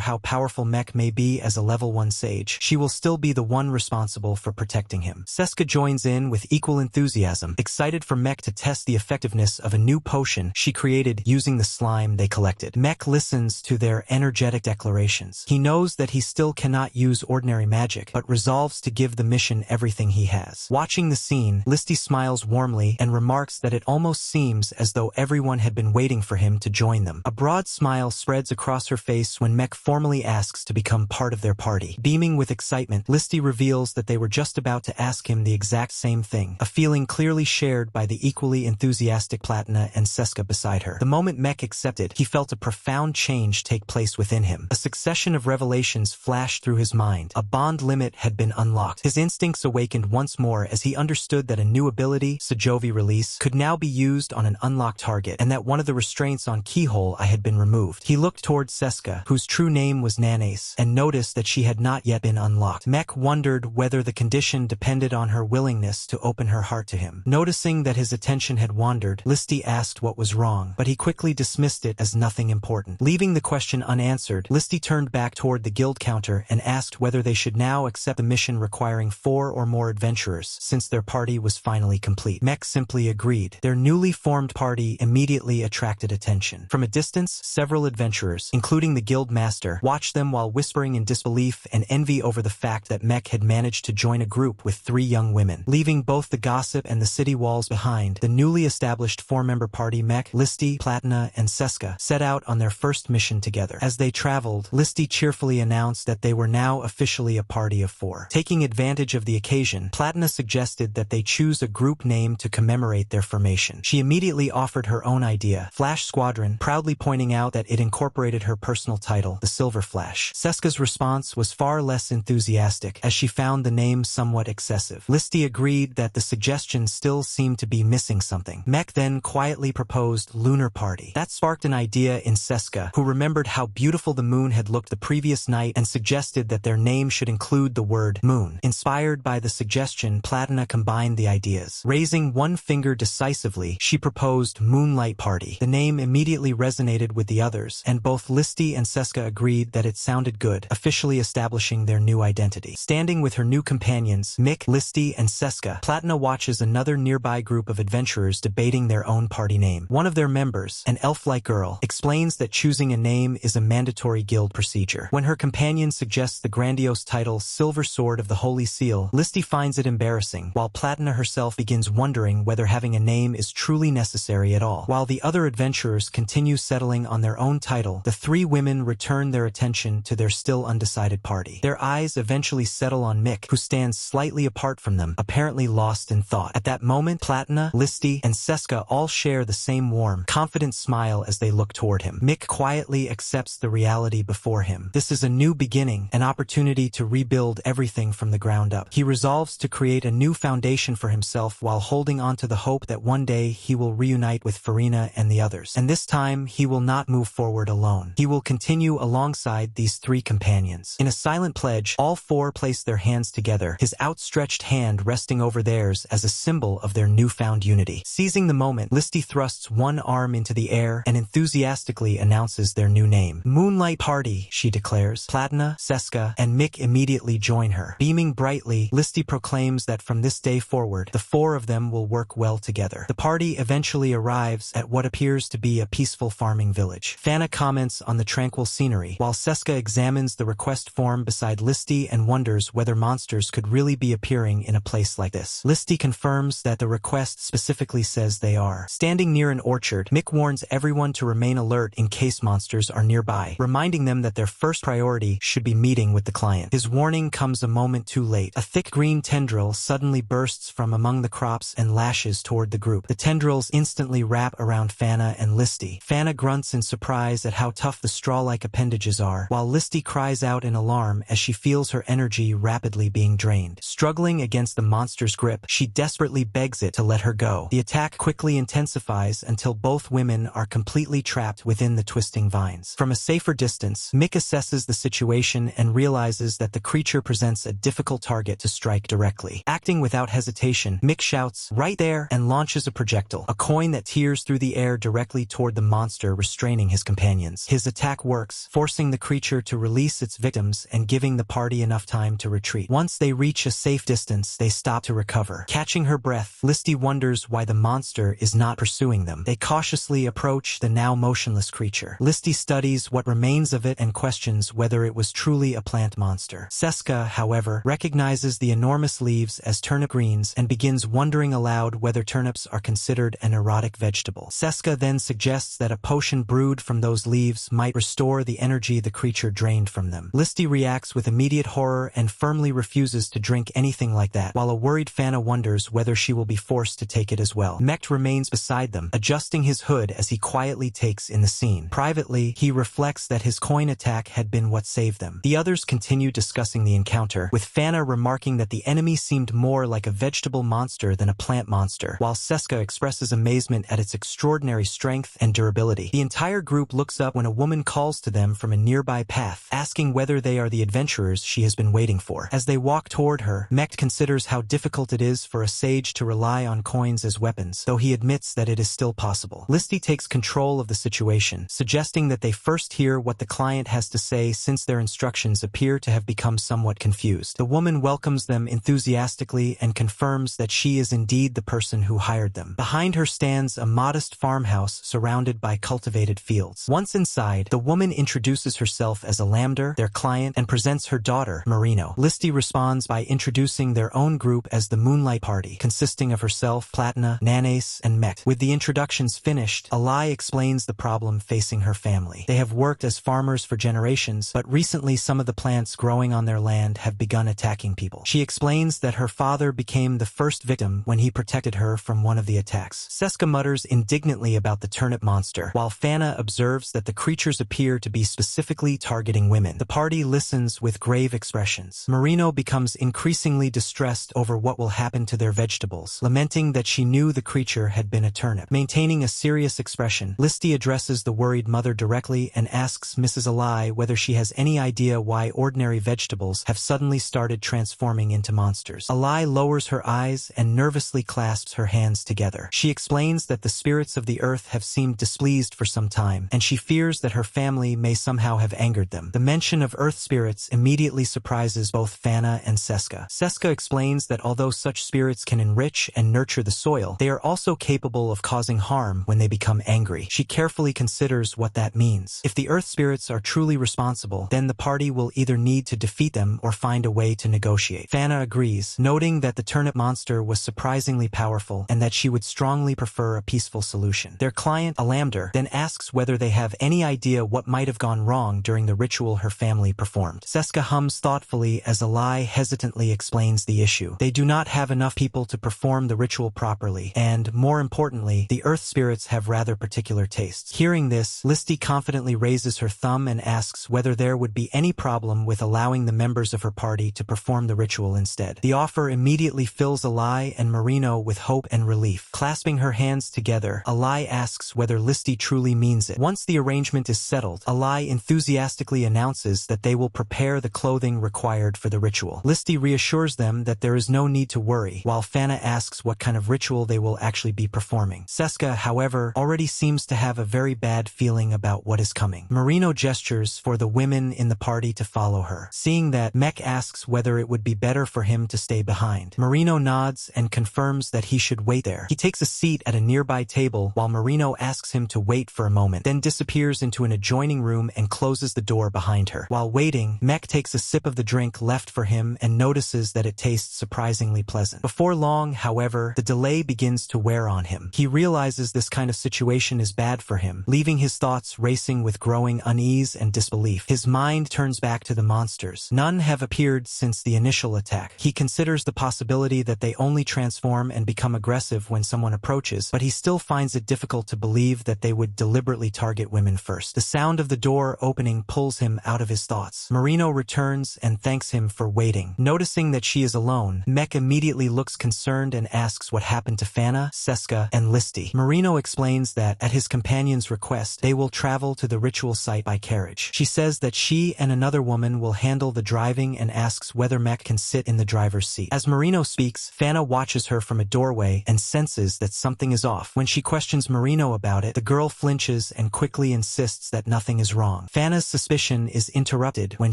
S1: how powerful Mech may be as a level 1 sage, she will still be the one responsible for protecting him. Seska joins in with equal enthusiasm, excited for Mech to test the effectiveness of a new potion she created using the slime they collected. Mech listens to their energetic declarations. He knows that he still cannot use ordinary magic, but resolves to give the mission everything he has. Watching the scene, Listy smiles warmly and remarks that it almost seems as though everyone had been waiting for him to join them. A broad smile spreads across her face when Mech formally asks to become part of their party. Beaming with excitement, Listy reveals that they were just about to ask him the exact same thing, a feeling clearly shared by the equally enthusiastic Platina and Seska beside her. The moment Mech accepted, he felt a profound change take place within him. A succession of revelations flashed through his mind. A bond limit had been unlocked. His instincts awakened once more as he understood that a new ability, Sojovi Release, could now be used on an unlocked target, and that one of the restraints on Keyhole I had been removed. He looked towards Seska, whose true name was Nanace, and noticed that she had not yet been unlocked. Mech wondered whether the condition depended on her willingness to open her heart to him. Noticing that his attention had wandered, Listy asked what was wrong, but he quickly dismissed it as nothing important. Leaving the question unanswered, Listy turned back toward the guild counter and asked whether they should now accept a mission requiring 4 or more adventurers, since their party was finally complete. Mech simply agreed. Their newly formed party immediately attracted attention. From a distance, several adventurers, including the guild master, watched them while whispering in disbelief and envy over the fact that Mech had managed to join a group with 3 young women. Leaving both the gossip and the city walls behind, the newly established 4-member party Mech, Listy, Platina, and Seska set out on their first mission together. As they traveled, Listy cheerfully announced that they were now officially a party of 4. Taking advantage of the occasion, Platina suggested that they choose a group name to commemorate their formation. She immediately offered her own idea, Flash Squadron, proudly pointing out that it incorporated her personal title, the Silver Flash. Seska's response was far less enthusiastic, as she found the name somewhat excessive. Listy agreed that the suggestion still seemed to be missing something. Mech then quietly proposed Lunar Party. That sparked an idea in Seska, who remembered how beautiful the moon had looked the previous night and suggested that their name should include the word moon. Inspired by the suggestion, Platina combined the ideas. Raising one finger decisively, she proposed Moonlight Party. The name immediately resonated with the others, and both Listy and Seska agreed that it sounded good, officially establishing their new identity. Standing with her new companions, Mick, Listy, and Seska, Platina watches another nearby group of adventurers debating their own party name. One of their members, an elf-like girl, explains that choosing a name is a mandatory guild procedure. When her companion suggests the grandiose title Silver Sword of the Holy Seal, Listy finds it embarrassing, while Platina herself begins wondering whether having a name is truly necessary at all. While the other adventurers continue settling on their own title, the 3 women return their attention to their still undecided party. Their eyes eventually settle on Mick, who stands slightly apart from them, apparently lost in thought. At that moment, Platina, Listy, and Seska all share the same warm, confident smile as they look toward him. Mick quietly accepts the reality before him. This is a new beginning, an opportunity to rebuild everything from the ground up. He resolves to create a new foundation for himself while holding on to the hope that one day he will reunite with Farina and the others. And this time, he will not move forward alone. He will continue alongside these 3 companions. In a silent pledge, all 4 place their hands together, his outstretched hand resting over theirs as a symbol of their newfound unity. Seizing the moment, Listy thrusts one arm into the air and enthusiastically announces their new name. Moonlight Party, she declares. Platina, Seska, and Mick immediately join her. Beaming brightly, Listy proclaims that from this day forward, the 4 of them will work well together. The party eventually arrives at what appears to be a peaceful farming village. Fana comments on the tranquil scenery, while Seska examines the request form beside Listy and wonders whether monsters could really be appearing in a place like this. Listy confirms that the request specifically says they are. Standing near an orchard, Mick warns everyone to remain alert in case monsters are nearby, reminding them that their first priority should be meeting with the client. His warning comes a moment too late. A thick green tendril suddenly bursts from among the crops and lashes toward the group. The tendrils instantly wrap around Fana and Listy. Fana grunts in surprise at how tough the straw-like appendages are, while Listy cries out in alarm as she feels her energy rapidly being drained. Struggling against the monster's grip, she desperately begs it to let her go. The attack quickly intensifies until both women are completely trapped within the twisted twisting vines. From a safer distance, Mick assesses the situation and realizes that the creature presents a difficult target to strike directly. Acting without hesitation, Mick shouts, "Right there," and launches a projectile, a coin that tears through the air directly toward the monster, restraining his companions. His attack works, forcing the creature to release its victims and giving the party enough time to retreat. Once they reach a safe distance, they stop to recover. Catching her breath, Listy wonders why the monster is not pursuing them. They cautiously approach the now motionless creature. Listy studies what remains of it and questions whether it was truly a plant monster. Seska, however, recognizes the enormous leaves as turnip greens and begins wondering aloud whether turnips are considered an erotic vegetable. Seska then suggests that a potion brewed from those leaves might restore the energy the creature drained from them. Listy reacts with immediate horror and firmly refuses to drink anything like that, while a worried Fana wonders whether she will be forced to take it as well. Mech remains beside them, adjusting his hood as he quietly takes in the scene. Privately, he reflects that his coin attack had been what saved them. The others continue discussing the encounter, with Fana remarking that the enemy seemed more like a vegetable monster than a plant monster, while Seska expresses amazement at its extraordinary strength and durability. The entire group looks up when a woman calls to them from a nearby path, asking whether they are the adventurers she has been waiting for. As they walk toward her, Mech considers how difficult it is for a sage to rely on coins as weapons, though he admits that it is still possible. Listy takes control of the situation, suggesting that they first hear what the client has to say since their instructions appear to have become somewhat confused. The woman welcomes them enthusiastically and confirms that she is indeed the person who hired them. Behind her stands a modest farmhouse surrounded by cultivated fields. Once inside, the woman introduces herself as a Lambder, their client, and presents her daughter, Marino. Listy responds by introducing their own group as the Moonlight Party, consisting of herself, Platina, Nanace, and Mech. With the introductions finished, Alai explains the problem facing her family. They have worked as farmers for generations, but recently some of the plants growing on their land have begun attacking people. She explains that her father became the first victim when he protected her from one of the attacks. Seska mutters indignantly about the turnip monster, while Fana observes that the creatures appear to be specifically targeting women. The party listens with grave expressions. Marino becomes increasingly distressed over what will happen to their vegetables, lamenting that she knew the creature had been a turnip. Maintaining a serious expression, Listy addresses the worried mother directly and asks Mrs. Alai whether she has any idea why ordinary vegetables have suddenly started transforming into monsters. Alai lowers her eyes and nervously clasps her hands together. She explains that the spirits of the earth have seemed displeased for some time, and she fears that her family may somehow have angered them. The mention of earth spirits immediately surprises both Fana and Seska. Seska explains that although such spirits can enrich and nurture the soil, they are also capable of causing harm when they become angry. She carefully considers what that means. If the earth spirits are truly responsible, then the party will either need to defeat them or find a way to negotiate. Fana agrees, noting that the turnip monster was surprisingly powerful and that she would strongly prefer a peaceful solution. Their client, Alamder, then asks whether they have any idea what might have gone wrong during the ritual her family performed. Seska hums thoughtfully as Alai hesitantly explains the issue. They do not have enough people to perform the ritual properly, and, more importantly, the earth spirits have rather particular tastes. Hearing this, Listy confidently raises her thumb and asks whether there would be any problem with allowing the members of her party to perform the ritual instead. The offer immediately fills Alai and Marino with hope and relief. Clasping her hands together, Alai asks whether Listy truly means it. Once the arrangement is settled, Alai enthusiastically announces that they will prepare the clothing required for the ritual. Listy reassures them that there is no need to worry, while Fana asks what kind of ritual they will actually be performing. Seska, however, already seems to have a very bad feeling about what is coming. Marino gestures for the women in the party to follow her. Seeing that, Mech asks whether it would be better for him to stay behind. Marino nods and confirms that he should wait there. He takes a seat at a nearby table while Marino asks him to wait for a moment, then disappears into an adjoining room and closes the door behind her. While waiting, Mech takes a sip of the drink left for him and notices that it tastes surprisingly pleasant. Before long, however, the delay begins to wear on him. He realizes this kind of situation is bad for him, leaving his thoughts racing with growing unease and disbelief. His mind turns back to the monsters. None have appeared since the initial attack. He considers the possibility that they only transform and become aggressive when someone approaches, but he still finds it difficult to believe that they would deliberately target women first. The sound of the door opening pulls him out of his thoughts. Marino returns and thanks him for waiting. Noticing that she is alone, Mech immediately looks concerned and asks what happened to Fana, Seska, and Listy. Marino explains that, at his companion's request, they will will travel to the ritual site by carriage. She says that she and another woman will handle the driving and asks whether Mek can sit in the driver's seat. As Marino speaks, Fana watches her from a doorway and senses that something is off. When she questions Marino about it, the girl flinches and quickly insists that nothing is wrong. Fana's suspicion is interrupted when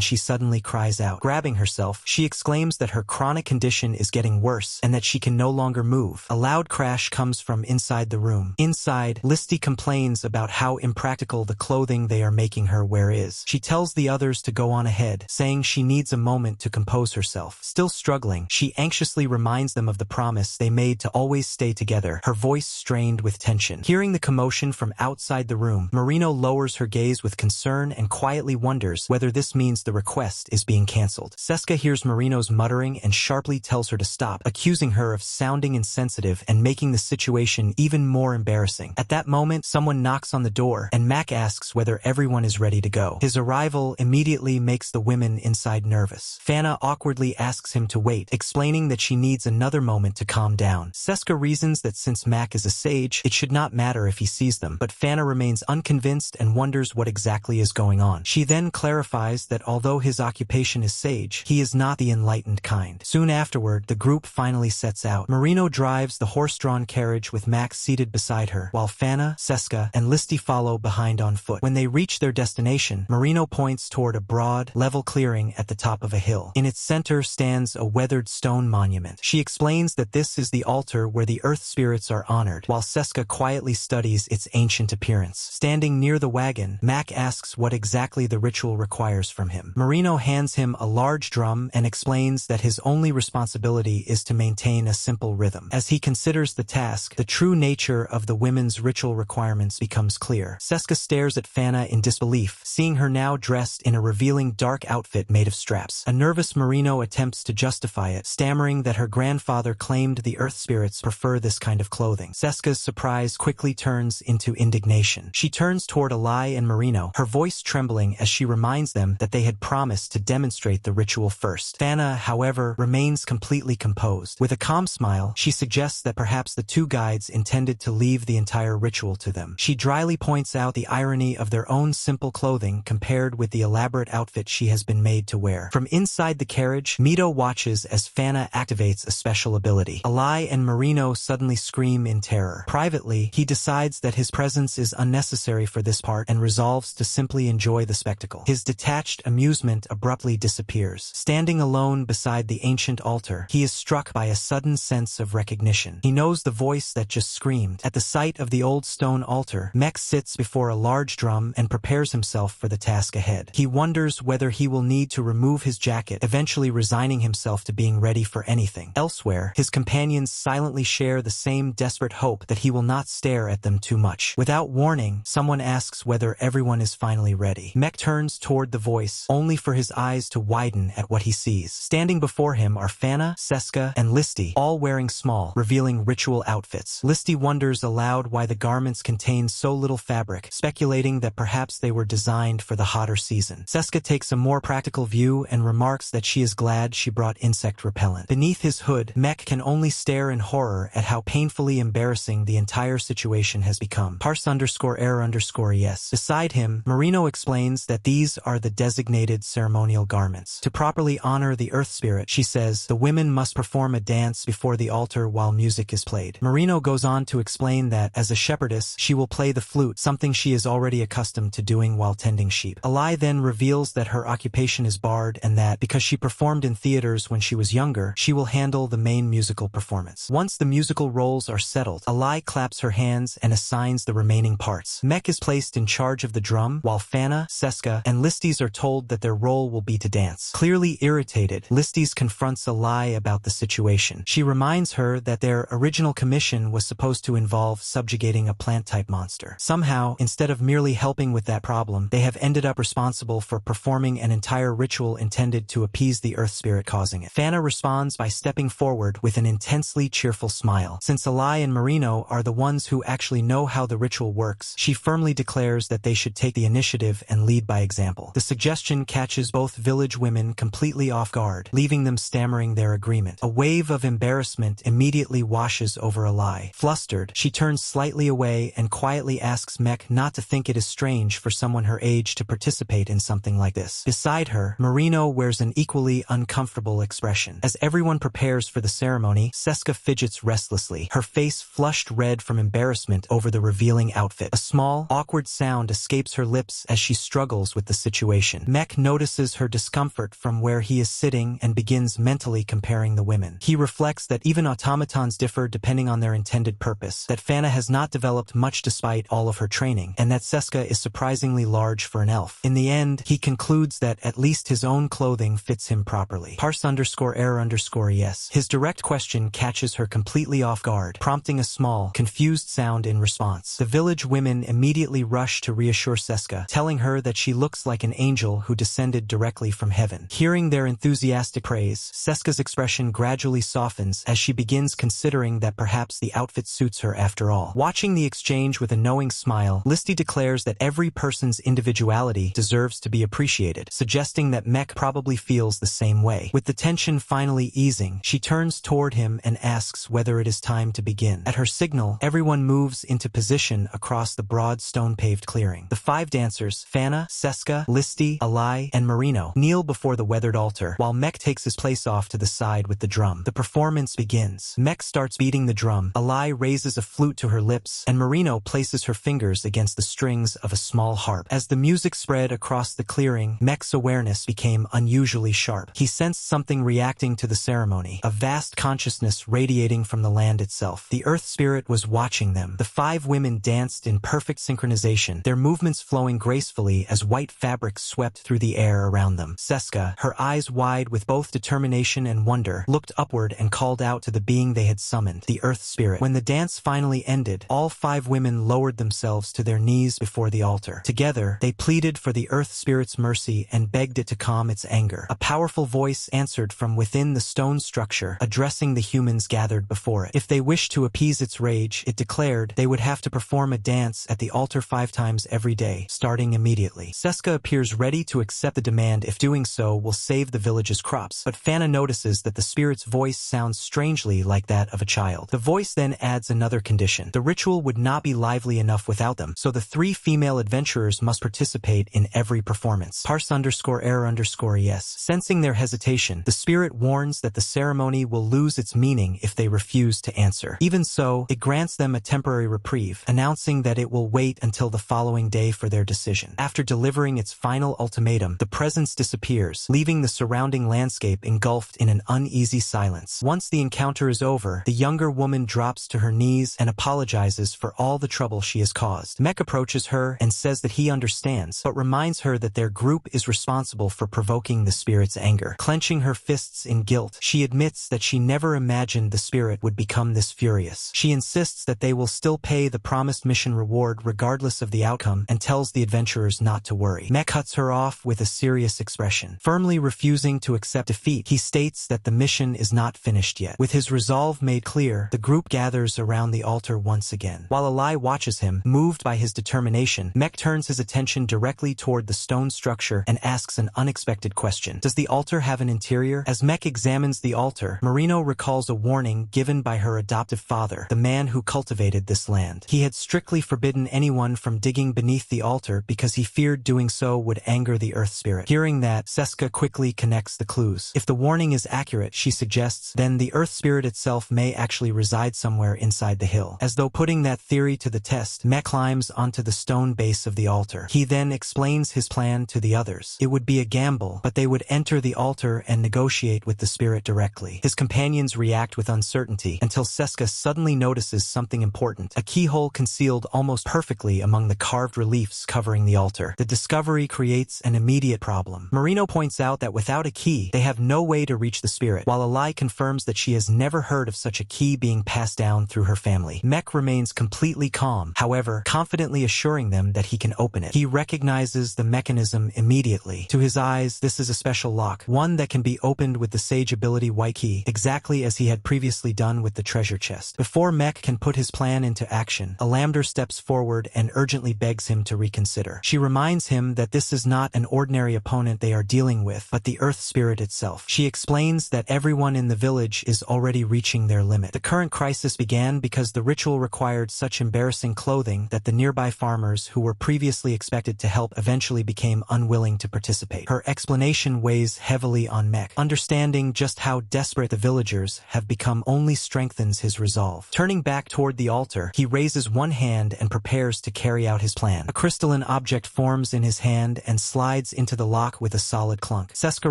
S1: she suddenly cries out. Grabbing herself, she exclaims that her chronic condition is getting worse and that she can no longer move. A loud crash comes from inside the room. Inside, Listy complains about how impractical the clothing they are making her wear is. She tells the others to go on ahead, saying she needs a moment to compose herself. Still struggling, she anxiously reminds them of the promise they made to always stay together, her voice strained with tension. Hearing the commotion from outside the room, Marino lowers her gaze with concern and quietly wonders whether this means the request is being cancelled. Seska hears Marino's muttering and sharply tells her to stop, accusing her of sounding insensitive and making the situation even more embarrassing. At that moment, someone knocks on the door, and Mac asks whether everyone is ready to go. His arrival immediately makes the women inside nervous. Fana awkwardly asks him to wait, explaining that she needs another moment to calm down. Seska reasons that since Mac is a sage, it should not matter if he sees them, but Fana remains unconvinced and wonders what exactly is going on. She then clarifies that although his occupation is sage, he is not the enlightened kind. Soon afterward, the group finally sets out. Marino drives the horse-drawn carriage with Max seated beside her, while Fana, Seska, and Listy follow behind on foot. When they reach their destination, Marino points toward a broad, level clearing at the top of a hill. In its center stands a weathered stone monument. She explains that this is the altar where the earth spirits are honored, while Seska quietly studies its ancient appearance. Standing near the wagon, Mac asks what exactly the ritual requires from him. Marino hands him a large drum and explains that his only responsibility is to maintain a simple rhythm. As he considers the task, the true nature of the women's ritual requirements becomes clear. Seska stares at Fana in disbelief, seeing her now dressed in a revealing dark outfit made of straps. A nervous Marino attempts to justify it, stammering that her grandfather claimed the earth spirits prefer this kind of clothing. Seska's surprise quickly turns into indignation. She turns toward Alai and Marino, her voice trembling as she reminds them that they had promised to demonstrate the ritual first. Fana, however, remains completely composed. With a calm smile, she suggests that perhaps the two guides intended to leave the entire ritual to them. She dryly points out the irony of their own simple clothing compared with the elaborate outfit she has been made to wear. From inside the carriage, Mito watches as Fana activates a special ability. Alai and Marino suddenly scream in terror. Privately, he decides that his presence is unnecessary for this part and resolves to simply enjoy the spectacle. His detached amusement abruptly disappears. Standing alone beside the ancient altar, he is struck by a sudden sense of recognition. He knows the voice that just screamed. At the sight of the old stone altar, Mek sits before a large drum and prepares himself for the task ahead. He wonders whether he will need to remove his jacket, eventually resigning himself to being ready for anything. Elsewhere, his companions silently share the same desperate hope that he will not stare at them too much. Without warning, someone asks whether everyone is finally ready. Mek turns toward the voice, only for his eyes to widen at what he sees. Standing before him are Fana, Seska, and Listy, all wearing small, revealing ritual outfits. Listy wonders aloud why the garments contain so little fabric, speculating that perhaps they were designed for the hotter season. Seska takes a more practical view and remarks that she is glad she brought insect repellent. Beneath his hood, Mek can only stare in horror at how painfully embarrassing the entire situation has become. Parse_error_yes. Beside him, Marino explains that these are the designated ceremonial garments. To properly honor the earth spirit, she says, the women must perform a dance before the altar while music is played. Marino goes on to explain that, as a shepherdess, she will play the flute, something she is already accustomed to doing while tending sheep. Alai then reveals that her occupation is bard and that, because she performed in theaters when she was younger, she will handle the main musical performance. Once the musical roles are settled, Alai claps her hands and assigns the remaining parts. Mek is placed in charge of the drum, while Fana, Seska, and Listies are told that their role will be to dance. Clearly irritated, Listies confronts Alai about the situation. She reminds her that their original commission was supposed to involve subjugating a plant-type monster. Somehow, instead of merely helping with that problem, they have ended up responsible for performing an entire ritual intended to appease the earth spirit causing it. Fana responds by stepping forward with an intensely cheerful smile. Since Alai and Marino are the ones who actually know how the ritual works, she firmly declares that they should take the initiative and lead by example. The suggestion catches both village women completely off guard, leaving them stammering their agreement. A wave of embarrassment immediately washes over Alai. Flustered, she turns slightly away and quietly asks Mek not to think it is strange for someone her age to participate in something like this. Beside her, Marino wears an equally uncomfortable expression. As everyone prepares for the ceremony, Seska fidgets restlessly, her face flushed red from embarrassment over the revealing outfit. A small, awkward sound escapes her lips as she struggles with the situation. Mek notices her discomfort from where he is sitting and begins mentally comparing the women. He reflects that even automatons differ depending on their intended purpose, that Fana has not developed much despite all of her training, and that Seska is surprisingly large for an elf. In the end, he concludes that at least his own clothing fits him properly. Parse_error_yes. His direct question catches her completely off guard, prompting a small, confused sound in response. The village women immediately rush to reassure Seska, telling her that she looks like an angel who descended directly from heaven. Hearing their enthusiastic praise, Seska's expression gradually softens as she begins considering that perhaps the outfit suits her after all. Watching the exchange with a knowing smile, Listy declares that every person's individuality deserves to be appreciated, suggesting that Mek probably feels the same way. With the tension finally easing, she turns toward him and asks whether it is time to begin. At her signal, everyone moves into position across the broad stone-paved clearing. The 5 dancers, Fana, Seska, Listy, Alai, and Marino, kneel before the weathered altar, while Mek takes his place off to the side with the drum. The performance begins. Mek starts beating the drum, Alai raises a flute to her lips, and Marino places her fingers against the strings of a small harp. As the music spread across the clearing, Mek's awareness became unusually sharp. He sensed something reacting to the ceremony, a vast consciousness radiating from the land itself. The earth spirit was watching them. The 5 women danced in perfect synchronization, their movements flowing gracefully as white fabric swept through the air around them. Seska, her eyes wide with both determination and wonder, looked upward and called out to the being they had summoned, the earth spirit. When the dance finally ended, all 5 women lowered themselves to their knees before the altar. Together, they pleaded for the earth spirit's mercy and begged it to calm its anger. A powerful voice answered from within the stone structure, addressing the humans gathered before it. If they wished to appease its rage, it declared, they would have to perform a dance at the altar 5 times every day, starting immediately. Seska appears ready to accept the demand if doing so will save the village's crops, but Fana notices that the spirit's voice sounds strangely like that of a child. The voice then adds another condition. The ritual would not be lively enough without them, so the 3 female adventurers must participate in every performance. Parse_error_yes. Sensing their hesitation, the spirit warns that the ceremony will lose its meaning if they refuse to answer. Even so, it grants them a temporary reprieve, announcing that it will wait until the following day for their decision. After delivering its final ultimatum, the presence disappears, leaving the surrounding landscape engulfed in an uneasy silence. Once the encounter is over, the younger woman drops to her knees and apologizes for all the trouble she has caused. Mek approaches her and says that he understands, but reminds her that their group is responsible for provoking the spirit's anger. Clenching her fists in guilt, she admits that she never imagined the spirit would become this furious. She insists that they will still pay the promised mission reward regardless of the outcome and tells the adventurers not to worry. Mek cuts her off with a serious expression. Firmly refusing to accept defeat, he states that the mission is not finished yet. With his resolve made clear, the group gathers around the altar once again. While Alai watches him, moved by his determination, Mek turns his attention directly toward the stone structure and asks an unexpected question. Does the altar have an interior? As Mek examines the altar, Marino recalls a warning given by her adoptive father, the man who cultivated this land. He had strictly forbidden anyone from digging beneath the altar because he feared doing so would anger the earth spirit. Hearing that, Seska quickly connects the clues. If the warning is accurate, she suggests, then the earth spirit itself may actually reside somewhere inside the hill. As though putting that theory to the test, Mek climbs onto the stone base of the altar. He then explains his plan to the others. It would be a gamble, but they would enter the altar and negotiate with the spirit directly. His companions react with uncertainty until Seska suddenly notices something important, a keyhole concealed almost perfectly among the carved reliefs covering the altar. The discovery creates an immediate problem. Marino points out that without a key, they have no way to reach the spirit, while Alai confirms that she has never heard of such a key being passed down through her family. Mek remains completely calm, however, confidently assuring them that he can open it. He recognizes the mechanism immediately. To his eyes, this is a special lock, one that can be opened with the sage ability White Key, exactly as he had previously done with the treasure chest. Before Mek can put his plan into action, Alamdor steps forward and urgently begs him to reconsider. She reminds him that this is not an ordinary opponent they are dealing with, but the earth spirit itself. She explains that everyone in the village is already reaching their limit. The current crisis began because the ritual required such embarrassing clothing that the nearby farmers who were previously expected to help eventually became unwilling to participate. Her explanation weighs heavily on Mek. Understanding just how desperate the villagers have become only strengthens his resolve. Turning back toward the altar, he raises one hand and prepares to carry out his plan. A crystalline object forms in his hand and slides into the lock with a solid clunk. Seska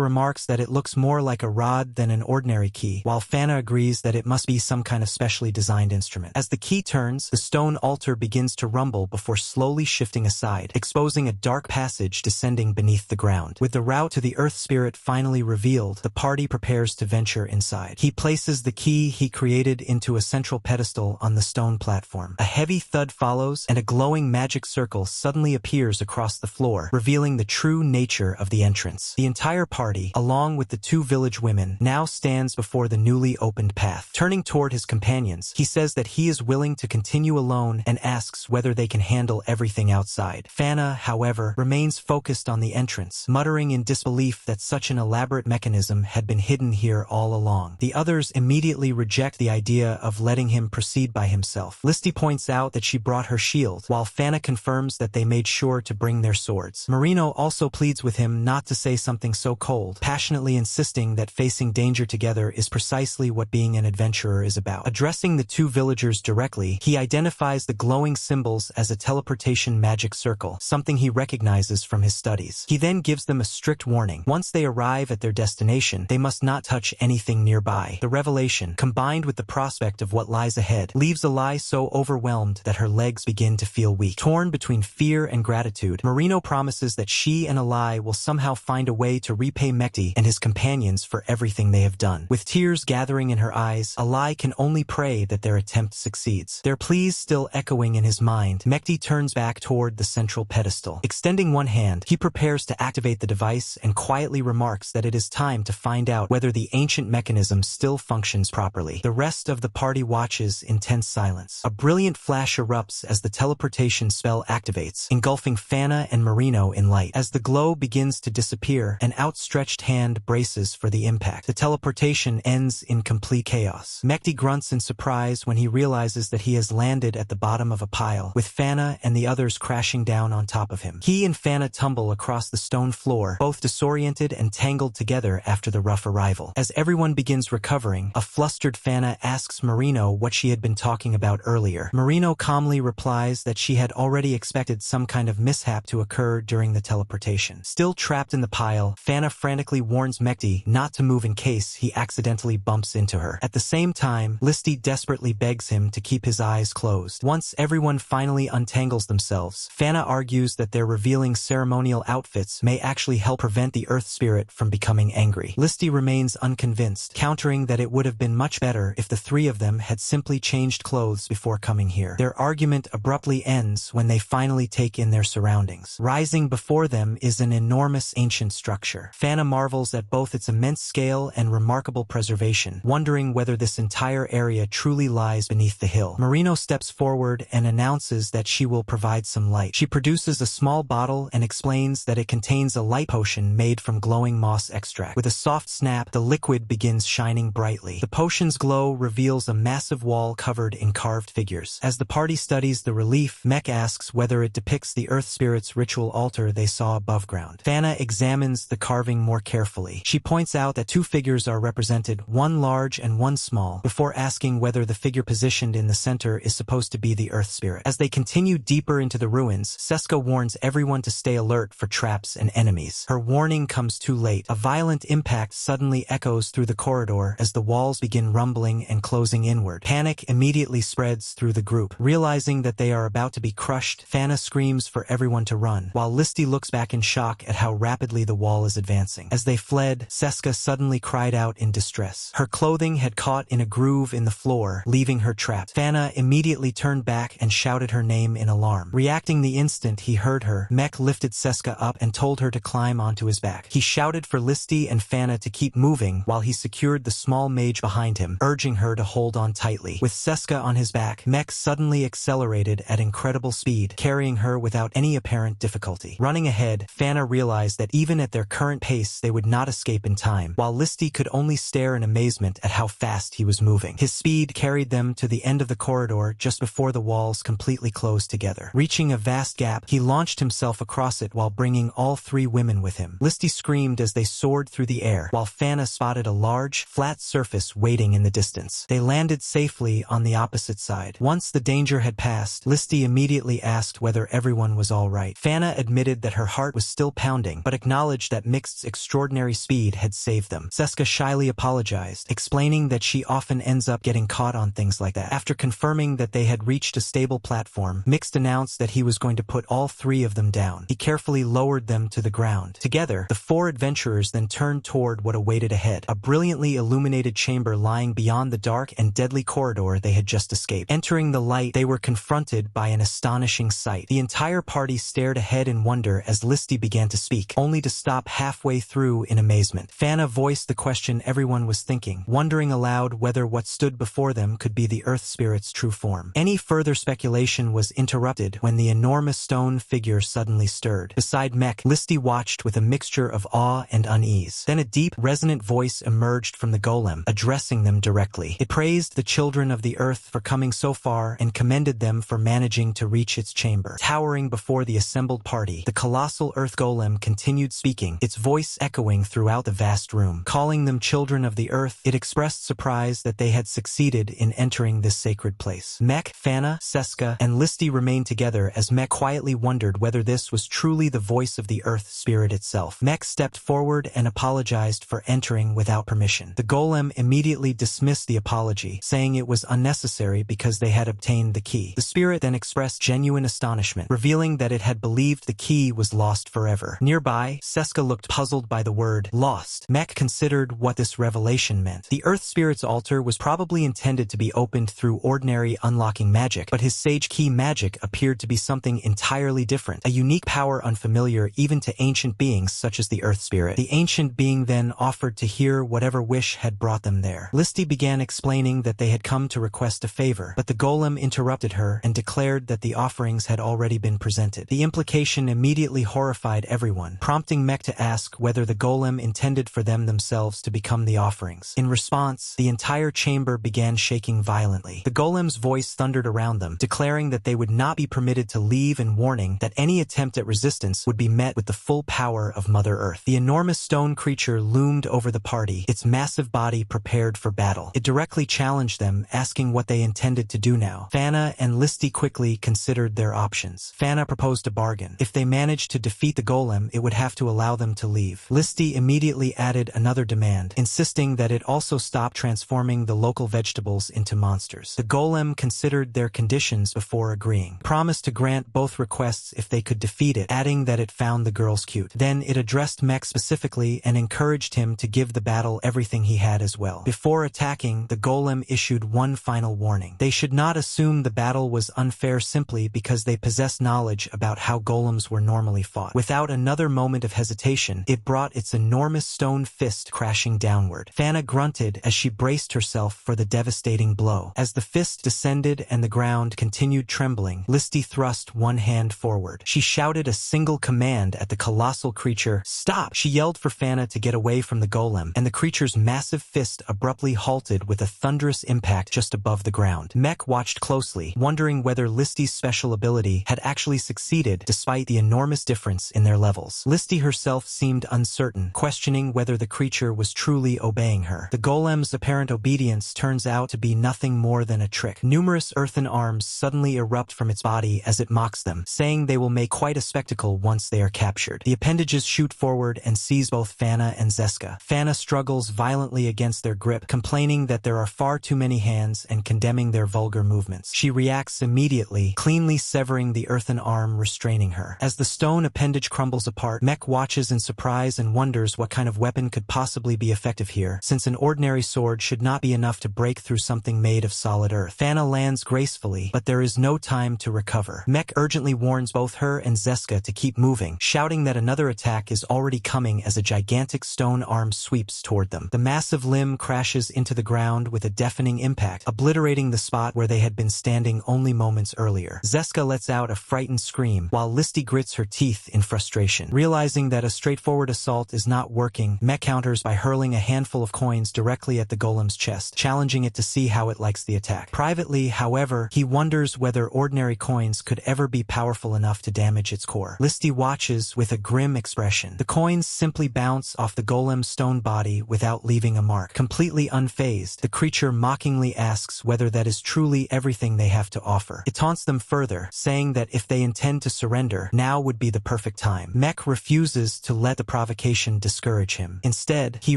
S1: remarks that it looks more like a rod than an ordinary key, while Fana agrees that it must be some kind of specially designed instrument. As the key turns, the stone altar begins to rumble before slowly shifting aside, exposing a dark passage descending beneath the ground. With the route to the earth spirit finally revealed, the party prepares to venture inside. He places the key he created into a central pedestal on the stone platform. A heavy thud follows, and a glowing magic circle suddenly appears across the floor, revealing the true nature of the entrance. The entire party, along with the two village women, now stands before the newly opened path. Turning toward his companions, he says that he is willing to continue alone and asks whether they can handle everything outside. Fana, however, remains focused on the entrance, muttering in disbelief that such an elaborate mechanism had been hidden here all along. The others immediately reject the idea of letting him proceed by himself. Listy points out that she brought her shield, while Fana confirms that they made sure to bring their swords. Marino also pleads with him not to say something so cold, passionately insisting that facing danger together is precisely what being an adventurer is about. Addressing the two villagers directly, he identifies the glowing symbols as a teleportation magic circle, something he recognizes from his studies. He then gives them a strict warning. Once they arrive at their destination, they must not touch anything nearby. The revelation, combined with the prospect of what lies ahead, leaves Alai so overwhelmed that her legs begin to feel weak. Torn between fear and gratitude, Marino promises that she and Alai will somehow find a way to repay Mekti and his companions for everything they have done. With tears gathering in her eyes, Alai can only pray that their attempt succeeds. Their pleas still echoing in his mind, Mekti turns back toward the central pedestal. Extending one hand, he prepares to activate the device and quietly remarks that it is time to find out whether the ancient mechanism still functions properly. The rest of the party watches in tense silence. A brilliant flash erupts as the teleportation spell activates, engulfing Fana and Marino in light. As the glow begins to disappear, an outstretched hand braces for the impact. The teleportation ends in complete chaos. Mekti grunts in surprise when he realizes that he has landed at the bottom of a pile, with Fana and the others crashing down on top of him. He and Fana tumble across the stone floor, both disoriented and tangled together after the rough arrival. As everyone begins recovering, a flustered Fana asks Marino what she had been talking about earlier. Marino calmly replies that she had already expected some kind of mishap to occur during the teleportation. Still trapped in the pile, Fana frantically warns Mekti not to move in case he accidentally bumps into her. At the same time, Listy desperately begs him to keep his eyes closed. Once everyone finally untangles themselves, Fana argues that their revealing ceremonial outfits may actually help prevent the earth spirit from becoming angry. Listy remains unconvinced, countering that it would have been much better if the three of them had simply changed clothes before coming here. Their argument abruptly ends when they finally take in their surroundings. Rising before them is an enormous ancient structure. Fana marvels at both its immense scale and remarkable preservation, wondering whether this entire area truly lies beneath the hill. Marino steps forward and announces that she will provide some light. She produces a small bottle and explains that it contains a light potion made from glowing moss extract. With a soft snap, the liquid begins shining brightly. The potion's glow reveals a massive wall covered in carved figures. As the party studies the relief, Mek asks whether it depicts the earth spirit's ritual altar they saw above ground. Fana examines the carving more carefully. She points out that two figures are represented, one large and one small, before asking whether the figure positioned in the center is supposed to be the earth spirit. As they continue deeper into the ruins, Seska warns everyone to stay alert for traps and enemies. Her warning comes too late. A violent impact suddenly echoes through the corridor as the walls begin rumbling and closing inward. Panic immediately spreads through the group. Realizing that they are about to be crushed, Fana screams for everyone to run, while Listy looks back in shock at how rapidly the wall is advancing. As they fled, Seska suddenly cried out in distress. Her clothing had caught in a groove in the floor, leaving her trapped. Fana immediately turned back and shouted her name in alarm. Reacting the instant he heard her, Mek lifted Seska up and told her to climb onto his back. He shouted for Listy and Fana to keep moving while he secured the small mage behind him, urging her to hold on tightly. With Seska on his back, Mek suddenly accelerated at incredible speed, carrying her without any apparent difficulty. Running ahead, Fana realized that even at their current pace they would not escape in time, while Listy could only stare in amazement at how fast he was moving. His speed carried them to the end of the corridor just before the walls completely close together. Reaching a vast gap, he launched himself across it while bringing all 3 women with him. Listy screamed as they soared through the air, while Fana spotted a large, flat surface waiting in the distance. They landed safely on the opposite side. Once the danger had passed, Listy immediately asked whether everyone was all right. Fana admitted that her heart was still pounding, but acknowledged that Mixed's extraordinary speed had saved them. Seska shyly apologized, explaining that she often ends up getting caught on things like that. After confirming that they had reached a stable platform, Mixed announced that he was going to put all 3 of them down. He carefully lowered them to the ground. Together, the 4 adventurers then turned toward what awaited ahead, a brilliantly illuminated chamber lying beyond the dark and deadly corridor they had just escaped. Entering the light, they were confronted by an astonishing sight. The entire party stared ahead in wonder as Listy began to speak, only to stop halfway through in amazement. Fana voiced the question everyone was thinking, wondering aloud whether what stood before them could be the Earth Spirit's true form. Any further speculation was interrupted when the enormous stone figure suddenly stirred. Beside Mech, Listy watched with a mixture of awe and unease. Then a deep, resonant voice emerged from the golem, addressing them directly. It praised the children of the Earth for coming so far and commended them for managing to reach its chamber. Towering before the assembled party, the colossal Earth Golem continued speaking, its voice echoing throughout the vast room. Calling them children of the Earth, it expressed surprise that they had succeeded in entering this sacred place. Mech, Fana, Seska, and Listy remained together as Mech quietly wondered whether this was truly the voice of the Earth Spirit itself. Mech stepped forward and apologized for entering without permission. The golem immediately dismissed the apology, saying it was unnecessary because they had obtained the key. The spirit then expressed genuine astonishment, revealing that it had believed the key was lost forever. Nearby, Seska looked puzzled by the word lost. Mech considered what this revelation meant. The Earth Spirit's altar was probably intended to be opened through ordinary unlocking magic, but his sage key magic appeared to be something entirely different, a unique power unfamiliar even to ancient beings such as the Earth Spirit. The ancient being then offered to hear whatever wish had brought them there. Listy began explaining that they had come to request a favor, but the golem interrupted her and declared that the offerings had already been presented. The implication immediately horrified everyone, prompting Mech to ask whether the golem intended for them themselves to become the offerings. In response, the entire chamber began shaking violently. The golem's voice thundered around them, declaring that they would not be permitted to leave and warning that any attempt at resistance would be met with the full power of Mother Earth. The enormous stone creature loomed over the party, its massive body prepared for battle. It directly challenged them, asking what they intended to do now. Fana and Listy quickly considered their options. Fana proposed a bargain. If they managed to defeat the golem, it would have to allow them to leave. Listy immediately added another demand, insisting that it also stop transforming the local vegetables into monsters. The golem considered their conditions before agreeing, promised to grant both requests if they could defeat it, adding that it found the girls cute. Then it addressed Mech specifically and encouraged him to give the battle everything he had as well. Before attacking, the golem issued one final warning. They should not assume the battle was unfair simply because they possess knowledge about how golems were normally fought. Without another moment of hesitation, it brought its enormous stone fist crashing downward. Fana grunted as she braced herself for the devastating blow. As the fist descended and the ground continued trembling, Listy thrust one hand forward. She shouted a single command at the colossal creature, "Stop!" She yelled for Fana to get away from the golem, and the creature's massive fist abruptly halted with a thunderous impact just above the ground. Mech watched closely, wondering whether Listy's special ability had actually succeeded despite the enormous difference in their levels. Listy herself seemed uncertain, questioning whether the creature was truly obeying her. The golem's apparent obedience turns out to be nothing more than a trick. Numerous earthen arms suddenly erupt from its body as it mocks them, saying they will make quite a spectacle once they are captured. The appendages shoot forward and seize both Fana and Zeska. Fana struggles violently against their grip, complaining that there are far too many hands and condemning their vulgar movements. She reacts immediately, cleanly severing the earthen arm restraining her. As the stone appendage crumbles apart, Mech watches in surprise and wonders what kind of weapon could possibly be effective here, since an ordinary sword should not be enough to break through something made of solid earth. Fana lands gracefully, but there is no time to recover. Mech urgently warns both her and Zeska to keep moving, shouting that another attack is already coming as a gigantic stone arm sweeps toward them. The massive limb crashes into the ground with a deafening impact, obliterating the spot where they had been standing only moments earlier. Zeska lets out a frightened scream, while Listy grits her teeth in frustration. Realizing that a straightforward assault is not working, Mech counters by hurling a handful of coins directly at the golem's chest, challenging it to see how it likes the attack. Privately, however, he wonders whether whether ordinary coins could ever be powerful enough to damage its core. Listy watches with a grim expression. The coins simply bounce off the golem's stone body without leaving a mark. Completely unfazed, the creature mockingly asks whether that is truly everything they have to offer. It taunts them further, saying that if they intend to surrender, now would be the perfect time. Mech refuses to let the provocation discourage him. Instead, he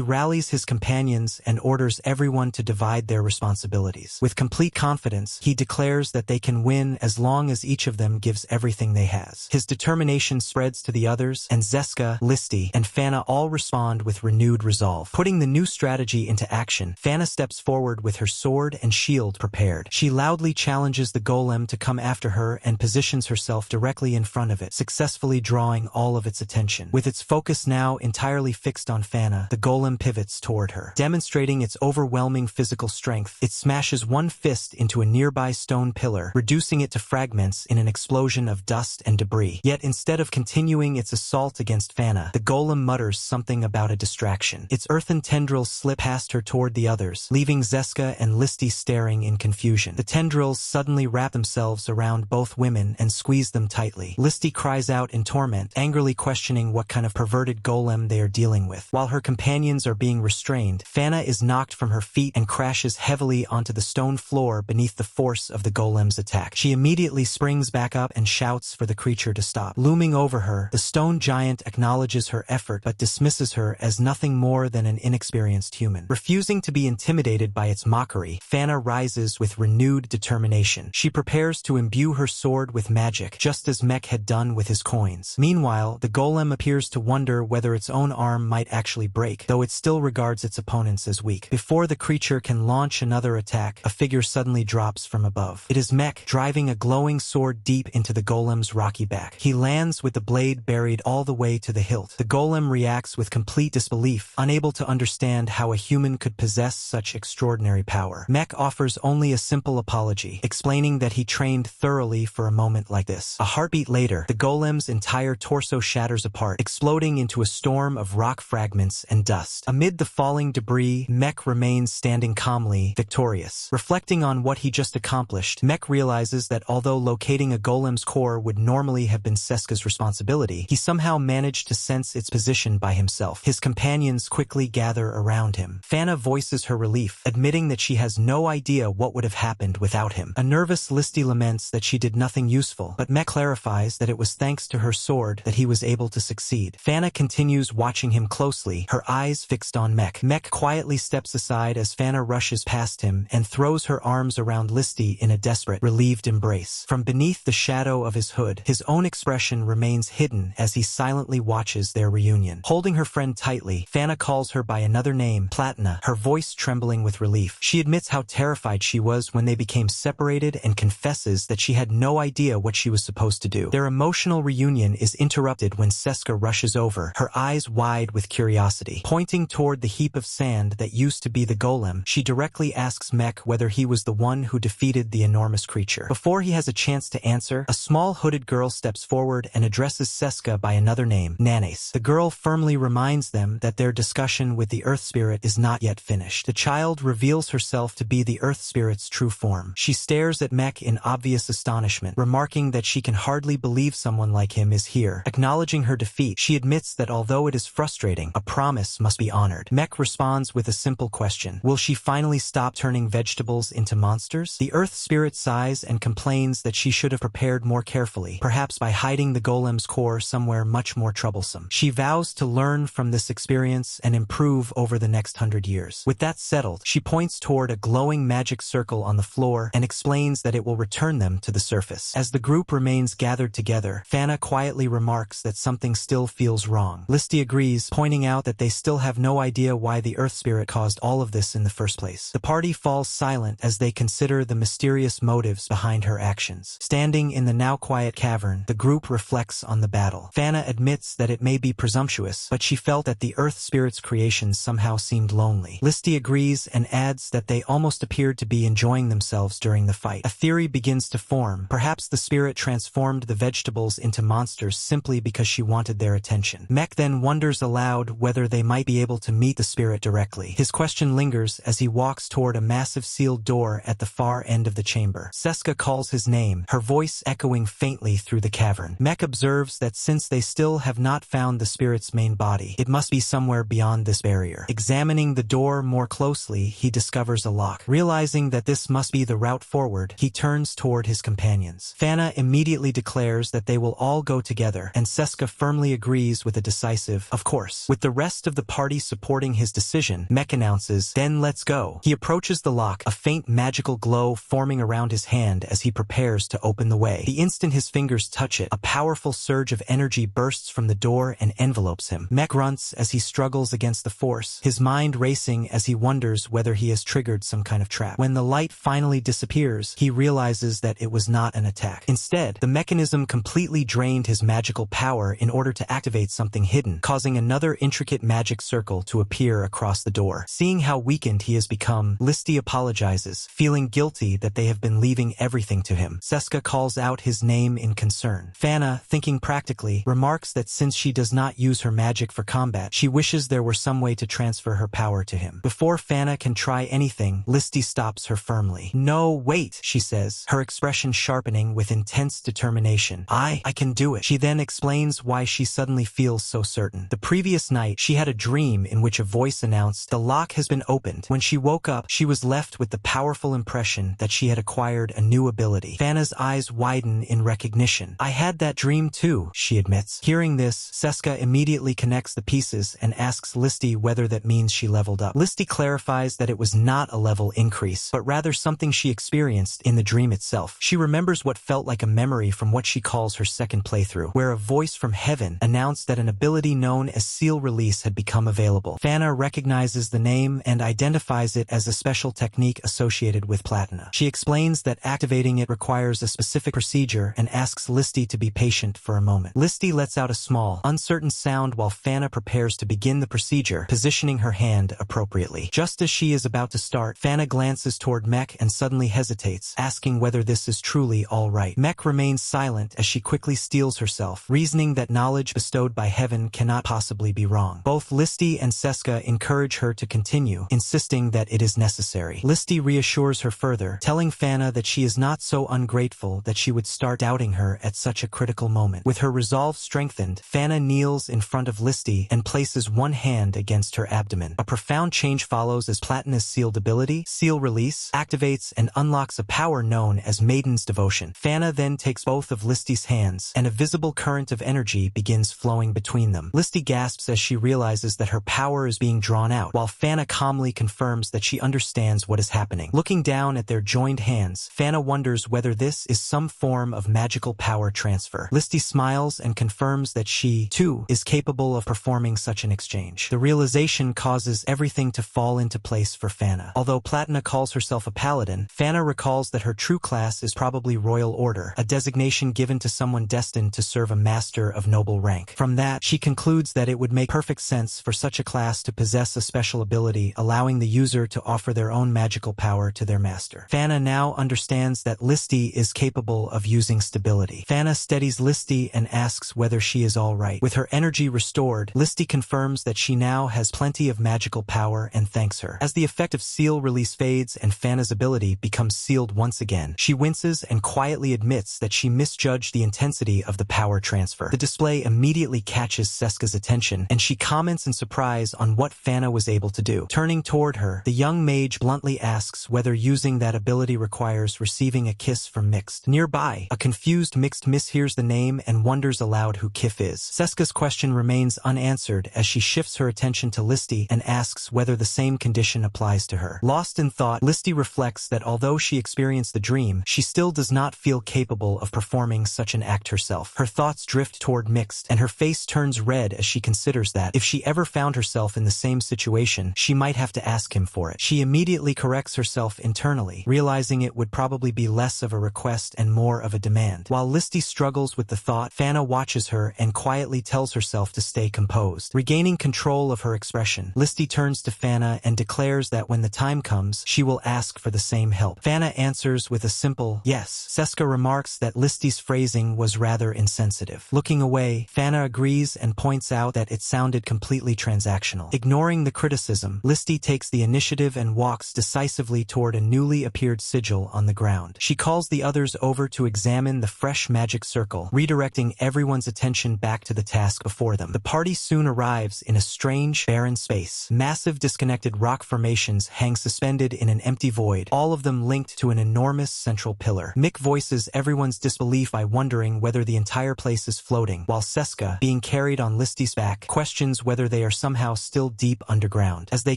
S1: rallies his companions and orders everyone to divide their responsibilities. With complete confidence, he declares that they can win as long as each of them gives everything they has. His determination spreads to the others, and Zeska, Listy, and Fana all respond with renewed resolve. Putting the new strategy into action, Fana steps forward with her sword and shield prepared. She loudly challenges the golem to come after her and positions herself directly in front of it, successfully drawing all of its attention. With its focus now entirely fixed on Fana, the golem pivots toward her. Demonstrating its overwhelming physical strength, it smashes one fist into a nearby stone pillar, reducing it to fragments in an explosion of dust and debris. Yet instead of continuing its assault against Fana, the golem mutters something about a distraction. Its earthen tendrils slip past her toward the others, leaving Zeska and Listy staring in confusion. The tendrils suddenly wrap themselves around both women and squeeze them tightly. Listy cries out in torment, angrily questioning what kind of perverted golem they are dealing with. While her companions are being restrained, Fana is knocked from her feet and crashes heavily onto the stone floor beneath the force of the golem's attack. She immediately springs back up and shouts for the creature to stop. Looming over her, the stone giant acknowledges her effort but dismisses her as nothing more than an inexperienced human. Refusing to be intimidated by its mockery, Fana rises with renewed determination. She prepares to imbue her sword with magic, just as Mech had done with his coins. Meanwhile, the golem appears to wonder whether its own arm might actually break, though it still regards its opponents as weak. Before the creature can launch another attack, a figure suddenly drops from above. It is Mech, driving a glowing sword deep into the golem's rocky back. He lands with the blade buried all the way to the hilt. The golem reacts with complete disbelief, unable to understand how a human could possess such extraordinary power. Mech offers only a simple apology, explaining that he trained thoroughly for a moment like this. A heartbeat later, the golem's entire torso shatters apart, exploding into a storm of rock fragments and dust. Amid the falling debris, Mech remains standing calmly, victorious. Reflecting on what he just accomplished, Mech realizes that although locating a golem's core would normally have been Seska's responsibility, he somehow managed to sense its position by himself. His companions quickly gather around him. Fana voices her relief, admitting that she has no idea what would have happened without him. A nervous Listy laments that she did nothing useful, but Mech clarifies that it was thanks to her sword that he was able to succeed. Fana continues watching him closely, her eyes fixed on Mech. Mech quietly steps aside as Fana rushes past him and throws her arms around Listy in a desperate, relieved embrace. From beneath the shadow of his hood, his own expression remains hidden as he silently watches their reunion. Holding her friend tightly, Fana calls her by another name, Platina, her voice trembling with relief. She admits how terrified she was when they became separated and confesses that she had no idea what she was supposed to do. Their emotional reunion is interrupted when Seska rushes over, her eyes wide with curiosity. Pointing toward the heap of sand that used to be the golem, she directly asks Mech whether he was the one who defeated the enormous creature. Before he has a chance to answer, a small hooded girl steps forward and addresses Seska by another name, Nanes. The girl firmly reminds them that their discussion with the Earth Spirit is not yet finished. The child reveals herself to be the Earth Spirit's true form. She stares at Mech in obvious astonishment, remarking that she can hardly believe someone like him is here. Acknowledging her defeat, she admits that although it is frustrating, a promise must be honored. Mech responds with a simple question. Will she finally stop turning vegetables into monsters? The Earth Spirit sighs and complains that she should have prepared more carefully, perhaps by hiding the golem's core somewhere much more troublesome. She vows to learn from this experience and improve over the next 100 years. With that settled, she points toward a glowing magic circle on the floor and explains that it will return them to the surface. As the group remains gathered together, Fana quietly remarks that something still feels wrong. Listy agrees, pointing out that they still have no idea why the Earth Spirit caused all of this in the first place. The party falls silent as they consider the mysterious motives behind her actions. Standing in the now quiet cavern, the group reflects on the battle. Fana admits that it may be presumptuous, but she felt that the Earth Spirit's creations somehow seemed lonely. Listy agrees and adds that they almost appeared to be enjoying themselves during the fight. A theory begins to form. Perhaps the spirit transformed the vegetables into monsters simply because she wanted their attention. Mech then wonders aloud whether they might be able to meet the spirit directly. His question lingers as he walks toward a massive sealed door at the far end of the chamber. Seska calls his name, her voice echoing faintly through the cavern. Mek observes that since they still have not found the spirit's main body, it must be somewhere beyond this barrier. Examining the door more closely, he discovers a lock. Realizing that this must be the route forward, he turns toward his companions. Fana immediately declares that they will all go together, and Seska firmly agrees with a decisive, of course. With the rest of the party supporting his decision, Mek announces, "Then let's go." He approaches the lock, a faint magical glow forming around his hand as he prepares to open the way. The instant his fingers touch it, a powerful surge of energy bursts from the door and envelopes him. Mek grunts as he struggles against the force, his mind racing as he wonders whether he has triggered some kind of trap. When the light finally disappears, he realizes that it was not an attack. Instead, the mechanism completely drained his magical power in order to activate something hidden, causing another intricate magic circle to appear across the door. Seeing how weakened he has become, Listy apologizes, feeling guilty that they have been leaving everything to him. Seska calls out his name in concern. Fana, thinking practically, remarks that since she does not use her magic for combat, she wishes there were some way to transfer her power to him. Before Fana can try anything, Listy stops her firmly. "No, wait," she says, her expression sharpening with intense determination. I can do it." She then explains why she suddenly feels so certain. The previous night, she had a dream in which a voice announced, "The lock has been opened." When she woke up, she was left with the powerful impression that she had acquired a new ability. Fana's eyes widen in recognition. "I had that dream too," she admits. Hearing this, Seska immediately connects the pieces and asks Listy whether that means she leveled up. Listy clarifies that it was not a level increase, but rather something she experienced in the dream itself. She remembers what felt like a memory from what she calls her second playthrough, where a voice from heaven announced that an ability known as Seal Release had become available. Fana recognizes the name and identifies it as a special technique associated with Platina. She explains that activating it requires a specific procedure and asks Listy to be patient for a moment. Listy lets out a small, uncertain sound while Fana prepares to begin the procedure, positioning her hand appropriately. Just as she is about to start, Fana glances toward Mek and suddenly hesitates, asking whether this is truly all right. Mek remains silent as she quickly steels herself, reasoning that knowledge bestowed by heaven cannot possibly be wrong. Both Listy and Seska encourage her to continue, insisting that it is necessary. Listy reassures her further, telling Fana that she is not so ungrateful that she would start doubting her at such a critical moment. With her resolve strengthened, Fana kneels in front of Listy and places one hand against her abdomen. A profound change follows as Platina's sealed ability, Seal Release, activates and unlocks a power known as Maiden's Devotion. Fana then takes both of Listy's hands, and a visible current of energy begins flowing between them. Listy gasps as she realizes that her power is being drawn out, while Fana calmly confirms that she understands what is happening. Looking down at their joined hands, Fana wonders whether this is some form of magical power transfer. Listy smiles and confirms that she, too, is capable of performing such an exchange. The realization causes everything to fall into place for Fana. Although Platina calls herself a paladin, Fana recalls that her true class is probably Royal Order, a designation given to someone destined to serve a master of noble rank. From that, she concludes that it would make perfect sense for such a class to possess a special ability allowing the user to offer their own magical power to their master. Fana now understands that Listy is capable of using stability. Fana steadies Listy and asks whether she is all right. With her energy restored, Listy confirms that she now has plenty of magical power and thanks her. As the effect of Seal Release fades and Fana's ability becomes sealed once again, she winces and quietly admits that she misjudged the intensity of the power transfer. The display immediately catches Seska's attention, and she comments in surprise on what Fana was able to do. Turning toward her, the young mage bluntly asks whether using that ability requires receiving a kiss from Mixed. Nearby, a confused Mixed mishears the name and wonders aloud who Kif is. Seska's question remains unanswered as she shifts her attention to Listy and asks whether the same condition applies to her. Lost in thought, Listy reflects that although she experienced the dream, she still does not feel capable of performing such an act herself. Her thoughts drift toward Mixed, and her face turns red as she considers that, if she ever found herself in the same situation, she might have to ask him for it. She immediately corrects herself internally, realizing it would probably be less of a request and more of a demand. While Listy struggles with the thought, Fana watches her and quietly tells herself to stay composed. Regaining control of her expression, Listy turns to Fana and declares that when the time comes, she will ask for the same help. Fana answers with a simple yes. Seska remarks that Listy's phrasing was rather insensitive. Looking away, Fana agrees and points out that it sounded completely transactional. Ignoring the criticism, Listy takes the initiative and walks decisively toward a newly appeared sigil on the ground. ground. She calls the others over to examine the fresh magic circle, redirecting everyone's attention back to the task before them. The party soon arrives in a strange, barren space. Massive disconnected rock formations hang suspended in an empty void, all of them linked to an enormous central pillar. Mick voices everyone's disbelief by wondering whether the entire place is floating, while Seska, being carried on Listy's back, questions whether they are somehow still deep underground. As they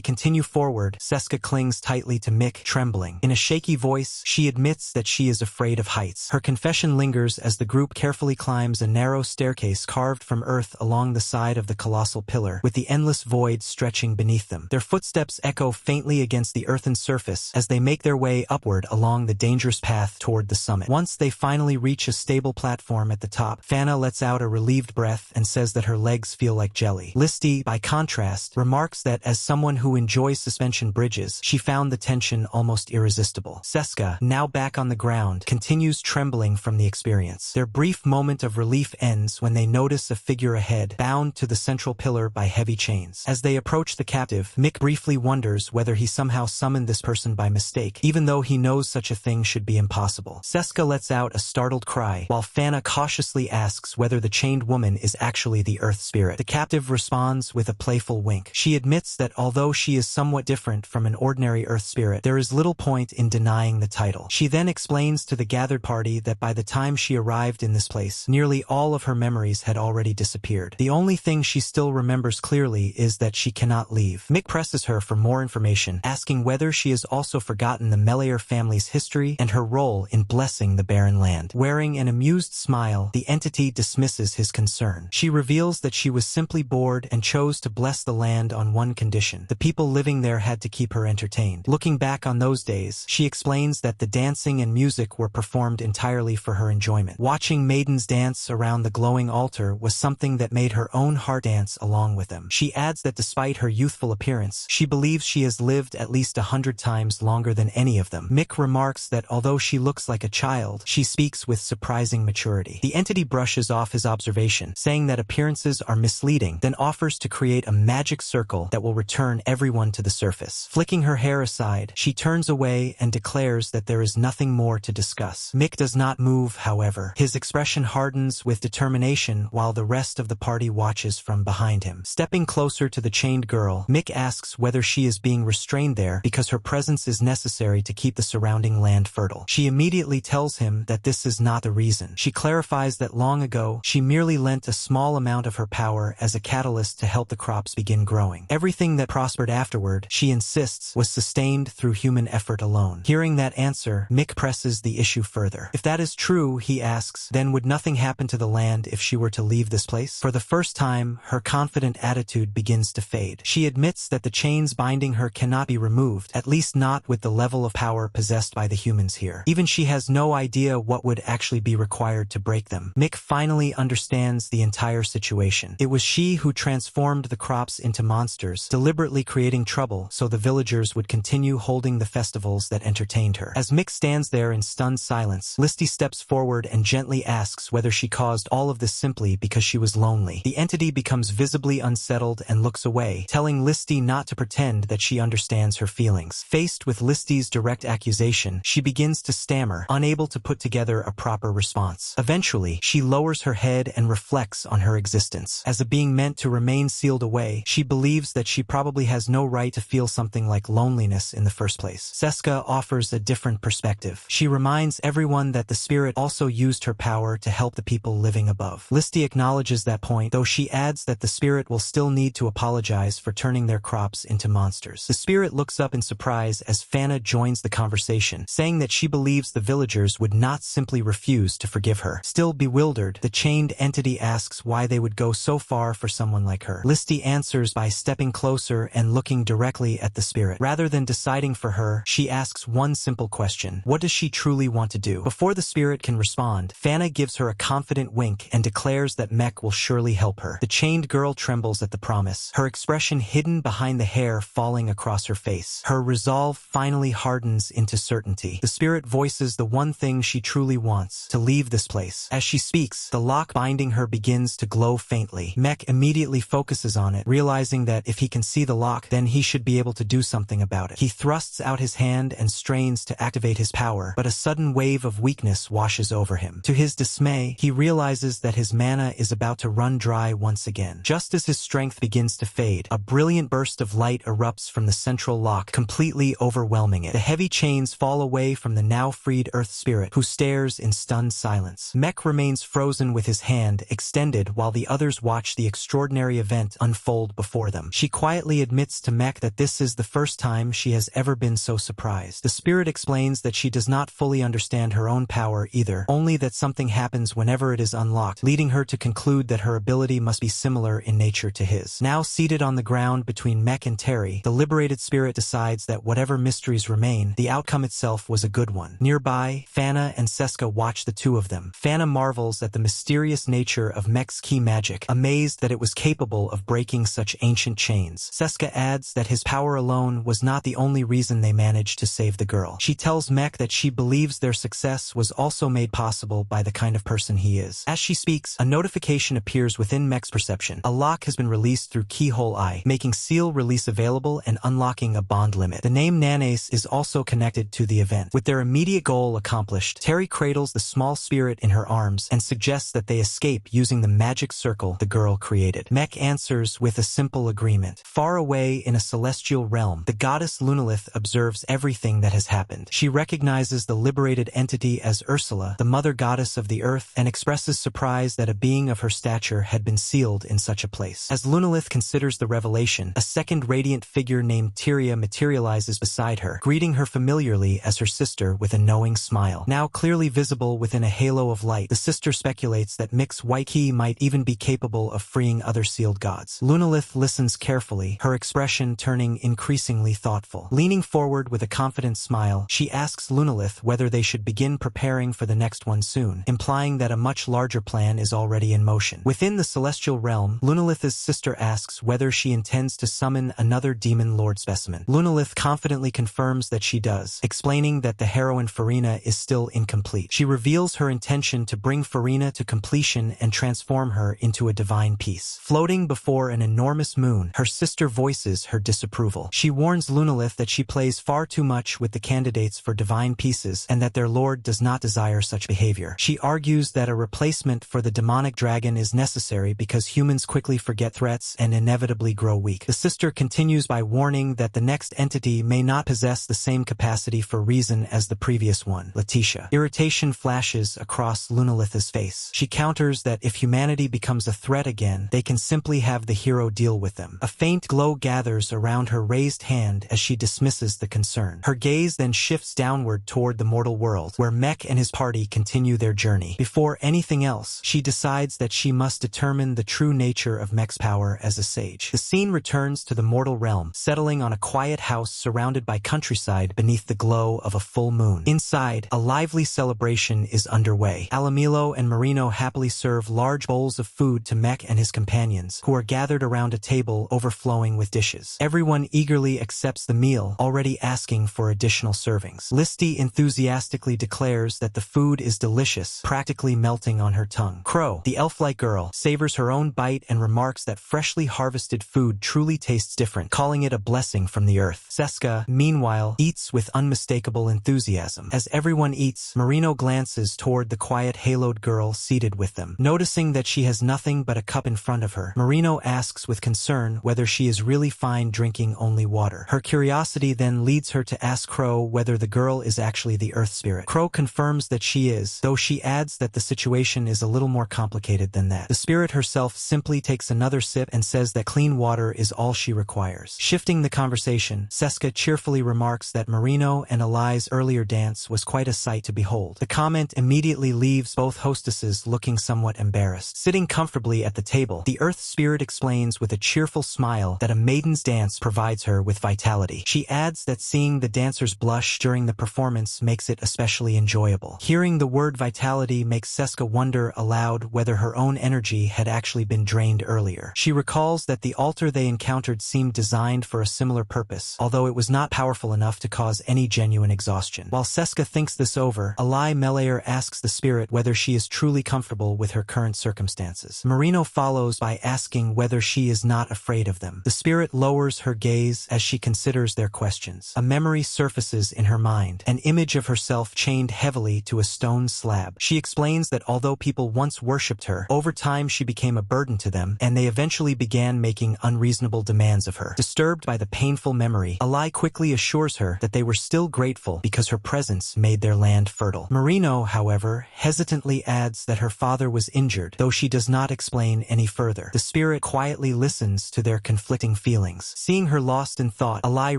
S1: continue forward, Seska clings tightly to Mick, trembling. In a shaky voice, she admits that she is afraid of heights. Her confession lingers as the group carefully climbs a narrow staircase carved from earth along the side of the colossal pillar, with the endless void stretching beneath them. Their footsteps echo faintly against the earthen surface as they make their way upward along the dangerous path toward the summit. Once they finally reach a stable platform at the top, Fana lets out a relieved breath and says that her legs feel like jelly. Listy, by contrast, remarks that as someone who enjoys suspension bridges, she found the tension almost irresistible. Seska, now back on the ground, continues trembling from the experience. Their brief moment of relief ends when they notice a figure ahead, bound to the central pillar by heavy chains. As they approach the captive, Mick briefly wonders whether he somehow summoned this person by mistake, even though he knows such a thing should be impossible. Seska lets out a startled cry, while Fana cautiously asks whether the chained woman is actually the Earth Spirit. The captive responds with a playful wink. She admits that although she is somewhat different from an ordinary Earth Spirit, there is little point in denying the title. She then explains to the gathered party that by the time she arrived in this place, nearly all of her memories had already disappeared. The only thing she still remembers clearly is that she cannot leave. Mick presses her for more information, asking whether she has also forgotten the Melior family's history and her role in blessing the barren land. Wearing an amused smile, the entity dismisses his concern. She reveals that she was simply bored and chose to bless the land on one condition: the people living there had to keep her entertained. Looking back on those days, she explains that the dancing and music were performed entirely for her enjoyment. Watching maidens dance around the glowing altar was something that made her own heart dance along with them. She adds that despite her youthful appearance, she believes she has lived at least 100 times longer than any of them. Mick remarks that although she looks like a child, she speaks with surprising maturity. The entity brushes off his observation, saying that appearances are misleading, then offers to create a magic circle that will return everyone to the surface. Flicking her hair aside, she turns away and declares that there is nothing more to discuss. Mick does not move, however. His expression hardens with determination while the rest of the party watches from behind him. Stepping closer to the chained girl, Mick asks whether she is being restrained there because her presence is necessary to keep the surrounding land fertile. She immediately tells him that this is not the reason. She clarifies that long ago, she merely lent a small amount of her power as a catalyst to help the crops begin growing. Everything that prospered afterward, she insists, was sustained through human effort alone. Hearing that answer, Mick presses the issue further. If that is true, he asks, then would nothing happen to the land if she were to leave this place? For the first time, her confident attitude begins to fade. She admits that the chains binding her cannot be removed, at least not with the level of power possessed by the humans here. Even she has no idea what would actually be required to break them. Mick finally understands the entire situation. It was she who transformed the crops into monsters, deliberately creating trouble so the villagers would continue holding the festivals that entertained her. As Mick stands there in stunned silence, Listy steps forward and gently asks whether she caused all of this simply because she was lonely. The entity becomes visibly unsettled and looks away, telling Listy not to pretend that she understands her feelings. Faced with Listy's direct accusation, she begins to stammer, unable to put together a proper response. Eventually, she lowers her head and reflects on her existence. As a being meant to remain sealed away, she believes that she probably has no right to feel something like loneliness in the first place. Seska offers a different perspective. She reminds everyone that the spirit also used her power to help the people living above. Listy acknowledges that point, though she adds that the spirit will still need to apologize for turning their crops into monsters. The spirit looks up in surprise as Fana joins the conversation, saying that she believes the villagers would not simply refuse to forgive her. Still bewildered, the chained entity asks why they would go so far for someone like her. Listy answers by stepping closer and looking directly at the spirit. Rather than deciding for her, she asks one simple question: what does she truly want to do? Before the spirit can respond, Fana gives her a confident wink and declares that Mech will surely help her. The chained girl trembles at the promise, her expression hidden behind the hair falling across her face. Her resolve finally hardens into certainty. The spirit voices the one thing she truly wants: to leave this place. As she speaks, the lock binding her begins to glow faintly. Mech immediately focuses on it, realizing that if he can see the lock, then he should be able to do something about it. He thrusts out his hand and strains to activate his power, but a sudden wave of weakness washes over him. To his dismay, he realizes that his mana is about to run dry once again. Just as his strength begins to fade, a brilliant burst of light erupts from the central lock, completely overwhelming it. The heavy chains fall away from the now freed Earth Spirit, who stares in stunned silence. Mech remains frozen with his hand extended while the others watch the extraordinary event unfold before them. She quietly admits to Mech that this is the first time she has ever been so surprised. The spirit explains that she does not fully understand her own power either, only that something happens whenever it is unlocked, leading her to conclude that her ability must be similar in nature to his. Now seated on the ground between Mech and Terry, the liberated spirit decides that whatever mysteries remain, the outcome itself was a good one. Nearby, Fana and Seska watch the two of them. Fana marvels at the mysterious nature of Mech's key magic, amazed that it was capable of breaking such ancient chains. Seska adds that his power alone was not the only reason they managed to save the girl. She tells Mech that she believes their success was also made possible by the kind of person he is. As she speaks, a notification appears within Mech's perception. A lock has been released through Keyhole Eye, making seal release available and unlocking a bond limit. The name Nanace is also connected to the event. With their immediate goal accomplished, Terry cradles the small spirit in her arms and suggests that they escape using the magic circle the girl created. Mech answers with a simple agreement. Far away in a celestial realm, the goddess Lunalith observes everything that has happened. She recognizes the liberated entity as Ursula, the mother goddess of the earth, and expresses surprise that a being of her stature had been sealed in such a place. As Lunalith considers the revelation, a second radiant figure named Tyria materializes beside her, greeting her familiarly as her sister with a knowing smile. Now clearly visible within a halo of light, the sister speculates that Mix White Key might even be capable of freeing other sealed gods. Lunalith listens carefully, her expression turning increasingly thoughtful. Leaning forward with a confident smile, she asks Lunalith whether they should begin preparing for the next one soon, implying that a much larger plan is already in motion. Within the celestial realm, Lunalith's sister asks whether she intends to summon another demon lord specimen. Lunalith confidently confirms that she does, explaining that the heroine Farina is still incomplete. She reveals her intention to bring Farina to completion and transform her into a divine piece. Floating before an enormous moon, her sister voices her disapproval. She warns Lunalith that she plays far too much with the candidates for divine pieces and that their lord does not desire such behavior. She argues that a replacement for the demonic dragon is necessary because humans quickly forget threats and inevitably grow weak. The sister continues by warning that the next entity may not possess the same capacity for reason as the previous one, Letitia. Irritation flashes across Lunalith's face. She counters that if humanity becomes a threat again, they can simply have the hero deal with them. A faint glow gathers around her raised hand as she dismisses the concern. Her gaze then shifts downward toward the mortal world, where Mech and his party continue their journey. Before anything else, she decides that she must determine the true nature of Mech's power as a sage. The scene returns to the mortal realm, settling on a quiet house surrounded by countryside beneath the glow of a full moon. Inside, a lively celebration is underway. Alamilo and Marino happily serve large bowls of food to Mech and his companions, who are gathered around a table overflowing with dishes. Everyone eagerly accepts the meal, already asking for additional servings. Listy enthusiastically declares that the food is delicious, practically melting on her tongue. Crow, the elf-like girl, savors her own bite and remarks that freshly harvested food truly tastes different, calling it a blessing from the earth. Seska, meanwhile, eats with unmistakable enthusiasm. As everyone eats, Marino glances toward the quiet haloed girl seated with them. Noticing that she has nothing but a cup in front of her, Marino asks with concern whether she is really fine drinking only water. Her curiosity then leads her to ask Crow whether the girl is actually the earth spirit. Crow confirms that she is, though she adds that the situation is a little more complicated than that. The spirit herself simply takes another sip and says that clean water is all she requires. Shifting the conversation, Seska cheerfully remarks that Marino and Eli's earlier dance was quite a sight to behold. The comment immediately leaves both hostesses looking somewhat embarrassed. Sitting comfortably at the table, the earth spirit explains with a cheerful smile that a maiden's dance provides her with vitality. She adds that seeing the dancers blush during the performance makes it especially enjoyable. Hearing the word vitality makes Seska wonder aloud whether her own energy had actually been drained earlier. She recalls that the altar they encountered seemed designed for a similar purpose, although it was not powerful enough to cause any genuine exhaustion. While Seska thinks this over, Eli Melayer asks the spirit whether she is truly comfortable with her current circumstances. Marino follows by asking whether she is not afraid of them. The spirit lowers her gaze as she considers their questions. A memory surfaces in her mind, an image of herself chained heavily to a stone slab. She explains that although people once worshipped her, over time she became a burden to them, and they eventually began making unreasonable demands of her. Disturbed by the painful memory, Alai quickly assures her that they were still grateful because her presence made their land fertile. Marino, however, hesitantly adds that her father was injured, though she does not explain any further. The spirit quietly listens to their conflicting feelings. Seeing her lost in thought, Alai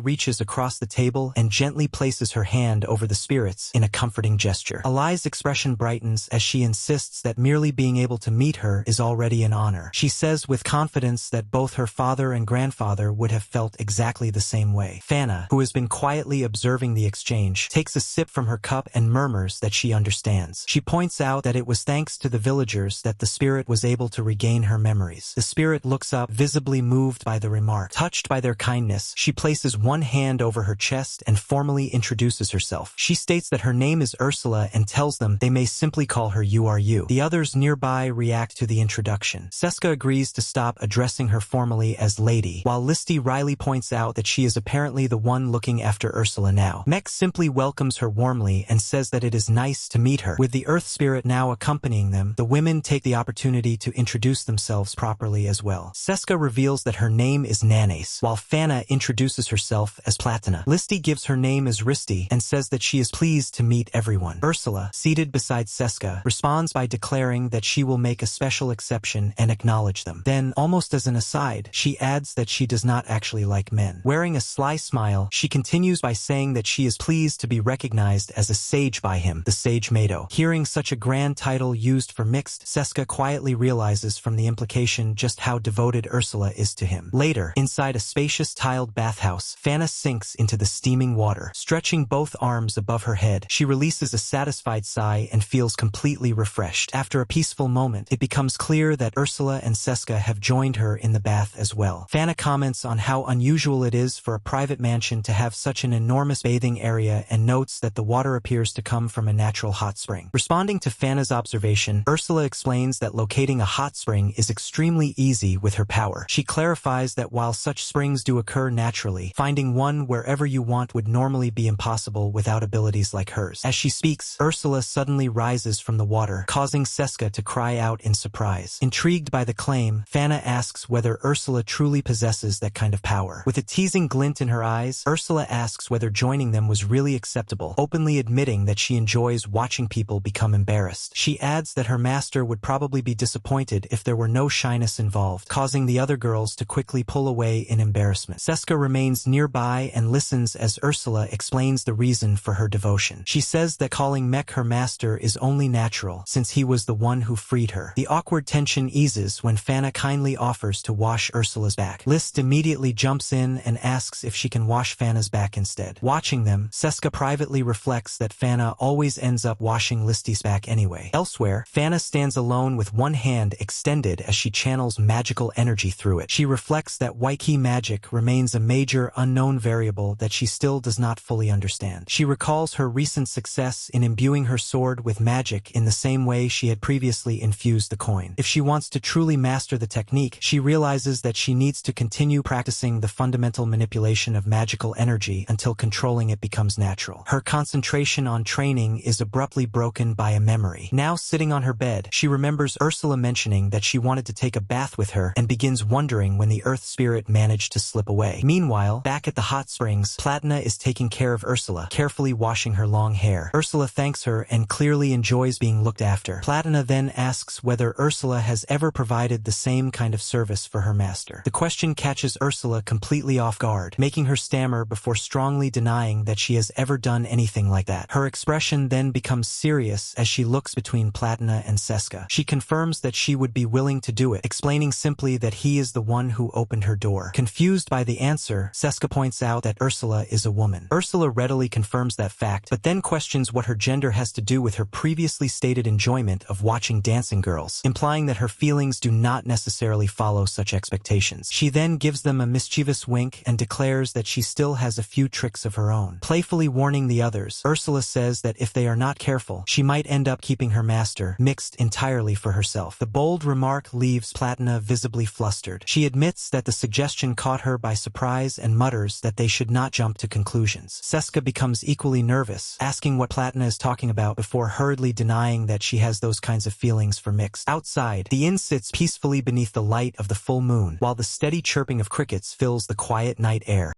S1: reaches across the table and gently places her hand over the spirits in a comforting gesture. Alai's expression brightens as she insists that merely being able to meet her is already an honor. She says with confidence that both her father and grandfather would have felt exactly the same way. Fana, who has been quietly observing the exchange, takes a sip from her cup and murmurs that she understands. She points out that it was thanks to the villagers that the spirit was able to regain her memories. The spirit looks up, visibly moved by the remark. Touched by their kindness, she places one hand over her chest and formally introduces herself. She states that her name is Ursula and tells them they may simply call her You. The others nearby react to the introduction. Seska agrees to stop addressing her formally as Lady, while Listy Riley points out that she is apparently the one looking after Ursula now. Mek simply welcomes her warmly and says that it is nice to meet her. With the Earth Spirit now accompanying them, the women take the opportunity to introduce themselves properly as well. Seska reveals that her name is Nanace, while Fana introduces herself as Platina. Listy gives her name as Risti and says that she is pleased to meet everyone. Ursula, seated beside Seska, responds by declaring that she will make a special exception and acknowledge them. Then, almost as an aside, she adds that she does not actually like men. Wearing a sly smile, she continues by saying that she is pleased to be recognized as a sage by him, the Sage Mado. Hearing such a grand title used for mixed, Seska quietly realizes from the implication just how devoted Ursula is to him. Later, inside a spacious tiled bathhouse, Fana sinks into the steaming water. Stretching both arms above her head, she releases a satisfied sigh and feels completely refreshed. After a peaceful moment, it becomes clear that Ursula and Seska have joined her in the bath as well. Fana comments on how unusual it is for a private mansion to have such an enormous bathing area and notes that the water appears to come from a natural hot spring. Responding to Fana's observation, Ursula explains that locating a hot spring is extremely easy with her power. She clarifies that while such springs do occur naturally, finding one wherever you want would normally be impossible without abilities like hers. As she speaks, Ursula suddenly rises from the water, causing Seska to cry out in surprise. Intrigued by the claim, Fana asks whether Ursula truly possesses that kind of power. With a teasing glint in her eyes, Ursula asks whether joining them was really acceptable, openly admitting that she enjoys watching people become embarrassed. She adds that her master would probably be disappointed if there were no shyness involved, causing the other girls to quickly pull away in embarrassment. Seska remains nearby and listens as Ursula explains the reason for her devotion. She says that calling Mek her master is only natural, since he was the one who freed her. The awkward tension eases when Fana kindly offers to wash Ursula's back. List immediately jumps in and asks if she can wash Fana's back instead. Watching them, Seska privately reflects that Fana always ends up washing Listy's back anyway. Elsewhere, Fana stands alone with one hand extended as she channels magical energy through it. She reflects that Waiki magic remains a major unknown variable that she still does not fully understand. She recalls her recent success in imbuing her sword with magic in the same way she had previously infused the coin. If she wants to truly master the technique, she realizes that she needs to continue practicing the fundamental manipulation of magical energy until controlling it becomes natural. Her concentration on training is abruptly broken by a memory. Now sitting on her bed, she remembers Ursula mentioning that she wanted to take a bath with her and begins wondering when the Earth Spirit managed to slip away. Meanwhile, back at the hot springs, Platina is taking care of Ursula, carefully washing her long hair. Ursula thanks her and clearly enjoys being looked after. Platina then asks whether Ursula has ever provided the same kind of service for her master. The question catches Ursula completely off guard, making her stammer before strongly denying that she has ever done anything like that. Her expression then becomes serious as she looks between Platina and Seska. She confirms that she would be willing to do it, explaining simply that he is the one who opened her door. Confused by the answer, Seska points out that Ursula is a woman. Ursula readily confirms that fact, but then questions what her gender has to do with her previously stated enjoyment of watching dancing girls, implying that her feelings do not necessarily follow such expectations. She then gives them a mischievous wink and declares that she still has a few tricks of her own. Playfully warning the others, Ursula says that if they are not careful, she might end up keeping her master mixed entirely for herself. The bold remark leaves Platina visibly flustered. She admits that the suggestion caught her by surprise and mutters that they should not jump to conclusions. Seska becomes becomes equally nervous, asking what Platna is talking about before hurriedly denying that she has those kinds of feelings for Mixed. Outside, the inn sits peacefully beneath the light of the full moon, while the steady chirping of crickets fills the quiet night air.